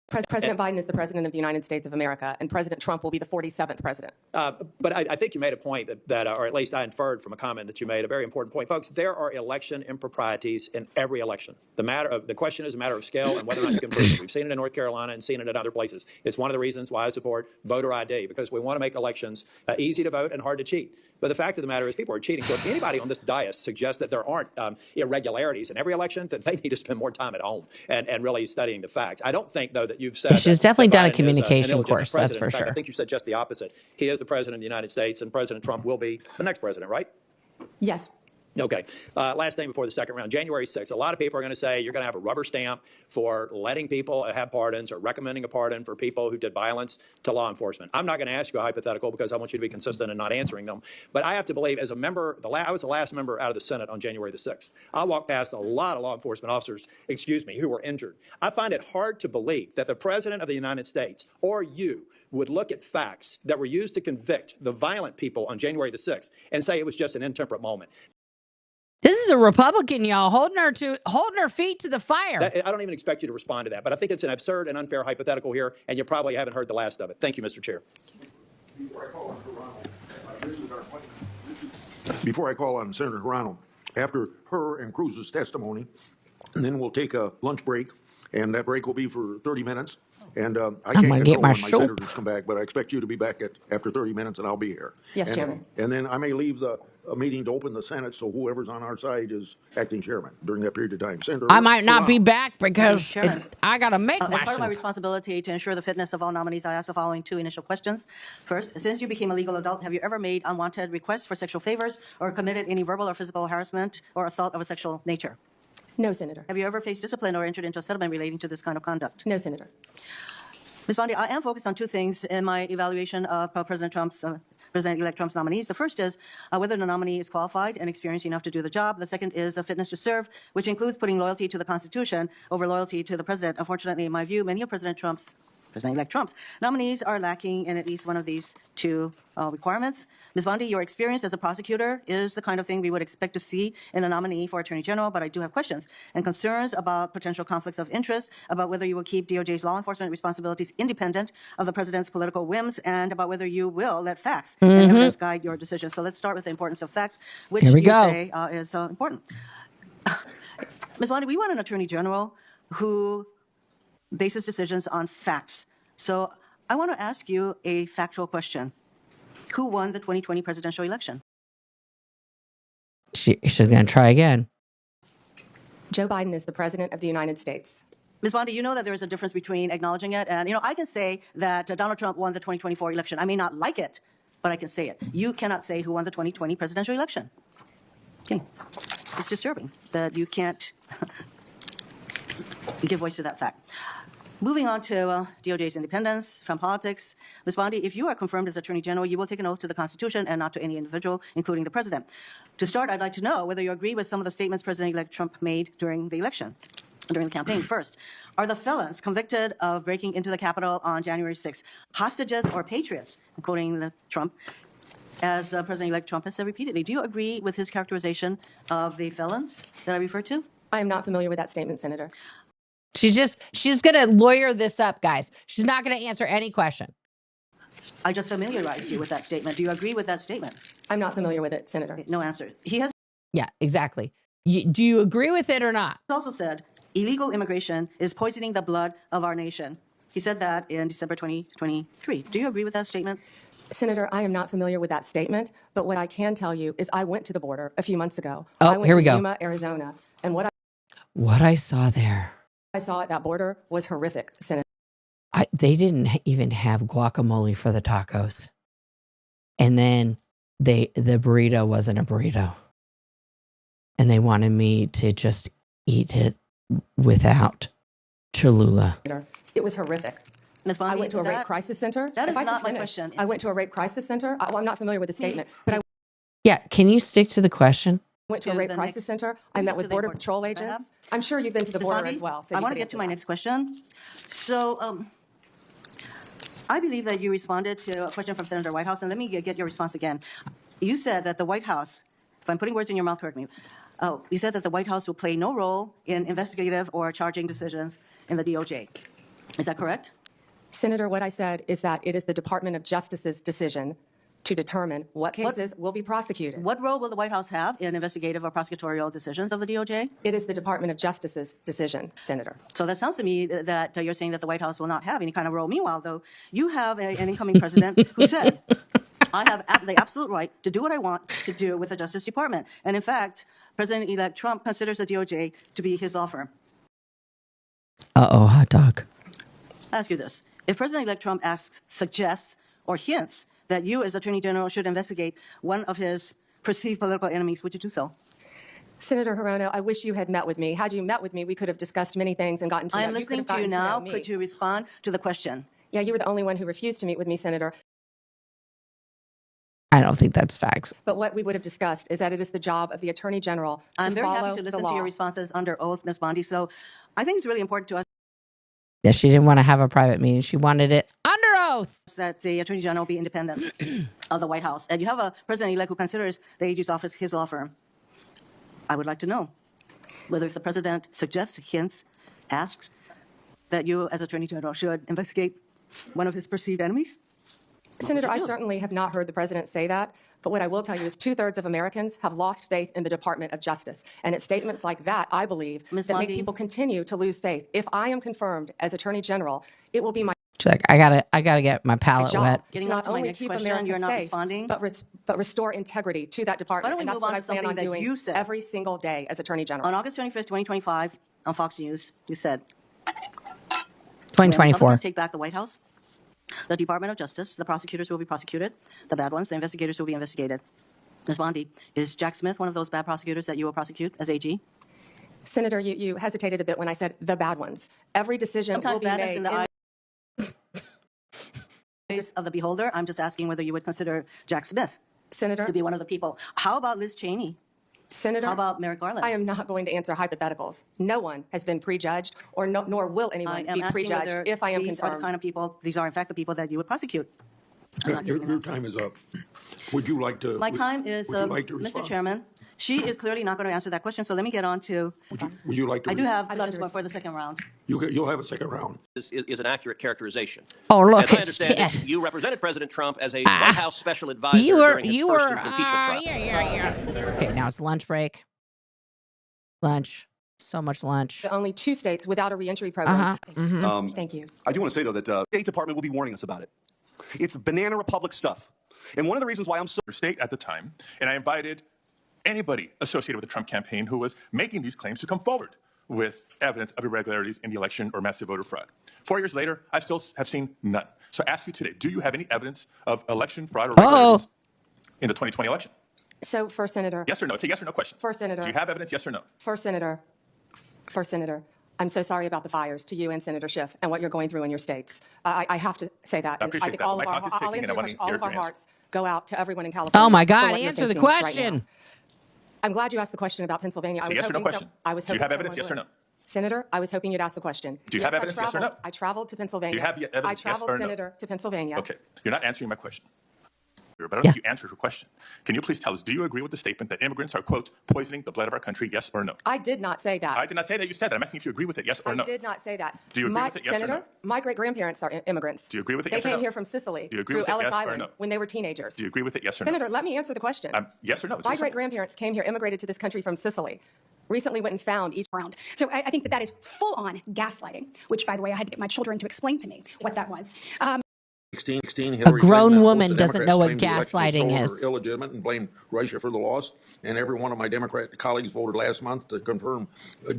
President Biden is the president of the United States of America, and President Trump will be the 47th president. But I think you made a point that, or at least I inferred from a comment that you made, a very important point. Folks, there are election improprieties in every election. The question is a matter of scale and whether or not you can prove it. We've seen it in North Carolina and seen it in other places. It's one of the reasons why I support voter ID, because we want to make elections easy to vote and hard to cheat. But the fact of the matter is people are cheating. So if anybody on this dais suggests that there aren't irregularities in every election, that they need to spend more time at home and really studying the facts. I don't think, though, that you've said she's definitely done a Biden communication course, that's for In fact, sure. I think you said just the opposite. He is the president of the United States, and President Trump will be the next president, right? Yes. Okay. Last thing before the second round, January 6th. A lot of people are going to say you're going to have a rubber stamp for letting people have pardons or recommending a pardon for people who did violence to law enforcement. I'm not going to ask you a hypothetical because I want you to be consistent and not answering them. But I have to believe, as a member, I was the last member out of the Senate on January the 6th. I walked past a lot of law enforcement officers, who were injured. I find it hard to believe that the President of the United States or you would look at facts that were used to convict the violent people on January the 6th and say it was just an intemperate moment. This is a Republican, y'all, holding her feet to the fire. I don't even expect you to respond to that, but I think it's an absurd and unfair hypothetical here, and you probably haven't heard the last of it. Thank you, Mr. Chair. Before I call on Senator Ronald, after her and Cruz's testimony, and then we'll take a lunch break, and that break will be for 30 minutes. And I can't control when my senators come back, but I expect you to be back after 30 minutes, and I'll be here. Yes, Chairman. And then I may leave the meeting to open the Senate, so whoever's on our side is acting chairman during that period of time. Senator, I might not be back because I got to make As my part of my soup. responsibility to ensure the fitness of all nominees, I ask the following two initial questions. First, since you became a legal adult, have you ever made unwanted requests for sexual favors or committed any verbal or physical harassment or assault of a sexual nature? No, Senator. Have you ever faced discipline or entered into a settlement relating to this kind of conduct? No, Senator. Ms. Bondi, I am focused on two things in my evaluation of President-elect Trump's nominees. The first is whether the nominee is qualified and experienced enough to do the job. The second is a fitness to serve, which includes putting loyalty to the Constitution over loyalty to the president. Unfortunately, in my view, many of President-elect Trump's nominees are lacking in at least one of these two requirements. Ms. Bondi, your experience as a prosecutor is the kind of thing we would expect to see in a nominee for Attorney General, but I do have questions and concerns about potential conflicts of interest, about whether you will keep DOJ's law enforcement responsibilities independent of the president's political whims, and about whether you will let facts and evidence guide your decision. So let's start with the importance of facts, which you say is important. Ms. Bondi, we want an Attorney General who bases decisions on facts. So I want to ask you a factual question. Who won the 2020 presidential election? She's going to try again. Joe Biden is the president of the United States. Ms. Bondi, you know that there is a difference between acknowledging it and, I can say that Donald Trump won the 2024 election. I may not like it, but I can say it. You cannot say who won the 2020 presidential election. Okay. It's disturbing that you can't give voice to that fact. Moving on to DOJ's independence from politics. Ms. Bondi, if you are confirmed as Attorney General, you will take an oath to the Constitution and not to any individual, including the President. To start, I'd like to know whether you agree with some of the statements President-elect Trump made during the election, during the campaign. First, are the felons convicted of breaking into the Capitol on January 6th hostages or patriots, quoting Trump, as President-elect Trump has said repeatedly? Do you agree with his characterization of the felons that I referred to? I am not familiar with that statement, Senator. She's going to lawyer this up, guys. She's not going to answer any question. I just familiarized you with that statement. Do you agree with that statement? I'm not familiar with it, Senator. No answer. He has Yeah, exactly. Do you agree with it or not? also said illegal immigration is poisoning the blood of our nation. He said that in December 2023. Do you agree with that statement? Senator, I am not familiar with that statement, but what I can tell you is I went to the border a few months ago. Oh, I went here we to go. Yuma, Arizona, and what I saw there. I saw at that border was horrific, Senator. They didn't even have guacamole for the tacos. And then the burrito wasn't a burrito. And they wanted me to just eat it without Cholula. It was horrific. Ms. Bondi, I went to a rape crisis center. That is If I not could my finish, question. I went to a rape crisis center. I'm not familiar with the statement, but I Yeah, can you stick to the question? went to a rape crisis center. I met with Border Patrol agents. I'm sure you've been to the Ms. border Bondi, as well. So I you want to could get to answer my that. next question. So I believe that you responded to a question from Senator Whitehouse, and let me get your response again. You said that the White House, if I'm putting words in your mouth, correct me. You said that the White House will play no role in investigative or charging decisions in the DOJ. Is that correct? Senator, what I said is that it is the Department of Justice's decision to determine what cases will be prosecuted. What role will the White House have in investigative or prosecutorial decisions of the DOJ? It is the Department of Justice's decision, Senator. So that sounds to me that you're saying that the White House will not have any kind of role. Meanwhile, though, you have an incoming president who said, I have the absolute right to do what I want to do with the Justice Department. And in fact, President-elect Trump considers the DOJ to be his law firm. Uh-oh, hot dog. I ask you this. If President-elect Trump suggests, or hints that you as Attorney General should investigate one of his perceived political enemies, would you do so? Senator Hirono, I wish you had met with me. Had you met with me, we could have discussed many things and gotten to know you. I am listening to you now. Could you respond to the question? Yeah, you were the only one who refused to meet with me, Senator. I don't think that's facts. But what we would have discussed is that it is the job of the Attorney General to I'm very follow happy to listen the law. to your responses under oath, Ms. Bondi. So I think it's really important to us Yeah, she didn't want to have a private meeting. She wanted it under oath. that the Attorney General be independent of the White House. And you have a president-elect who considers the AG's office his law firm. I would like to know whether if the president suggests, hints, asks that you as Attorney General should investigate one of his perceived enemies. Senator, I certainly have not heard the president say that. But what I will tell you is 2/3 of Americans have lost faith in the Department of Justice. And it's statements like that, I believe, that make people continue to lose faith. If I am confirmed as Attorney General, it will be my She's like, I gotta get my palate job wet. to not only keep America safe, but restore integrity to that department. Why don't we And that's move what on I to plan something on that doing you said? every single day as Attorney General. On August 25th, 2025, on Fox News, you said, 2024. Republicans take back the White House, the Department of Justice, the prosecutors will be prosecuted, the bad ones, the investigators will be investigated. Ms. Bondi, is Jack Smith one of those bad prosecutors that you will prosecute as AG? Senator, you hesitated a bit when I said the bad ones. Every decision Sometimes will be badness made in the eye. Face of the beholder, I'm just asking whether you would consider Jack Smith Senator, to be one of the people. How about Liz Cheney? Senator, How about Merrick Garland? I am not going to answer hypotheticals. No one has been prejudged, or nor will anyone be prejudged if I am these are the confirmed. kind of people, these are in fact the people that you would prosecute. Your time is up. Would you like to? My time is, would you like to Mr. respond? Chairman. She is clearly not going to answer that question, so let me get on to. Would you like to? I do have questions for the second round. You'll have a second round. Is an accurate characterization. Oh, look, as I it's understand it, you represented President Trump as a White House special advisor during his first impeachment trial. Okay, now it's lunch break. Lunch. So much lunch. Only 2 states without a reentry program. Thank you. I do want to say, though, that the State Department will be warning us about it. It's Banana Republic stuff. And one of the reasons why I'm so... State at the time, and I invited anybody associated with the Trump campaign who was making these claims to come forward with evidence of irregularities in the election or massive voter fraud. 4 years later, I still have seen none. So I ask you today, do you have any evidence of election fraud or irregularities in the 2020 election? So, First Senator. Yes or no? It's a yes or no question. First Senator. Do you have evidence, yes or no? First Senator. I'm so sorry about the fires to you and Senator Schiff and what you're going through in your states. I have to say that. I appreciate think that. all My of our, clock is I'll ticking, and I want to all hear of our your hearts go out to everyone in California. Oh my for God, what you're answer the facing right question. now. I'm glad you asked the question about Pennsylvania. It's a yes or no question. I was Do you hoping have evidence, someone yes or would. no? Senator, I was hoping you'd ask the question. Do you have evidence, yes or no? I traveled to Pennsylvania. Do you have evidence, I yes traveled, or no? Senator, to Pennsylvania. Okay. You're not answering my question. But I don't think you answered her question. Can you please tell us, do you agree with the statement that immigrants are, quote, poisoning the blood of our country, yes or no? I did not say that. I did not say that. You said that. I'm asking if you agree with it, yes or no? I did not say that. Do you agree with it, yes or Senator, no? my great-grandparents are immigrants. Do you agree with it, They yes or no? came here from Sicily Do you agree through with it, Ellis yes or Island no? when they were teenagers. Do you agree with it, yes or no? Senator, let me answer the question. Yes or no? It's My yes or no. great-grandparents came here, immigrated to this country from Sicily. Recently went and found each around. So I think that is full-on gaslighting, which, by the way, I had to get my children to explain to me what that was. A grown woman doesn't know what gaslighting is. Illegitimate and blamed Russia for the loss. And every one of my Democrat colleagues voted last month to confirm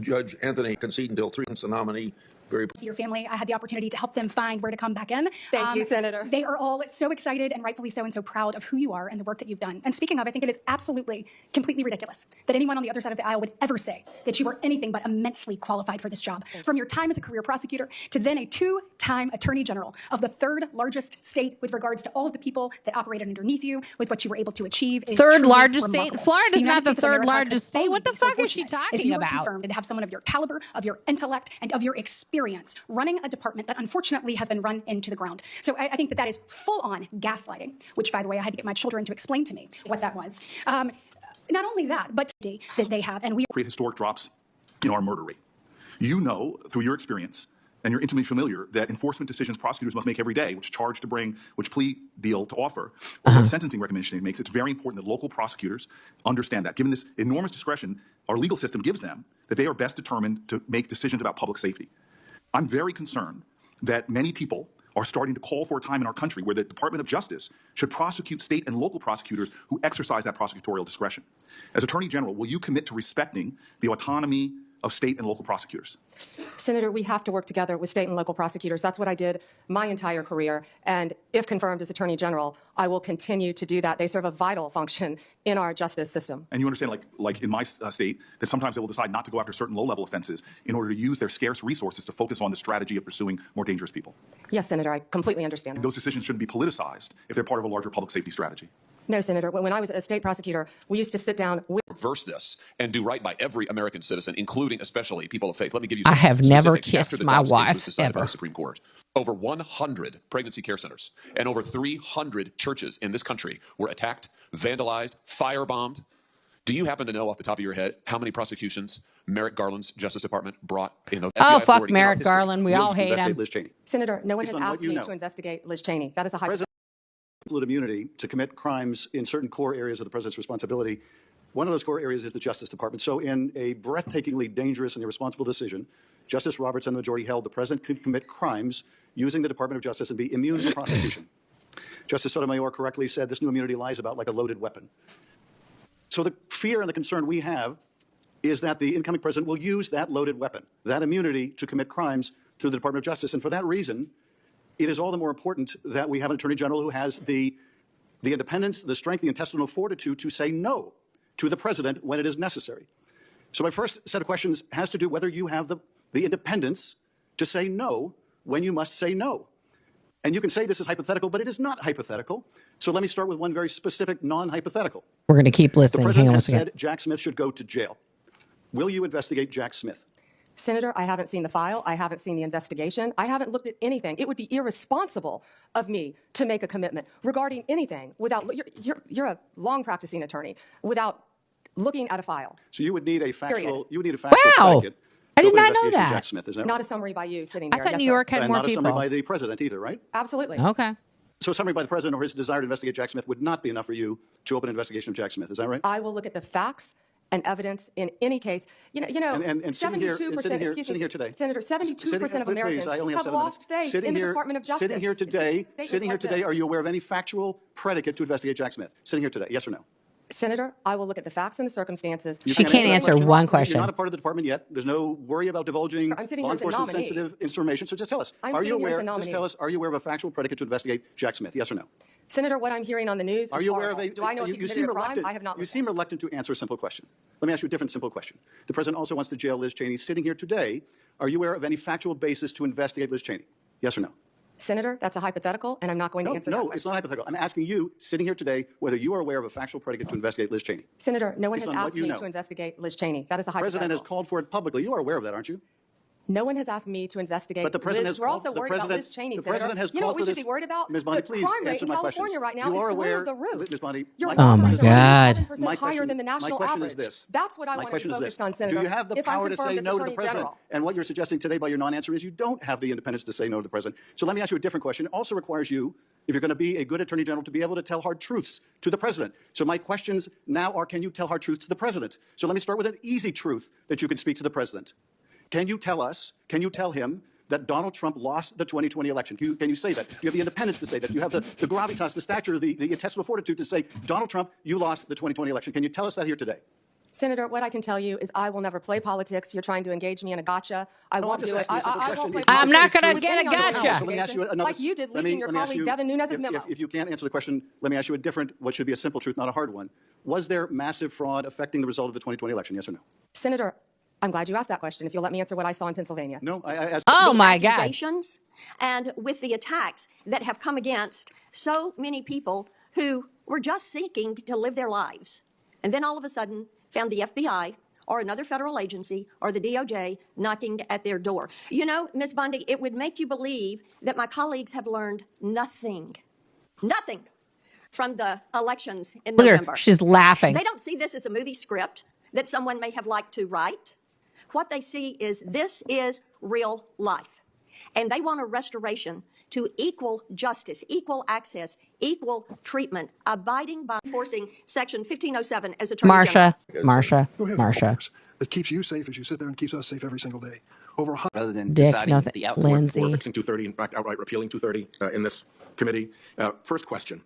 Judge Anthony concede until 3 months the nominee. To your family, I had the opportunity to help them find where to come back in. Thank you, Senator. They are all so excited, and rightfully so, and so proud of who you are and the work that you've done. And speaking of, I think it is absolutely, completely ridiculous that anyone on the other side of the aisle would ever say that you were anything but immensely qualified for this job. From your time as a career prosecutor to then a 2-time attorney general of the 3rd largest state with regards to all of the people that operated underneath you, with what you were able to achieve. Is 3rd truly largest remarkable. state? Florida's not the United States of 3rd America largest could state. What the only be so fuck is she fortunate if talking you were about? confirmed to have someone of your caliber, of your intellect, and of your experience running a department that unfortunately has been run into the ground. So I think that is full-on gaslighting, which, by the way, I had to get my children to explain to me what that was. Not only that, but that they have, and we create historic drops in our murder rate. You know, through your experience, and you're intimately familiar, that enforcement decisions prosecutors must make every day, which charge to bring, which plea deal to offer, or what sentencing recommendation it makes. It's very important that local prosecutors understand that. Given this enormous discretion our legal system gives them, that they are best determined to make decisions about public safety. I'm very concerned that many people are starting to call for a time in our country where the Department of Justice should prosecute state and local prosecutors who exercise that prosecutorial discretion. As Attorney General, will you commit to respecting the autonomy of state and local prosecutors? Senator, we have to work together with state and local prosecutors. That's what I did my entire career. And if confirmed as Attorney General, I will continue to do that. They serve a vital function in our justice system. And you understand, like in my state, that sometimes they will decide not to go after certain low-level offenses in order to use their scarce resources to focus on the strategy of pursuing more dangerous people. Yes, Senator, I completely understand that. And those decisions shouldn't be politicized if they're part of a larger public safety strategy. No, Senator. When I was a state prosecutor, we used to sit down with... Reverse this and do right by every American citizen, including especially people of faith. Let me give you I some have never specifics. After kissed the my Dobbs case wife, was decided by ever. the Supreme Court, over 100 pregnancy care centers and over 300 churches in this country were attacked, vandalized, firebombed. Do you happen to know off the top of your head how many prosecutions Merrick Garland's Justice Department brought in the Oh, FBI fuck authority in our Merrick history? Garland. We all hate him. Liz Cheney. Senator, no one has Based on what asked you me know. to investigate Liz Cheney. That is a hypothetical. Absolute immunity to commit crimes in certain core areas of the president's responsibility. One of those core areas is the Justice Department. So in a breathtakingly dangerous and irresponsible decision, Justice Roberts and the majority held the president could commit crimes using the Department of Justice and be immune from prosecution. Justice Sotomayor correctly said this new immunity lies about like a loaded weapon. So the fear and the concern we have is that the incoming president will use that loaded weapon, that immunity, to commit crimes through the Department of Justice. And for that reason, it is all the more important that we have an Attorney General who has the independence, the strength, the intestinal fortitude to say no to the president when it is necessary. So my first set of questions has to do whether you have the independence to say no when you must say no. And you can say this is hypothetical, but it is not hypothetical. So let me start with one very specific non-hypothetical. We're going to keep The listening. Hang on president one has second. said Jack Smith should go to jail. Will you investigate Jack Smith? Senator, I haven't seen the file. I haven't seen the investigation. I haven't looked at anything. It would be irresponsible of me to make a commitment regarding anything without, you're a long practicing attorney, without looking at a file. So you would need a factual, Period. you would need a factual Wow. predicate I to did open not know investigation of that. Jack Smith, is that Not right? a summary by you sitting I there. thought Yes, New sir. York had And more not a summary people. by the president either, right? Absolutely. Okay. So a summary by the president or his desire to investigate Jack Smith would not be enough for you to open an investigation of Jack Smith, is that right? I will look at the facts and evidence in any case. You know, And sitting here, 72%, sitting here today. Senator, 72% of Americans Please, I only have have 7 lost minutes. faith in the Department of Justice. Sitting here today, Statements like this. are you aware of any factual predicate to investigate Jack Smith? Sitting here today, yes or no? Senator, I will look at the facts and the circumstances. She can't answer one question. You're not a part of the department yet. There's no worry about divulging I'm sitting law here as a enforcement nominee. sensitive information. So just tell us, I'm are you sitting here as a aware? Just nominee. tell us, are you aware of a factual predicate to investigate Jack Smith? Yes or no? Senator, what I'm hearing on the news Are is you aware of horrible. a? Do I know if he committed a crime? I have not You looked seem reluctant to answer a simple question. Let me ask you a different simple question. The president also wants to jail Liz Cheney. Sitting here today, are you aware of any factual basis to investigate Liz Cheney? Yes or no? Senator, that's a hypothetical, and I'm not going to answer that No, question. it's not hypothetical. I'm asking you, sitting here today, whether you are aware of a factual predicate to investigate Liz Cheney. Senator, no one Based has on what asked you me know. to investigate Liz Cheney. That is a The president has hypothetical. called for it publicly. You are aware of that, aren't you? No one has asked me to investigate But the president Liz. has We're called- also the worried about president- Liz Cheney, the Senator. president has You know what called we for should this- be worried about? Ms. Bondi, The please crime rate answer in my California questions. right now You is are through aware, the roof. Ms. Bondi, Your my- Oh, my numbers are God. 7% My higher question- than the national my question average. is this. That's what I My want to be question is focused this. on, Senator. Do you have the If I'm power to say confirmed as no to the Attorney president? General. And what you're suggesting today by your non-answer is you don't have the independence to say no to the president. So let me ask you a different question. It also requires you, if you're going to be a good attorney general, to be able to tell hard truths to the president. So my questions now are, can you tell hard truths to the president? So let me start with an easy truth that you can speak to the president. Can you tell us, can you tell him that Donald Trump lost the 2020 election? Can you say that? You have the independence to say that. You have the gravitas, the stature, the intestinal fortitude to say, Donald Trump, you lost the 2020 election. Can you tell us that here today? Senator, what I can tell you is I will never play politics. You're trying to engage me in a gotcha. I No, won't I'm just do it. asking you a simple I question. won't play If you I'm can not say gonna truth- get a gotcha. So let me ask you another. Like you did let me- leaking your let me ask colleague you- Devin Nunes's memo. If you can't answer the question, let me ask you a different, what should be a simple truth, not a hard one. Was there massive fraud affecting the result of the 2020 election? Yes or no? Senator, I'm glad you asked that question. If you'll let me answer what I saw in Pennsylvania. No, I asked. Oh, the my God. accusations and with the attacks that have come against so many people who were just seeking to live their lives. And then all of a sudden found the FBI or another federal agency or the DOJ knocking at their door. You know, Ms. Bondi, it would make you believe that my colleagues have learned nothing from the elections in Look at her. November. She's laughing. They don't see this as a movie script that someone may have liked to write. What they see is this is real life. And they want a restoration to equal justice, equal access, equal treatment, abiding by enforcing Section 1507 as Attorney General. Marsha. That keeps you safe as you sit there and keeps us safe every single day. Over 100. Rather than Dick, deciding nothing. the outcome. Lindsay. We're fixing 230, in fact, outright repealing 230 in this committee. First question,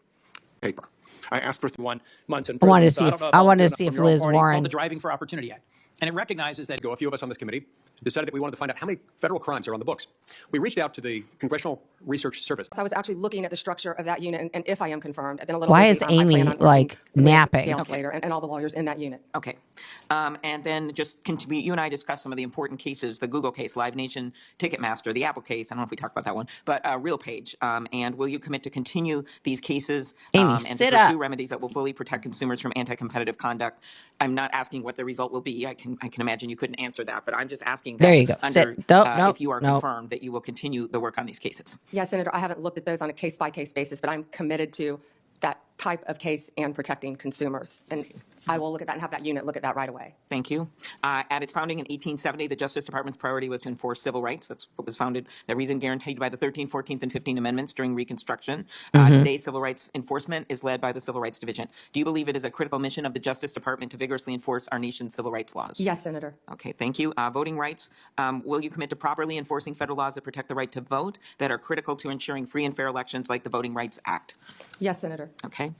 paper. I asked for 1 months in I wanted to prison. see if Liz Warren. Called the Driving for Opportunity Act. And it recognizes that A few of us on this committee decided that we wanted to find out how many federal crimes are on the books. We reached out to the Congressional Research Service. I was actually looking at the structure of that unit, and if I am confirmed, I've been a little Why busy. is I plan Amy on working like with napping? Gail Slater and all the lawyers in that unit. Okay. And then just continue, you and I discussed some of the important cases, the Google case, Live Nation, Ticketmaster, the Apple case. I don't know if we talked about that one, but RealPage. And will you commit to continue these cases Amy, and sit to pursue up. remedies that will fully protect consumers from anti-competitive conduct? I'm not asking what the result will be. I can imagine you couldn't answer that, but I'm just asking that There you go. under, Sit. Nope, if you are nope. confirmed that you will continue the work on these cases. Yeah, Senator, I haven't looked at those on a case-by-case basis, but I'm committed to that type of case and protecting consumers. And I will look at that and have that unit look at that right away. Thank you. At its founding in 1870, the Justice Department's priority was to enforce civil rights. That's what was founded, the reason guaranteed by the 13th, 14th, and 15th Amendments during Reconstruction. Today's civil rights enforcement is led by the Civil Rights Division. Do you believe it is a critical mission of the Justice Department to vigorously enforce our nation's civil rights laws? Yes, Senator. Okay, thank you. Voting rights. Will you commit to properly enforcing federal laws that protect the right to vote that are critical to ensuring free and fair elections like the Voting Rights Act? Yes, Senator. Okay.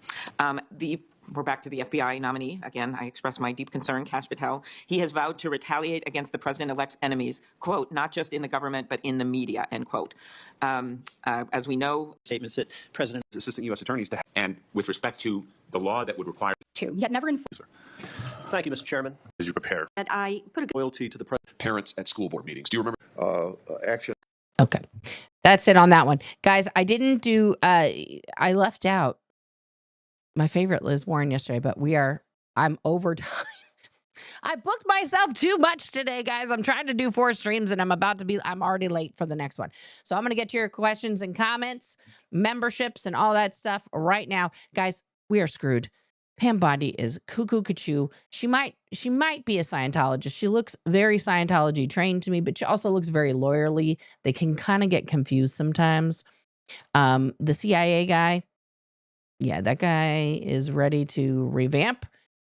We're back to the FBI nominee. Again, I express my deep concern, Kash Patel. He has vowed to retaliate against the president-elect's enemies, quote, not just in the government, but in the media, end quote. As we know, statements that President Assistant U.S. attorneys to have. And with respect to the law that would require Yet never enforced. Thank you, Mr. Chairman. As you prepare. And I put a loyalty to the president. Parents at school board meetings. Do you remember? Action. Okay. That's it on that one. Guys, I didn't do, I left out my favorite Liz Warren yesterday, but I'm over time. I booked myself too much today, guys. I'm trying to do 4 streams and I'm already late for the next one. So I'm going to get to your questions and comments, memberships and all that stuff right now. Guys, we are screwed. Pam Bondi is cuckoo cuckoo. She might be a Scientologist. She looks very Scientology trained to me, but she also looks very lawyerly. They can kind of get confused sometimes. The CIA guy, yeah, that guy is ready to revamp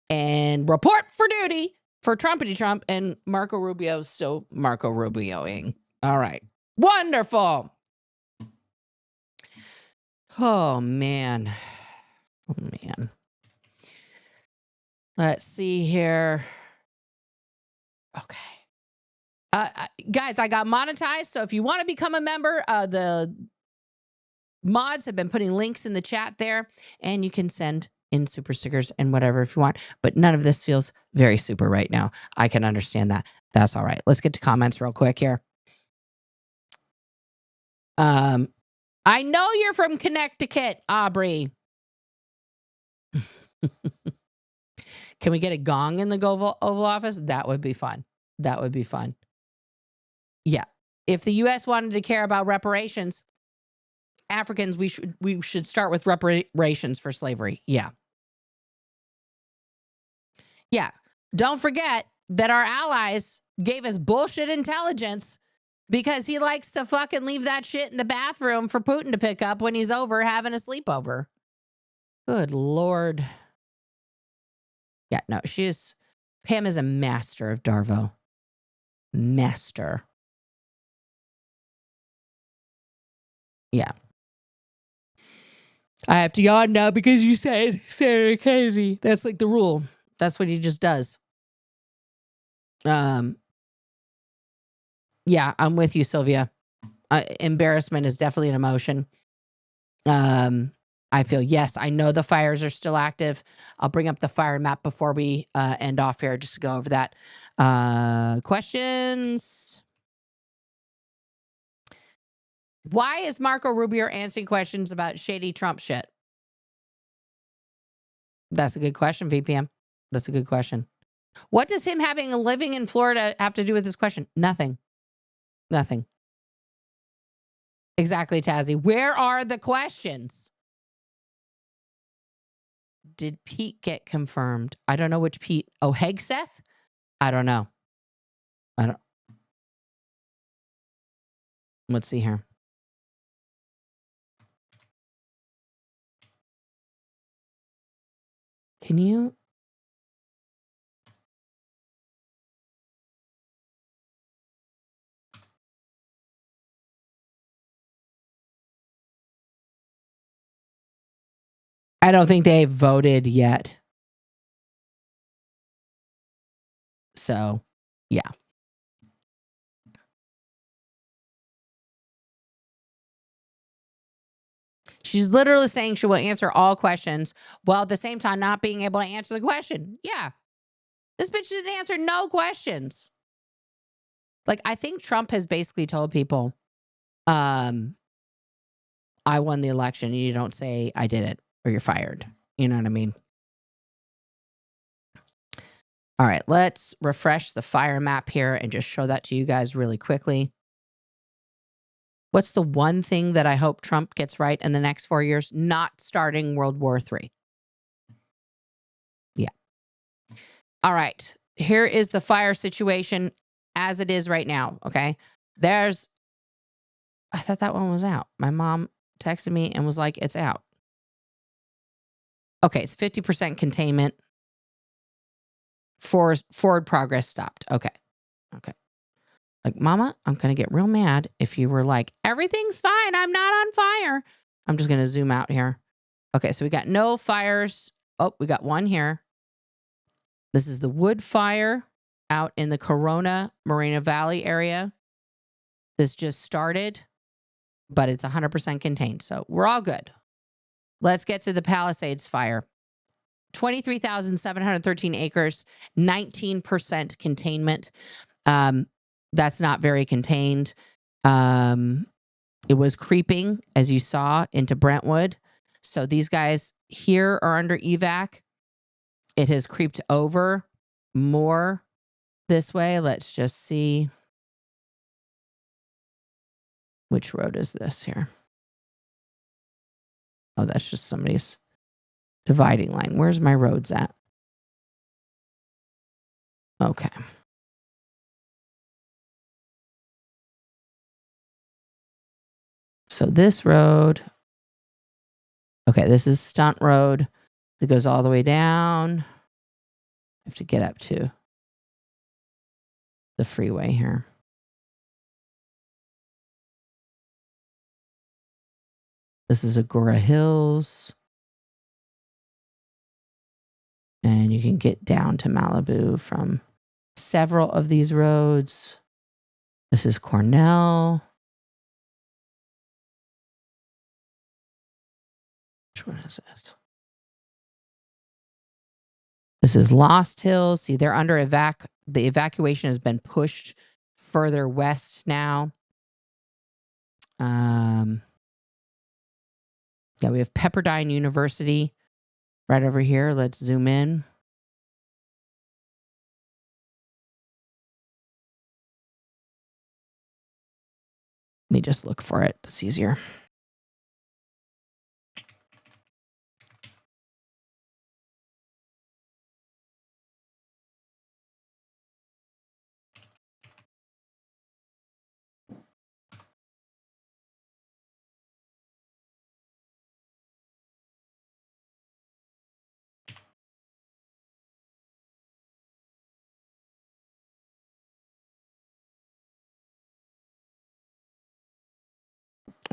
and report for duty for Trumpity Trump, and Marco Rubio still Marco Rubioing. All right. Wonderful. Oh, man. Oh, man. Let's see here. Okay. Guys, I got monetized, so if you want to become a member, the mods have been putting links in the chat there, and you can send in super stickers and whatever if you want, but none of this feels very super right now. I can understand that. That's all right. Let's get to comments real quick here. I know you're from Connecticut, Aubrey. Can we get a gong in the Oval Office? That would be fun. That would be fun. Yeah. If the U.S. wanted to care about reparations, Africans, we should start with reparations for slavery. Yeah. Yeah. Don't forget that our allies gave us bullshit intelligence because he likes to fucking leave that shit in the bathroom for Putin to pick up when he's over having a sleepover. Good Lord. Yeah, no, Pam is a master of Darvo. Master. Yeah. I have to yawn now because you said Senator Kennedy. That's like the rule. That's what he just does. Yeah, I'm with you, Sylvia. Embarrassment is definitely an emotion. I feel, yes, I know the fires are still active. I'll bring up the fire map before we end off here just to go over that. Questions? Why is Marco Rubio answering questions about shady Trump shit? That's a good question, VPM. That's a good question. What does him living in Florida have to do with this question? Nothing. Nothing. Exactly, Tazzy. Where are the questions? Did Pete get confirmed? I don't know which Pete. Oh, Hegseth? I don't know. Let's see here. Can you? I don't think they voted yet. So, yeah. She's literally saying she will answer all questions while at the same time not being able to answer the question. Yeah. This bitch didn't answer no questions. Like, I think Trump has basically told people, I won the election. You don't say I did it or you're fired. You know what I mean? All right, let's refresh the fire map here and just show that to you guys really quickly. What's the one thing that I hope Trump gets right in the next 4 years? Not starting World War III. Yeah. All right. Here is the fire situation as it is right now. Okay. I thought that one was out. My mom texted me and was like, it's out. Okay. It's 50% containment. Forward progress stopped. Okay. Okay. Like, Mama, I'm going to get real mad if you were like, everything's fine. I'm not on fire. I'm just going to zoom out here. Okay. So we got no fires. Oh, we got one here. This is the wood fire out in the Corona Moreno Valley area. This just started, but it's 100% contained. So we're all good. Let's get to the Palisades fire. 23,713 acres, 19% containment. That's not very contained. Yeah, It was creeping, as you saw, into Brentwood. So these guys here are under evac. It has creeped over more this way. Let's just see. Which road is this here? Oh, that's just somebody's dividing line. Where's my roads at? Okay. So this road, okay, this is Stunt Road. It goes all the way down. I have to get up to the freeway here. This is Agora Hills. And you can get down to Malibu from several of these roads. This is Cornell. Which one is this? This is Lost Hills. See, they're under evac. The evacuation has been pushed further west now. Yeah, we have Pepperdine University right over here. Let's zoom in. Let me just look for it. It's easier.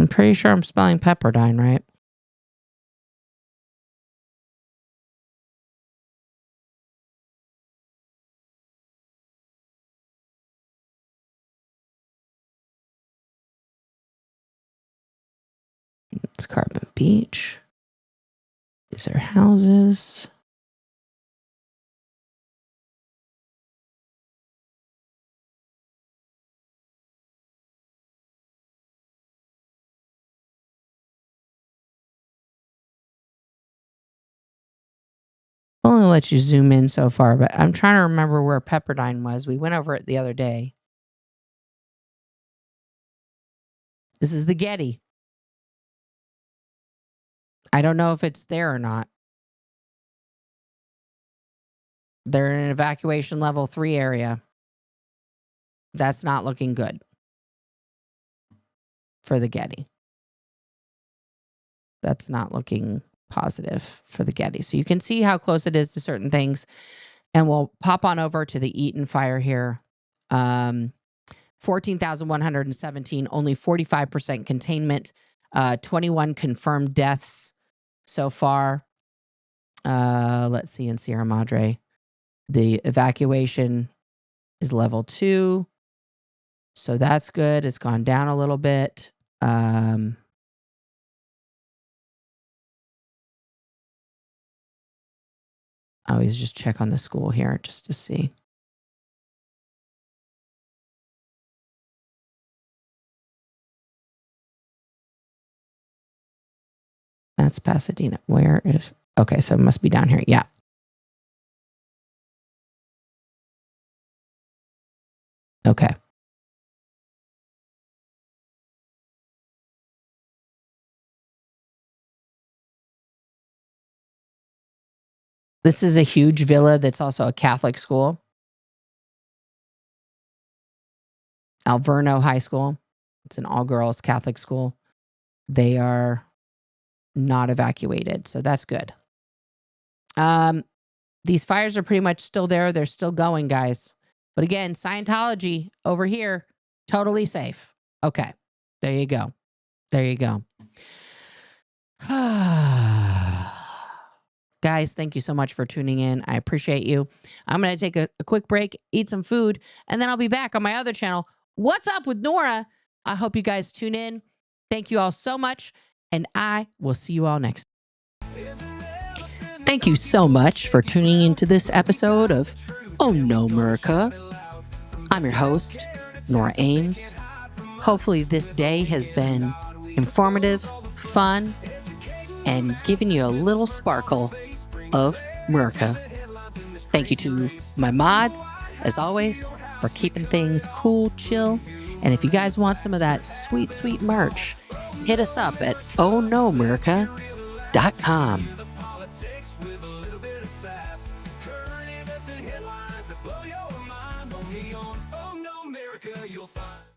I'm pretty sure I'm spelling Pepperdine right. It's Carbon Beach. These are houses. Only let you zoom in so far, but I'm trying to remember where Pepperdine was. We went over it the other day. This is the Getty. I don't know if it's there or not. They're in an evacuation level 3 area. That's not looking good for the Getty. That's not looking positive for the Getty. So you can see how close it is to certain things. And we'll pop on over to the Eaton fire here. 14,117, only 45% containment, 21 confirmed deaths so far. Let's see in Sierra Madre. The evacuation is level 2. So that's good. It's gone down a little bit. I always just check on the school here just to see. That's Pasadena. Where is... Okay, so it must be down here. Yeah. Okay. This is a huge villa that's also a Catholic school. Alverno High School. It's an all-girls Catholic school. They are not evacuated, so that's good. These fires are pretty much still there. They're still going, guys. But again, Scientology over here, totally safe. Okay, there you go. There you go. Guys, thank you so much for tuning in. I appreciate you. I'm going to take a quick break, eat some food, and then I'll be back on my other channel, What's Up with Nora? I hope you guys tune in. Thank you all so much, and I will see you all next time. Thank you so much for tuning into this episode of Oh No, MERICA. I'm your host, Nora Ames. Hopefully this day has been informative, fun, and giving you a little sparkle of MERICA. Thank you to my mods, as always, for keeping things cool, chill. And if you guys want some of that sweet, sweet merch, hit us up at ohnomerica.com. You'll find